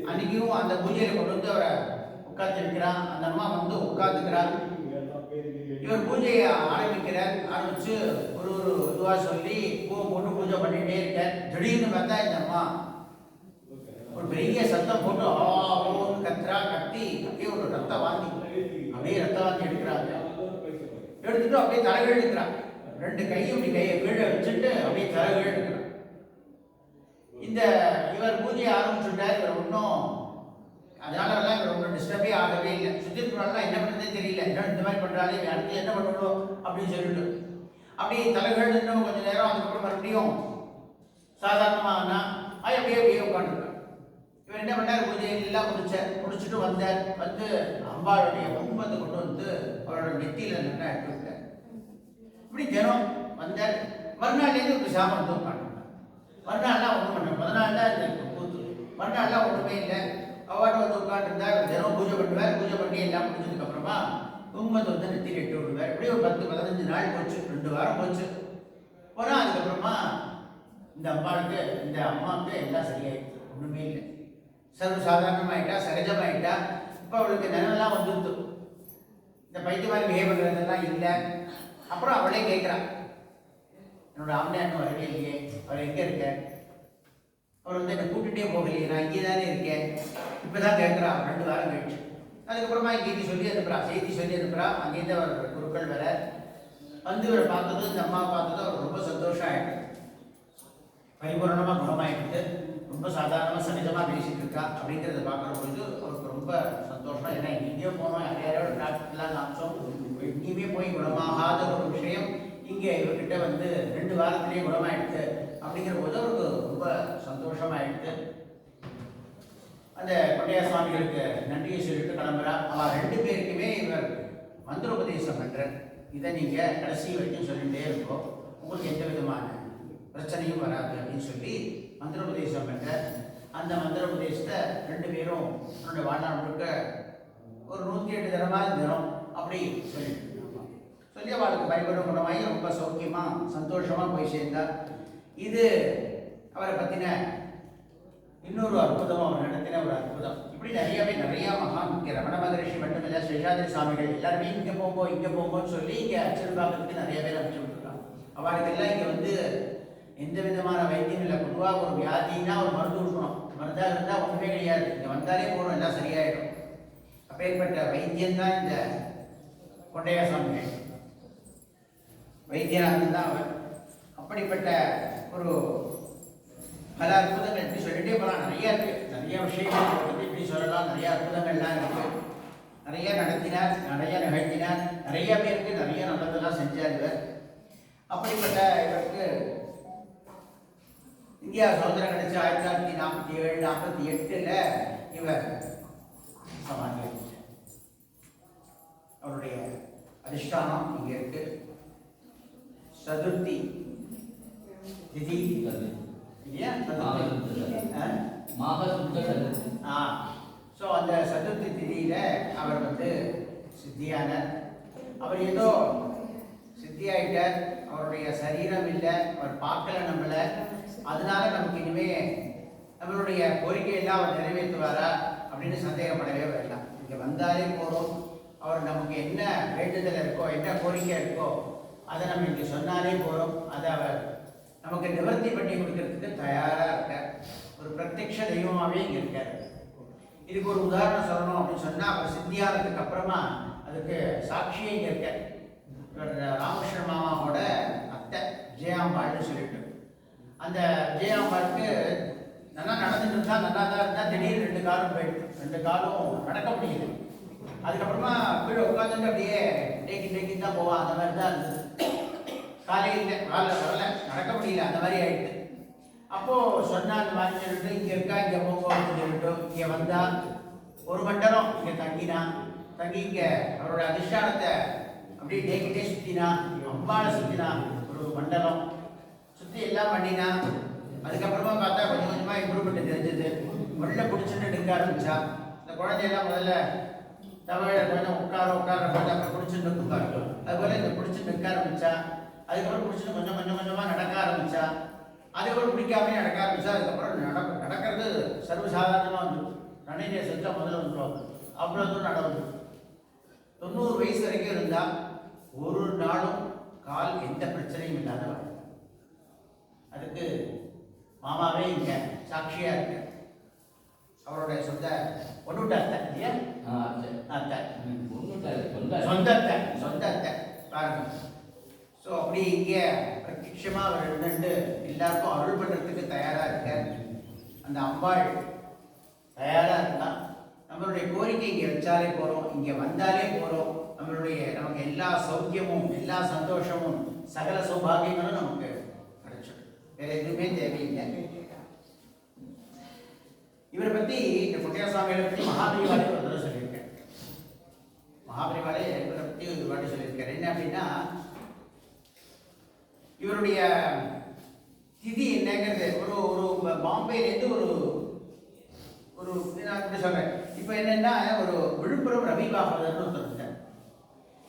அன்னைக்கும் அந்த பூஜையில கொண்டு வந்து அவரை உட்காந்து வைக்கிறான். அந்த அம்மா வந்து உட்காந்துக்கிறார். இவர் பூஜையை ஆரம்பிக்கிறார். ஆரம்பிச்சு ஒரு இதுவா சொல்லி பூ போட்டு பூஜை பண்ணிட்டே இருக்கார். திடீர்னு பார்த்தா இந்த அம்மா ஒரு பெரிய சத்தம் போட்டு ஆன்னு கத்துறா. கத்தி அப்படியே ஒரு ரத்த வாந்தி, அப்படியே ரத்த வாந்தி எடுக்கிறாங்க. எடுத்துட்டு அப்படியே தலைகள் எடுக்கிறான். ரெண்டு கையும் இப்படி கையை கீழே வச்சுட்டு அப்படியே தலைகள் எடுக்கிறான். இந்த இவர் பூஜையை ஆரம்பிச்சுட்டார். இவர் ஒன்றும் அதனாலலாம் இவர் ஒன்றும் டிஸ்டர்பே ஆகவே இல்லை. சுத்திரலாம் என்ன பண்ணுறதே தெரியல, இந்த மாதிரி பண்ணுறாரு, அடுத்து என்ன பண்ணணும் அப்படின்னு சொல்லிட்டு அப்படியே தலைகள் இன்னும் கொஞ்சம் நேரம். அதுக்கப்புறம் மறுபடியும் சாதாரணமாகனா அப்படியே உட்காந்துருக்கார். இவர் என்ன பண்ணார், பூஜையை எல்லாம் முடிச்சுட்டு வந்தார். வந்து அம்பாளுடைய கும்பத்தை கொண்டு வந்து அவரோட நெத்தியில் நல்லா எடுத்து விட்டார். இப்படி தினம் வந்தார். மறுநாள்லேருந்து இப்படி சாப்பிட்டு உட்காந்துருக்கார். மறுநாள்லாம் ஒன்றும் பண்ண, முதல் நாள் தான் இந்த கூத்து, மறுநாள்லாம் ஒன்றுமே இல்லை. அவார்டு வந்து உட்காந்துருந்தா தினம் பூஜை பண்ணுவார். பூஜை பண்ணி எல்லாம் முடிஞ்சதுக்கு அப்புறமா குங்குமத்தை வந்து நெத்தியில் எட்டு விடுவார். இப்படியே ஒரு 10-15 நாள் போச்சு, 2 வாரம் போச்சு. போனால் அதுக்கப்புறமா இந்த அம்மாவுக்கு இந்த அம்மாவுக்கு எல்லாம் சரியாயிடுச்சு, ஒன்றுமே இல்லை, சர்வசாதாரணமாயிட்டா, சகஜமாயிட்டா. இப்போ அவளுக்கு நினைவெல்லாம் வந்துடுது. இந்த பைத்திய மாதிரி பிஹேவ் பண்ணுறதெல்லாம் இல்லை. அப்புறம் அவளே கேட்குறான், என்னோட ஆம்னியான்னு வரவே இல்லையே, அவர் எங்கே இருக்கார், அவர் வந்து என்னை கூட்டிகிட்டே போகலையே, நான் இங்கே தானே இருக்கேன், இப்போ தான் கேட்குறான் 2 வாரம் கழிச்சு. அதுக்கப்புறமா இங்கே சொல்லி அனுப்புறா, செய்தி சொல்லி அனுப்புறா. அங்கேருந்து அவர் குருக்கள் வர வந்து இவரை பார்த்ததும் இந்த அம்மாவை பார்த்ததும் அவர் ரொம்ப சந்தோஷம் ஆகிட்டு, பரிபூர்ணமாக குணமாயிட்டு, ரொம்ப சாதாரணமாக சகஜமாக பேசிட்டு இருக்கா அப்படிங்கிறத பார்க்குற பொழுது அவருக்கு ரொம்ப சந்தோஷம். ஏன்னா எங்கேயோ போனோம், யாரையோட டாக்டர்லாம் காமிச்சோம், எங்கேயுமே போய் குணமாகாத ஒரு விஷயம் இங்கே இவர்கிட்ட வந்து 2 வாரத்திலேயே குணமாயிடுது அப்படிங்கிற போது அவருக்கு ரொம்ப சந்தோஷமாயிடுது. அந்த கொண்டையா சுவாமிகளுக்கு நன்றியை சொல்லிட்டு கிளம்புறா. அவள் 2 பேருக்குமே இவர் மந்திரோபதேசம் பண்ணுறார். இதை நீங்கள் கடைசி வரைக்கும் சொல்லிகிட்டே இருக்கோம், உங்களுக்கு எந்த விதமான பிரச்சனையும் வராது அப்படின்னு சொல்லி மந்திரோபதேசம் பண்ணுற. அந்த மந்திரோபதேசத்தை 2 பேரும் தன்னுடைய வாழ்நாள் முழுக்க ஒரு 108 தடவை தினம் அப்படி சொல்லிட்டு சொல்லி அவளுக்கு பரிபூர்ண குணமாகி ரொம்ப சௌக்கியமாக சந்தோஷமாக போய் சேர்ந்தார். இது அவரை பற்றின இன்னொரு அற்புதம், அவர் நடத்தின ஒரு அற்புதம். இப்படி நிறைய மகான், இங்கே ரமண மகரிஷி மட்டுமில்லை, சேஷாதிரி சுவாமிகள் எல்லாருமே இங்கே போங்கன்னு சொல்லி இங்கே அச்சல்பாக்கத்துக்கு நிறைய பேர் அனுப்பிச்சு விட்டுருக்காங்க. அவளுக்கெல்லாம் இங்கே வந்து எந்த விதமான வைத்தியம் இல்லை. பொதுவாக ஒரு வியாதினா ஒரு மருந்து கொடுக்கணும், மருந்தாக இருந்தால் ஒன்றுமே கிடையாது. இங்கே வந்தாலே போகணும், எல்லாம் சரியாயிடும். அப்பேற்பட்ட வைத்தியம்தான் இந்த கொண்டையா சுவாமிகள். வைத்தியநாதன் தான் அவர். அப்படிப்பட்ட ஒரு பல அற்புதங்கள் இப்படி சொல்லிட்டே போகலாம். நிறைய இருக்கு, நிறைய விஷயங்கள் பற்றி இப்படி சொல்லலாம். நிறைய அற்புதங்கள்லாம் இருக்கு. நிறைய நடத்தினார், நிறைய நிகழ்த்தினார், நிறைய பேருக்கு நிறைய நல்லதெல்லாம் செஞ்சார் இவர். அப்படிப்பட்ட இவருக்கு இந்தியா சுதந்திரம் கிடைச்சி 1947-48 இவர் சமாதி. அவருடைய அதிஷ்டானம் இங்கே இருக்கு. சதுர்த்தி திதி இல்லையா? ஸோ அந்த சதுர்த்தி திதியில அவர் வந்து சித்தியானார். அவர் ஏதோ சித்தியாயிட்டார், அவருடைய சரீரம் இல்லை, அவர் பார்க்கல நம்மளை, அதனால நமக்கு இனிமே நம்மளுடைய கோரிக்கையெல்லாம் அவர் நிறைவேற்றுவாரா அப்படின்னு சந்தேகப்படவே வேண்டாம். இங்கே வந்தாலே போகிறோம், அவர் நமக்கு என்ன வேண்டுதல் இருக்கோ, என்ன கோரிக்கை இருக்கோ அதை நம்ம இங்கே சொன்னாலே போகிறோம். அதை அவர் நமக்கு நிவர்த்தி பண்ணி கொடுக்கறதுக்கு தயாராக இருக்கார். ஒரு பிரத்யக்ஷ தெய்வமாகவே இங்கே இருக்கார். இதுக்கு ஒரு உதாரணம் சொல்லணும் அப்படின்னு சொன்னால், அவர் சித்தியானதுக்கு அப்புறமா அதுக்கு சாட்சியே இங்கே இருக்கார். இவர் ராமகிருஷ்ண மாமாவோட அத்தை ஜெயாம்பாள்னு சொல்லிட்டு, அந்த ஜெயாம்பாளுக்கு நல்லா நடந்துட்டு இருந்தால், நல்லா தான் இருந்தால், திடீர்னு 2 காலும் போயிடுது. 2 காலும் நடக்க முடியுது. அதுக்கப்புறமா கீழே உட்காந்துட்டு அப்படியே டேக்கி தான் போவான். அந்த மாதிரி தான் இருந்தது. காலையில் வரல, நடக்க முடியல, அந்த மாதிரி ஆயிடுது. அப்போது சொன்னால் அந்த மாதிரி சொல்லிட்டு இங்கே இருக்கா, இங்கே போங்க அப்படின்னு சொல்லிட்டு இங்கே வந்தால் 1 மண்டலம் இங்கே தங்கி இங்கே அவரோட அதிஷ்டானத்தை அப்படியே டேக்கிட்டே சுற்றினா, அம்பாளை சுற்றினா, ஒரு மண்டலம் சுற்றி எல்லாம் பண்ணினா. அதுக்கப்புறமா பார்த்தா கொஞ்சம் கொஞ்சமாக இம்ப்ரூவ்மெண்ட் தெரிஞ்சது. உள்ள பிடிச்சிட்டு நிற்க ஆரம்பிச்சா. இந்த குழந்தையெல்லாம் முதல்ல தமிழில் கொஞ்சம் உட்கார பார்த்து அப்புறம் பிடிச்சிட்டு உட்காரு. அதுபோல் இந்த பிடிச்சிட்டு நிற்க ஆரம்பிச்சா. அதுக்கப்புறம் பிடிச்சிட்டு கொஞ்சம் கொஞ்சமாக நடக்க ஆரம்பிச்சா. அதுக்கப்புறம் பிடிக்காமே நடக்க ஆரம்பிச்சா. அதுக்கப்புறம் நடக்கிறது சர்வசாதாரணமாக வந்து நடைமுறை செஞ்சா முதல்ல வந்துடுவாங்க. அவ்வளோ தூரம் நடந்து 90 வயசு வரைக்கும் இருந்தால் ஒரு நாளும் கால் எந்த பிரச்சனையும் இல்லாத வாழ்க்கை. அதுக்கு மாமாவே இங்கே சாட்சியாக இருக்கு. அவருடைய சொந்த பொண்ணுட்ட அத்தை இல்லையா? அத்தை, சொந்த அத்தை பாருங்க. ஸோ அப்படி இங்கே பிரத்யட்சமாக அவர் இருந்துட்டு எல்லாருக்கும் அருள் பண்ணுறதுக்கு தயாராக இருக்கார். அந்த அம்பாள் தயாராக இருந்தால் நம்மளுடைய கோரிக்கை இங்கே வச்சாலே போகிறோம், இங்கே வந்தாலே போகிறோம். நமக்கு எல்லா சௌக்கியமும், எல்லா சந்தோஷமும், சகல சௌபாகியங்களும் நமக்கு கிடைச்சிடும். வேற எதுவுமே தேவையில்லை. இவரை பற்றி, இந்த கொண்டையா சுவாமிகளை பற்றி மகாபரிவாளே ஒரு தடவை சொல்லியிருக்கேன். மகாபரிவாளே இவரை பற்றி ஒரு வாட்டி சொல்லியிருக்காரு. என்ன அப்படின்னா, இவருடைய திதி என்னங்கிறது ஒரு பாம்பேலேருந்து ஒரு நான் இப்படி சொல்கிறேன். இப்போ என்னென்னா, ஒரு விழுப்புரம் ரவி பாகவதர்னு ஒருத்தர் இருந்தார்.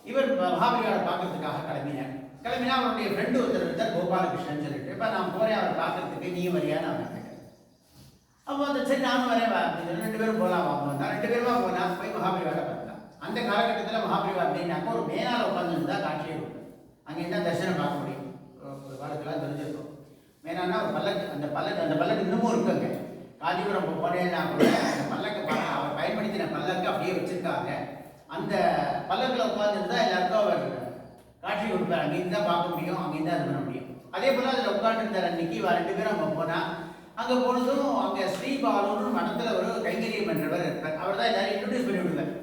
இவர் மகாபரிவாளை பார்க்கறதுக்காக கிளம்பினா அவருடைய ஃப்ரெண்டு ஒருத்தர் இருந்தார், கோபாலகிருஷ்ணன் சொல்லிட்டு. இப்போ நான் போகிறேன் அவரை பார்க்கறதுக்கு, நீ வரியான்னு நான் கேட்டேன். அப்போ அந்த சரி நானும் வரேன் அப்படின்னு சொல்லி 2 பேரும் போகலாம் வாங்க. 2 பேருமா போனால் போய் மகாபரிவாளை பார்த்தேன். அந்த காலகட்டத்தில் மகாபரிவா அப்படின்னாக்கா ஒரு மேலால் உட்காந்துருந்தா காட்சியை கொடுக்கும். அங்கே என்ன தரிசனம் பார்க்க முடியும், வாழ்க்கைலாம் தெரிஞ்சிருக்கும். மேனான்னா ஒரு பல்லக்கு, அந்த பல்லக்கு இன்னமும் இருக்குங்க. காஞ்சிபுரம் போனேன்னா கூட அந்த பல்லக்கு அவர் பயன்படுத்தின பல்லக்கு அப்படியே வச்சிருக்காங்க. அந்த பல்லக்கில் உட்காந்துருந்தா எல்லாருக்கும் அவர் காட்சி கொடுப்பார். அங்கேருந்து தான் பார்க்க முடியும், அங்கேருந்து தான் இது பண்ண முடியும். அதே போல் அதில் உட்காந்துருந்தார். அன்னைக்கு 2 பேரும் அங்கே போனால், அங்கே போனதும் அங்கே ஸ்ரீபாலுன்னு மனத்தில் ஒரு கைங்கரியம் பண்ணுறவர் இருப்பார். அவர் தான் எல்லாரும் இன்ட்ரடியூஸ் பண்ணி விடுவார்.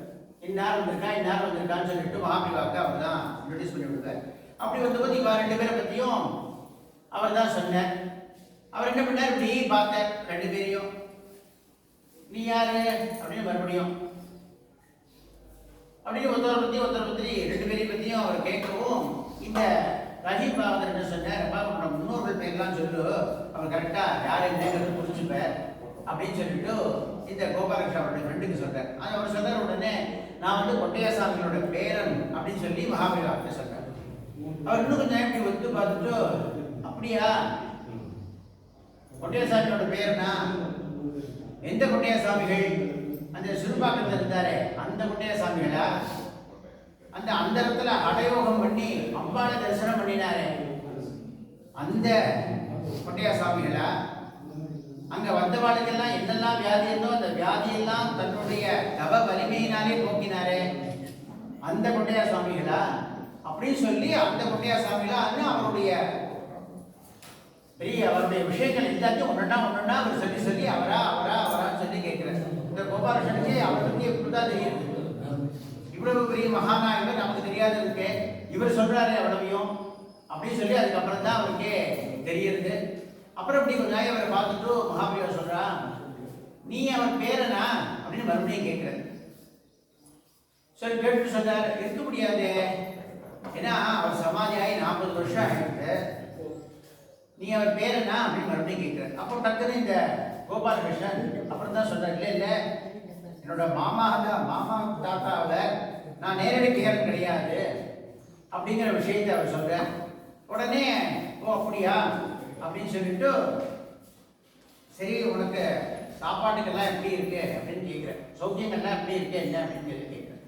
இந்நேரம் வந்திருக்கான்னு சொல்லிட்டு மகாபிரிவாவுக்கு அவர் தான் இன்ட்ரடியூஸ் பண்ணி விடுவார். அப்படி வந்தபோது இவா 2 பேரை பற்றியும் அவர் தான் சொன்னார். அவர் என்ன பண்ணார், இப்படி பார்த்தார் 2 பேரையும். நீ யாரு அப்படின்னு மறுபடியும் அப்படின்னு ஒருத்தரை பற்றி 2 பேரையும் பற்றியும் அவர் கேட்கவும், இந்த ரஹீம் பாகவதர் என்ன சொன்னார், நம்ம முன்னோர்கள் பேர்லாம் சொல்லு, அவர் கரெக்டாக யார் என்னங்கிறது புரிஞ்சுப்பார் அப்படின்னு சொல்லிட்டு இந்த கோபாலகிருஷ்ணன் அவருடைய ஃப்ரெண்டுக்கு சொல்கிறார். அவர் சொன்னார் உடனே, நான் வந்து கொண்டையா சாமிகளோட பேரன் அப்படின்னு சொல்லி மகாபரிவாக்கிட்ட சொல்கிறார். அவர் இன்னும் கொஞ்சம் இப்படி ஒத்து பார்த்துட்டு, அப்படியா கொட்டையசாமியோட பேருனா எந்த கொட்டையசாமிகள்? அந்த சிறுபாக்கத்தில் இருந்தாரே அந்த கொட்டையசாமிகளா? அந்த அந்தரத்துல அடயோகம் பண்ணி அம்பாளை தரிசனம் பண்ணினாரே அந்த கொட்டையசாமிகளா? அங்க வந்தவாளுக்கெல்லாம் என்னெல்லாம் வியாதி இருந்தோ அந்த வியாதியெல்லாம் தன்னுடைய தவ வலிமையினாலே போக்கினாரே அந்த கொட்டையசாமிகளா? அப்படின்னு சொல்லி அந்த கொட்டையசாமிகளா அவருடைய பெரிய அவருடைய விஷயங்கள் எல்லாத்தையும் ஒன்றா அவர் சொல்லி சொல்லி அவரான்னு சொல்லி கேட்கிறார். இந்த கோபாலகிருஷ்ணனுக்கு அவரை பற்றி எப்படிதான் தெரியுது? இவ்வளவு பெரிய மகாநாயகர் நமக்கு தெரியாது இருக்கு, இவர் சொல்றாரு அவ்வளவையும் அப்படின்னு சொல்லி அதுக்கப்புறம் தான் அவருக்கே தெரியுது. அப்புறம் இப்படி கொஞ்ச நாள் அவரை பார்த்துட்டு மகாபிரியா சொல்றா, நீ அவர் பேரனா அப்படின்னு மறுபடியும் கேட்கிறார். சரி கேட்டு சொல்றாரு, இருக்க முடியாது, ஏன்னா அவர் சமாதியாகி 40 வருஷம் ஆகிட்டு, நீ அவர் பேரனா அப்படின்னு மறுபடியும் கேட்கிறார். அப்போ டக்குன்னு இந்த கோபாலகிருஷ்ணன் அப்புறம் தான் சொல்றாரு, இல்லை இல்லை என்னோட மாமா தாத்தாவை நான் நேரடி பேரன் கிடையாது அப்படிங்கிற விஷயத்தை அவர் சொல்றார். உடனே ஓ அப்படியா அப்படின்னு சொல்லிட்டு, சரி உனக்கு சாப்பாட்டுக்கெல்லாம் எப்படி இருக்கு அப்படின்னு கேட்குறேன், சௌக்கியங்கள்லாம் எப்படி இருக்கு என்ன அப்படின்னு கேட்குறேன்.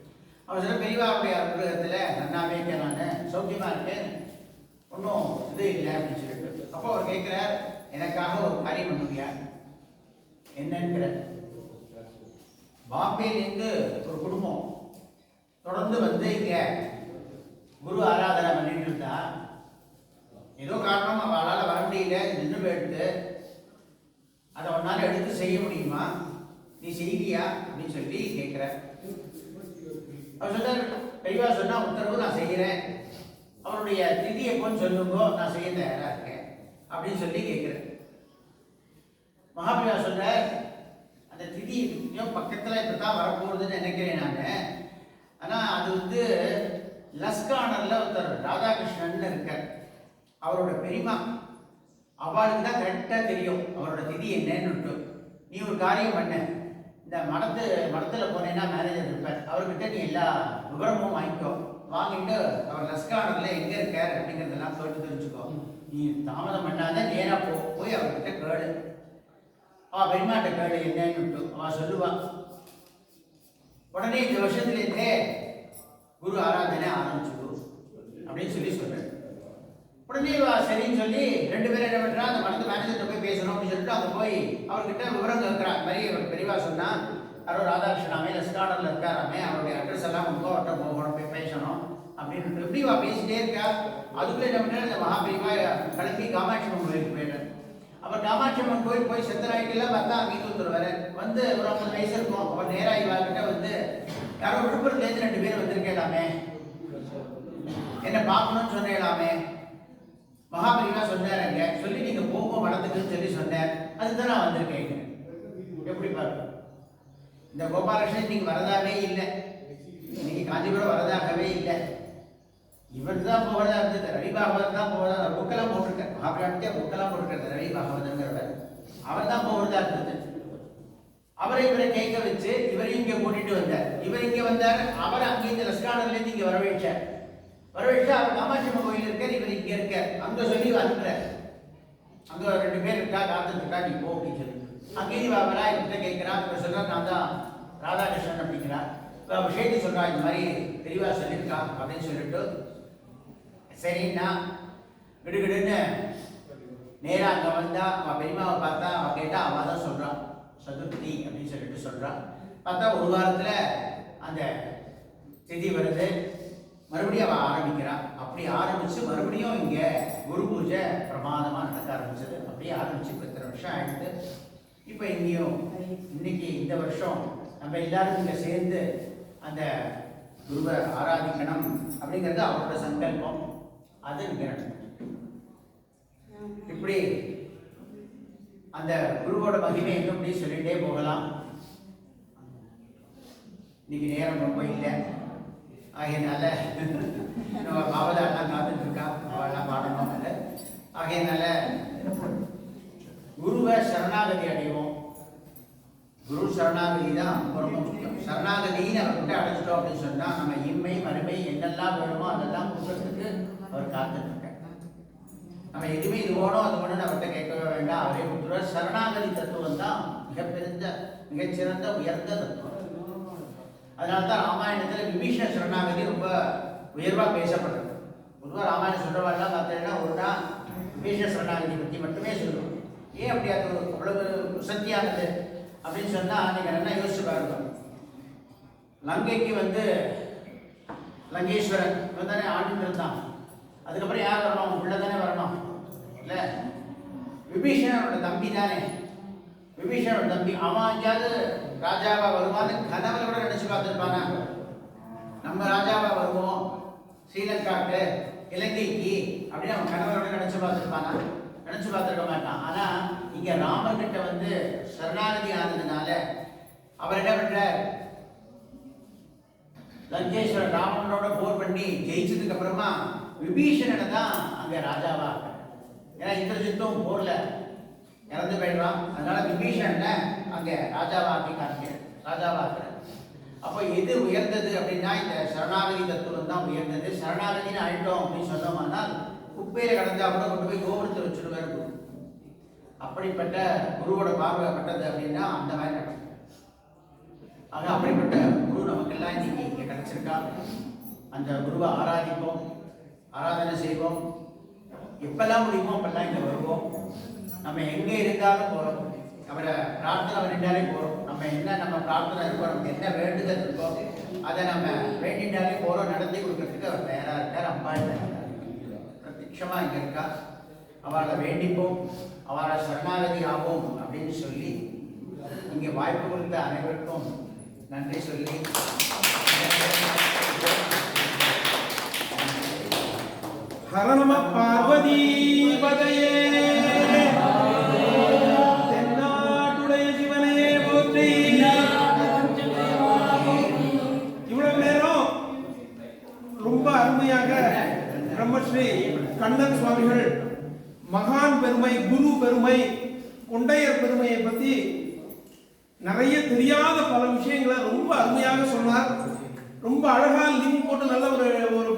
அவர் சொல்ல, பெரியவாவுடைய அனுகிரகத்தில் நன்னாவே இருக்கேன், நான் சௌக்கியமாக இருக்கேன், ஒன்றும் இது இல்லை அப்படின்னு சொல்லிட்டு. அப்போ அவர் கேட்குறார், எனக்காக ஒரு காரியம் பண்ணுவியா என்னங்கிற. பாம்பேலேருந்து ஒரு குடும்பம் தொடர்ந்து வந்து இங்கே குரு ஆராதனை பண்ணிட்டு இருந்தா, ஏதோ காரணம் அவளால் வர முடியல, நின்று போயிடுது, அதை ஒன்னால எடுத்து செய்ய முடியுமா, நீ செய்வியா அப்படின்னு சொல்லி கேட்குற. அவர் சொன்னார், பெரியவா சொன்னா உத்தரவு நான் செய்கிறேன், அவருடைய திதி எப்போன்னு சொல்லுங்கோ, நான் செய்ய தயாராக இருக்கேன் அப்படின்னு சொல்லி கேட்குறேன். மகாபிரியா சொல்றார், அந்த திதி பக்கத்தில் இப்போ தான் வரப்போகுதுன்னு நினைக்கிறேன் நான், ஆனால் அது வந்து லஸ்கானரில் ஒருத்தர் ராதாகிருஷ்ணன் இருக்கார், அவரோட பெரியமா, அவளுக்கு தான் கரெக்டாக தெரியும் அவரோட திதி என்னன்னு. நீ ஒரு காரியம் பண்ண, இந்த மடத்தில் போனேன்னா மேனேஜர் இருப்பார், அவர்கிட்ட நீ எல்லா விவரமும் வாங்கிக்கோ, வாங்கிட்டு அவர் லஸ்கானரில் எங்கே இருக்கார் அப்படிங்கிறதெல்லாம் கேட்டு தெரிஞ்சுக்கோ. நீ தாமதம் பண்ணாத, நேராக போய் அவர்கிட்ட கேளு, அவள் பெரியமாட்ட கேளு என்னன்னு அவள் சொல்லுவான். உடனே இந்த வருஷத்துலேருந்தே குரு ஆராதனை ஆரம்பிச்சுடு அப்படின்னு சொல்லி சொல்றேன். உடனே சரின்னு சொல்லி 2 பேரும் என்ன பண்றா, அந்த மடத்து மேனேஜர்கிட்ட போய் பேசணும் அப்படின்னு சொல்லிட்டு அங்கே போய் அவர்கிட்ட விவரம் கேட்குறா. மாதிரி அவர் பெரியவா சொன்னா, யாரோ ராதாகிருஷ்ணாமே லஸ்கானரில் இருக்காராமே, அவருடைய அட்ரஸ் எல்லாம் ரொம்ப அவர்கிட்ட போகணும், போய் பேசணும் அப்படின்னு எப்படிவா பேசிட்டே இருக்கா. அதுக்குள்ளே என்ன பண்ணுற, இந்த மகாபெரிவா கிளம்பி காமாட்சி அம்மன் கோயிலுக்கு போயிட்டார். அப்புறம் காமாட்சி அம்மன் கோயில் போய் செத்தராய்க்கெல்லாம் பார்த்தா அங்கேயும் ஒருத்தர் வந்து ஒரு 50 வயசு இருக்கும். அவர் நேராக இவாகிட்ட வந்து, யாரோ விழுப்புரத்துலேருந்து 2 பேர் வந்திருக்கேலாமே, என்ன பார்க்கணும்னு சொன்னேலாமே, மகாபலினா சொன்னாருங்க, சொல்லி நீங்க போகும் மடத்துக்குன்னு சொல்லி சொன்னார், அதுதான் நான் வந்திருக்கேங்க. எப்படி பாருங்க, இந்த கோபாலகிருஷ்ணன் நீங்க வரதாவே இல்லை, இன்னைக்கு காஞ்சிபுரம் வரதாகவே இல்லை, இவர் தான் போகிறதா இருந்தது, ரவி பாகவதன் தான் போகிறதா, புக்கெல்லாம் போட்டிருக்கார், மகாபிராட்டே புக்கெல்லாம் போட்டிருக்காரு ரவி பாகவதங்கிறவர், அவர் தான் போகிறதா இருந்தது. அவரை இவரை கேட்க வச்சு இவரையும் இங்கே கூட்டிட்டு வந்தார். இவர் இங்கே வந்தார், அவர் அங்கே இந்த லஸ்கானர்லேருந்து இங்கே வரவேற்றார். வரவேற்று அவர் காமாட்சி அம்மன் கோயில் இருக்கார், இவர் இங்கே இருக்கார். அங்கே சொல்லி அனுப்புறார், அங்கே 2 பேர் இருக்கா, காத்துட்டு இருக்கா, நீ போ அப்படின்னு சொல்லி. அங்கேயும் வரா, இவர்கிட்ட கேட்கிறான். இவர் சொல்றார், நான் தான் ராதாகிருஷ்ணன் அப்படிங்கிறார். விஷயத்தை சொல்றா, இந்த மாதிரி தெளிவா சொல்லியிருக்கா அப்படின்னு சொல்லிட்டு, சரின்னா விடுகிடுன்னு நேராக அங்கே வந்தா, அவன் பெரியமாவை பார்த்தா, அவன் கேட்டா, அவள் தான் சொல்றான் சதுர்த்தி அப்படின்னு சொல்லிட்டு சொல்றான். பார்த்தா ஒரு வாரத்துல அந்த திதி வருது, மறுபடியும் அவன் ஆரம்பிக்கிறான். அப்படி ஆரம்பிச்சு மறுபடியும் இங்க குரு பூஜை பிரமாதமா நடக்க ஆரம்பிச்சது. அப்படியே ஆரம்பிச்சு இப்போ இத்தனை வருஷம் ஆயிடுது. இப்போ இங்கேயும் இன்னைக்கு இந்த வருஷம் நம்ம எல்லாரும் இங்க சேர்ந்து அந்த குருவை ஆராதிக்கணும் அப்படிங்கிறது அவரோட சங்கல்பம். அது இங்க நடக்கும். இப்படி அந்த குருவோட மகிமை எப்படி சொல்லிட்டே போகலாம். இன்னைக்கு நேரம் ரொம்ப இல்லை, ஆகையினால நம்ம பாவதாலாம் காத்துட்டு இருக்கா, அவெல்லாம் பாடணும். ஆகையினால குருவை சரணாகதி அடைவோம். குரு சரணாகதி தான் ரொம்ப முக்கியம். சரணாகதின்னு அவர்கிட்ட அடைச்சிட்டோம் அப்படின்னு சொன்னா நம்ம இம்மை மறுமை என்னெல்லாம் வேணுமோ அதெல்லாம் கொடுக்கறதுக்கு அவர் காத்துட்டு இருக்கார். நம்ம எதுவுமே இது வேணும் அது வேணும்னு அவர்கிட்ட கேட்கவே வேண்டாம், அவரே கொடுத்துருவார். சரணாகதி தத்துவம் தான் மிகச்சிறந்த உயர்ந்த தத்துவம். அதனால தான் ராமாயணத்தில் விபீஷண சரணாகதி ரொம்ப உயர்வாக பேசப்படுறது. பொதுவாக ராமாயணம் சொல்கிறவாள்லாம் பார்த்தீங்கன்னா ஒரு நாள் விபீஷண சரணாகதி பற்றி மட்டுமே சொல்லுவோம். ஏன் அப்படி அது அவ்வளவு சக்தியானது அப்படின்னு சொன்னால் நீங்கள் என்ன யோசிச்சு பாருங்க. லங்கைக்கு லங்கேஸ்வரன் இவன் தானே ஆண்டு இருந்தான். அதுக்கப்புறம் யார் வரணும்? உள்ள தானே வரணும் இல்லை? விபீஷணனோட தம்பி தானே. விபீஷணோட தம்பி அவன் எங்கேயாவது ராஜாவா வருவான்னு கனவுல கூட நினைச்சு பார்த்துருப்பானா? நம்ம ராஜாவா வருவோம் ஸ்ரீலங்காக்கு இலங்கைக்கு அப்படின்னு அவன் கனவுல கூட நினைச்சு பார்த்துருப்பானா? நினைச்சு பார்த்துருக்க மாட்டான். ஆனா இங்க ராமர்கிட்ட சரணாகதி ஆனதுனால அவர் என்ன பண்றார்? லங்கேஸ்வரன் ராவணனோட போர் பண்ணி ஜெயிச்சதுக்கு அப்புறமா விபீஷணனை தான் அங்க ராஜாவா. ஏன்னா இந்திரஜித்தும் போர்ல இறந்து போயிடுறான். அதனால விபீஷணனை அங்க ராஜாவா ஆக்குற. அப்போ எது உயர்ந்தது அப்படின்னா இந்த சரணாகதி தத்துவம் தான் உயர்ந்தது. சரணாகதின்னு ஆயிட்டோம் அப்படின்னு சொன்னோம்னால் குப்பையில கடந்தா கூட கொண்டு போய் கோபுரத்தை வச்சுடுவார் குரு. அப்படிப்பட்ட குருவோட பார்வை பட்டது அப்படின்னா அந்த மாதிரி நடக்கும். ஆக அப்படிப்பட்ட குரு நமக்கெல்லாம் இன்னைக்கு இங்கே கிடைச்சிருக்கா. அந்த குருவை ஆராதிப்போம், ஆராதனை செய்வோம். எப்பெல்லாம் முடியுமோ அப்பெல்லாம் இங்கே வருவோம். நம்ம எங்கே இருந்தாலும் போகிறோம். அவரை பிரார்த்தனை பண்ணிட்டாலே போகிறோம். நம்ம பிரார்த்தனை இருக்கோம், நமக்கு என்ன வேண்டுதல் இருக்கோ அதை நம்ம வேண்டிட்டாலே போகிறோம். நடத்தி கொடுக்கறதுக்கு அவர் தயாராக இருக்கார். அம்மா பிரத்யட்சமாக இங்கே இருக்கா. அவளை வேண்டிப்போம், அவளை சரணாகதி ஆவோம் அப்படின்னு சொல்லி இங்கே வாய்ப்பு கொடுத்த அனைவருக்கும் நன்றி சொல்லி ஹர நம பார்வதி பதையே தென்னாட்டுடைய சிவனே போற்றி. இவ்வளவு நேரம் ரொம்ப அருமையாக பிரம்மஸ்ரீ கண்ணன் சுவாமிகள் மகான் பெருமை, குரு பெருமை, கொண்டையர் பெருமையை பற்றி நிறைய தெரியாத பல விஷயங்களை ரொம்ப அருமையாக சொன்னார். ரொம்ப அழகா லிங்க் போட்டு நல்ல ஒரு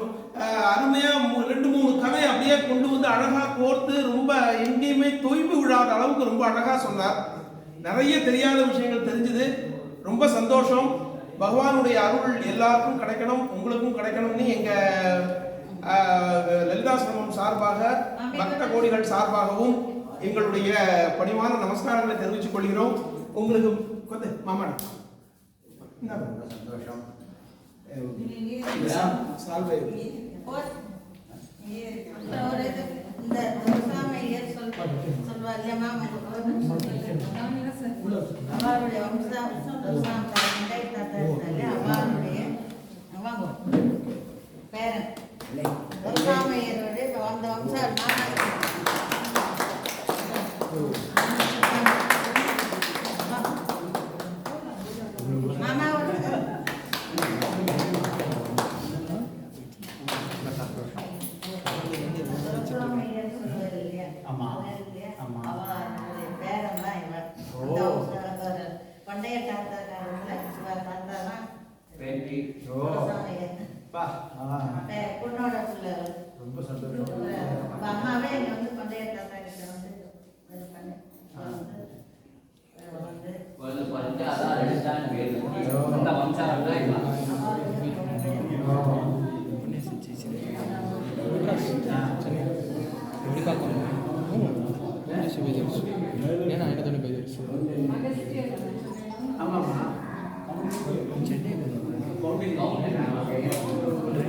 அருமையா 2-3 கதை அப்படியே கொண்டு அழகா கோர்த்து ரொம்ப எங்கேயுமே தொய்வு விழாத அளவுக்கு ரொம்ப அழகா சொன்னார். நிறைய தெரியாத விஷயங்கள் தெரிஞ்சது. ரொம்ப சந்தோஷம். பகவானுடைய அருள் எல்லாருக்கும் கிடைக்கணும், உங்களுக்கும் கிடைக்கணும்னு எங்க லலிதாசிரமம் சார்பாக, பக்த கோடிகள் சார்பாகவும் எங்களுடைய பணிவான நமஸ்காரங்களை தெரிவித்துக் கொள்கிறோம். உங்களுக்கு மாமா ரொம்ப சந்தோஷம். சால்வை பேரன் துர்சாமையருடைய அந்த வம்சார் பண்டைய தாத்தா தாத்தா தான் பொண்ணோட பிள்ளை. ரொம்ப சந்தோஷம். அம்மாவே இங்க பண்டைய தாத்தா கிட்ட ஆமாம்மா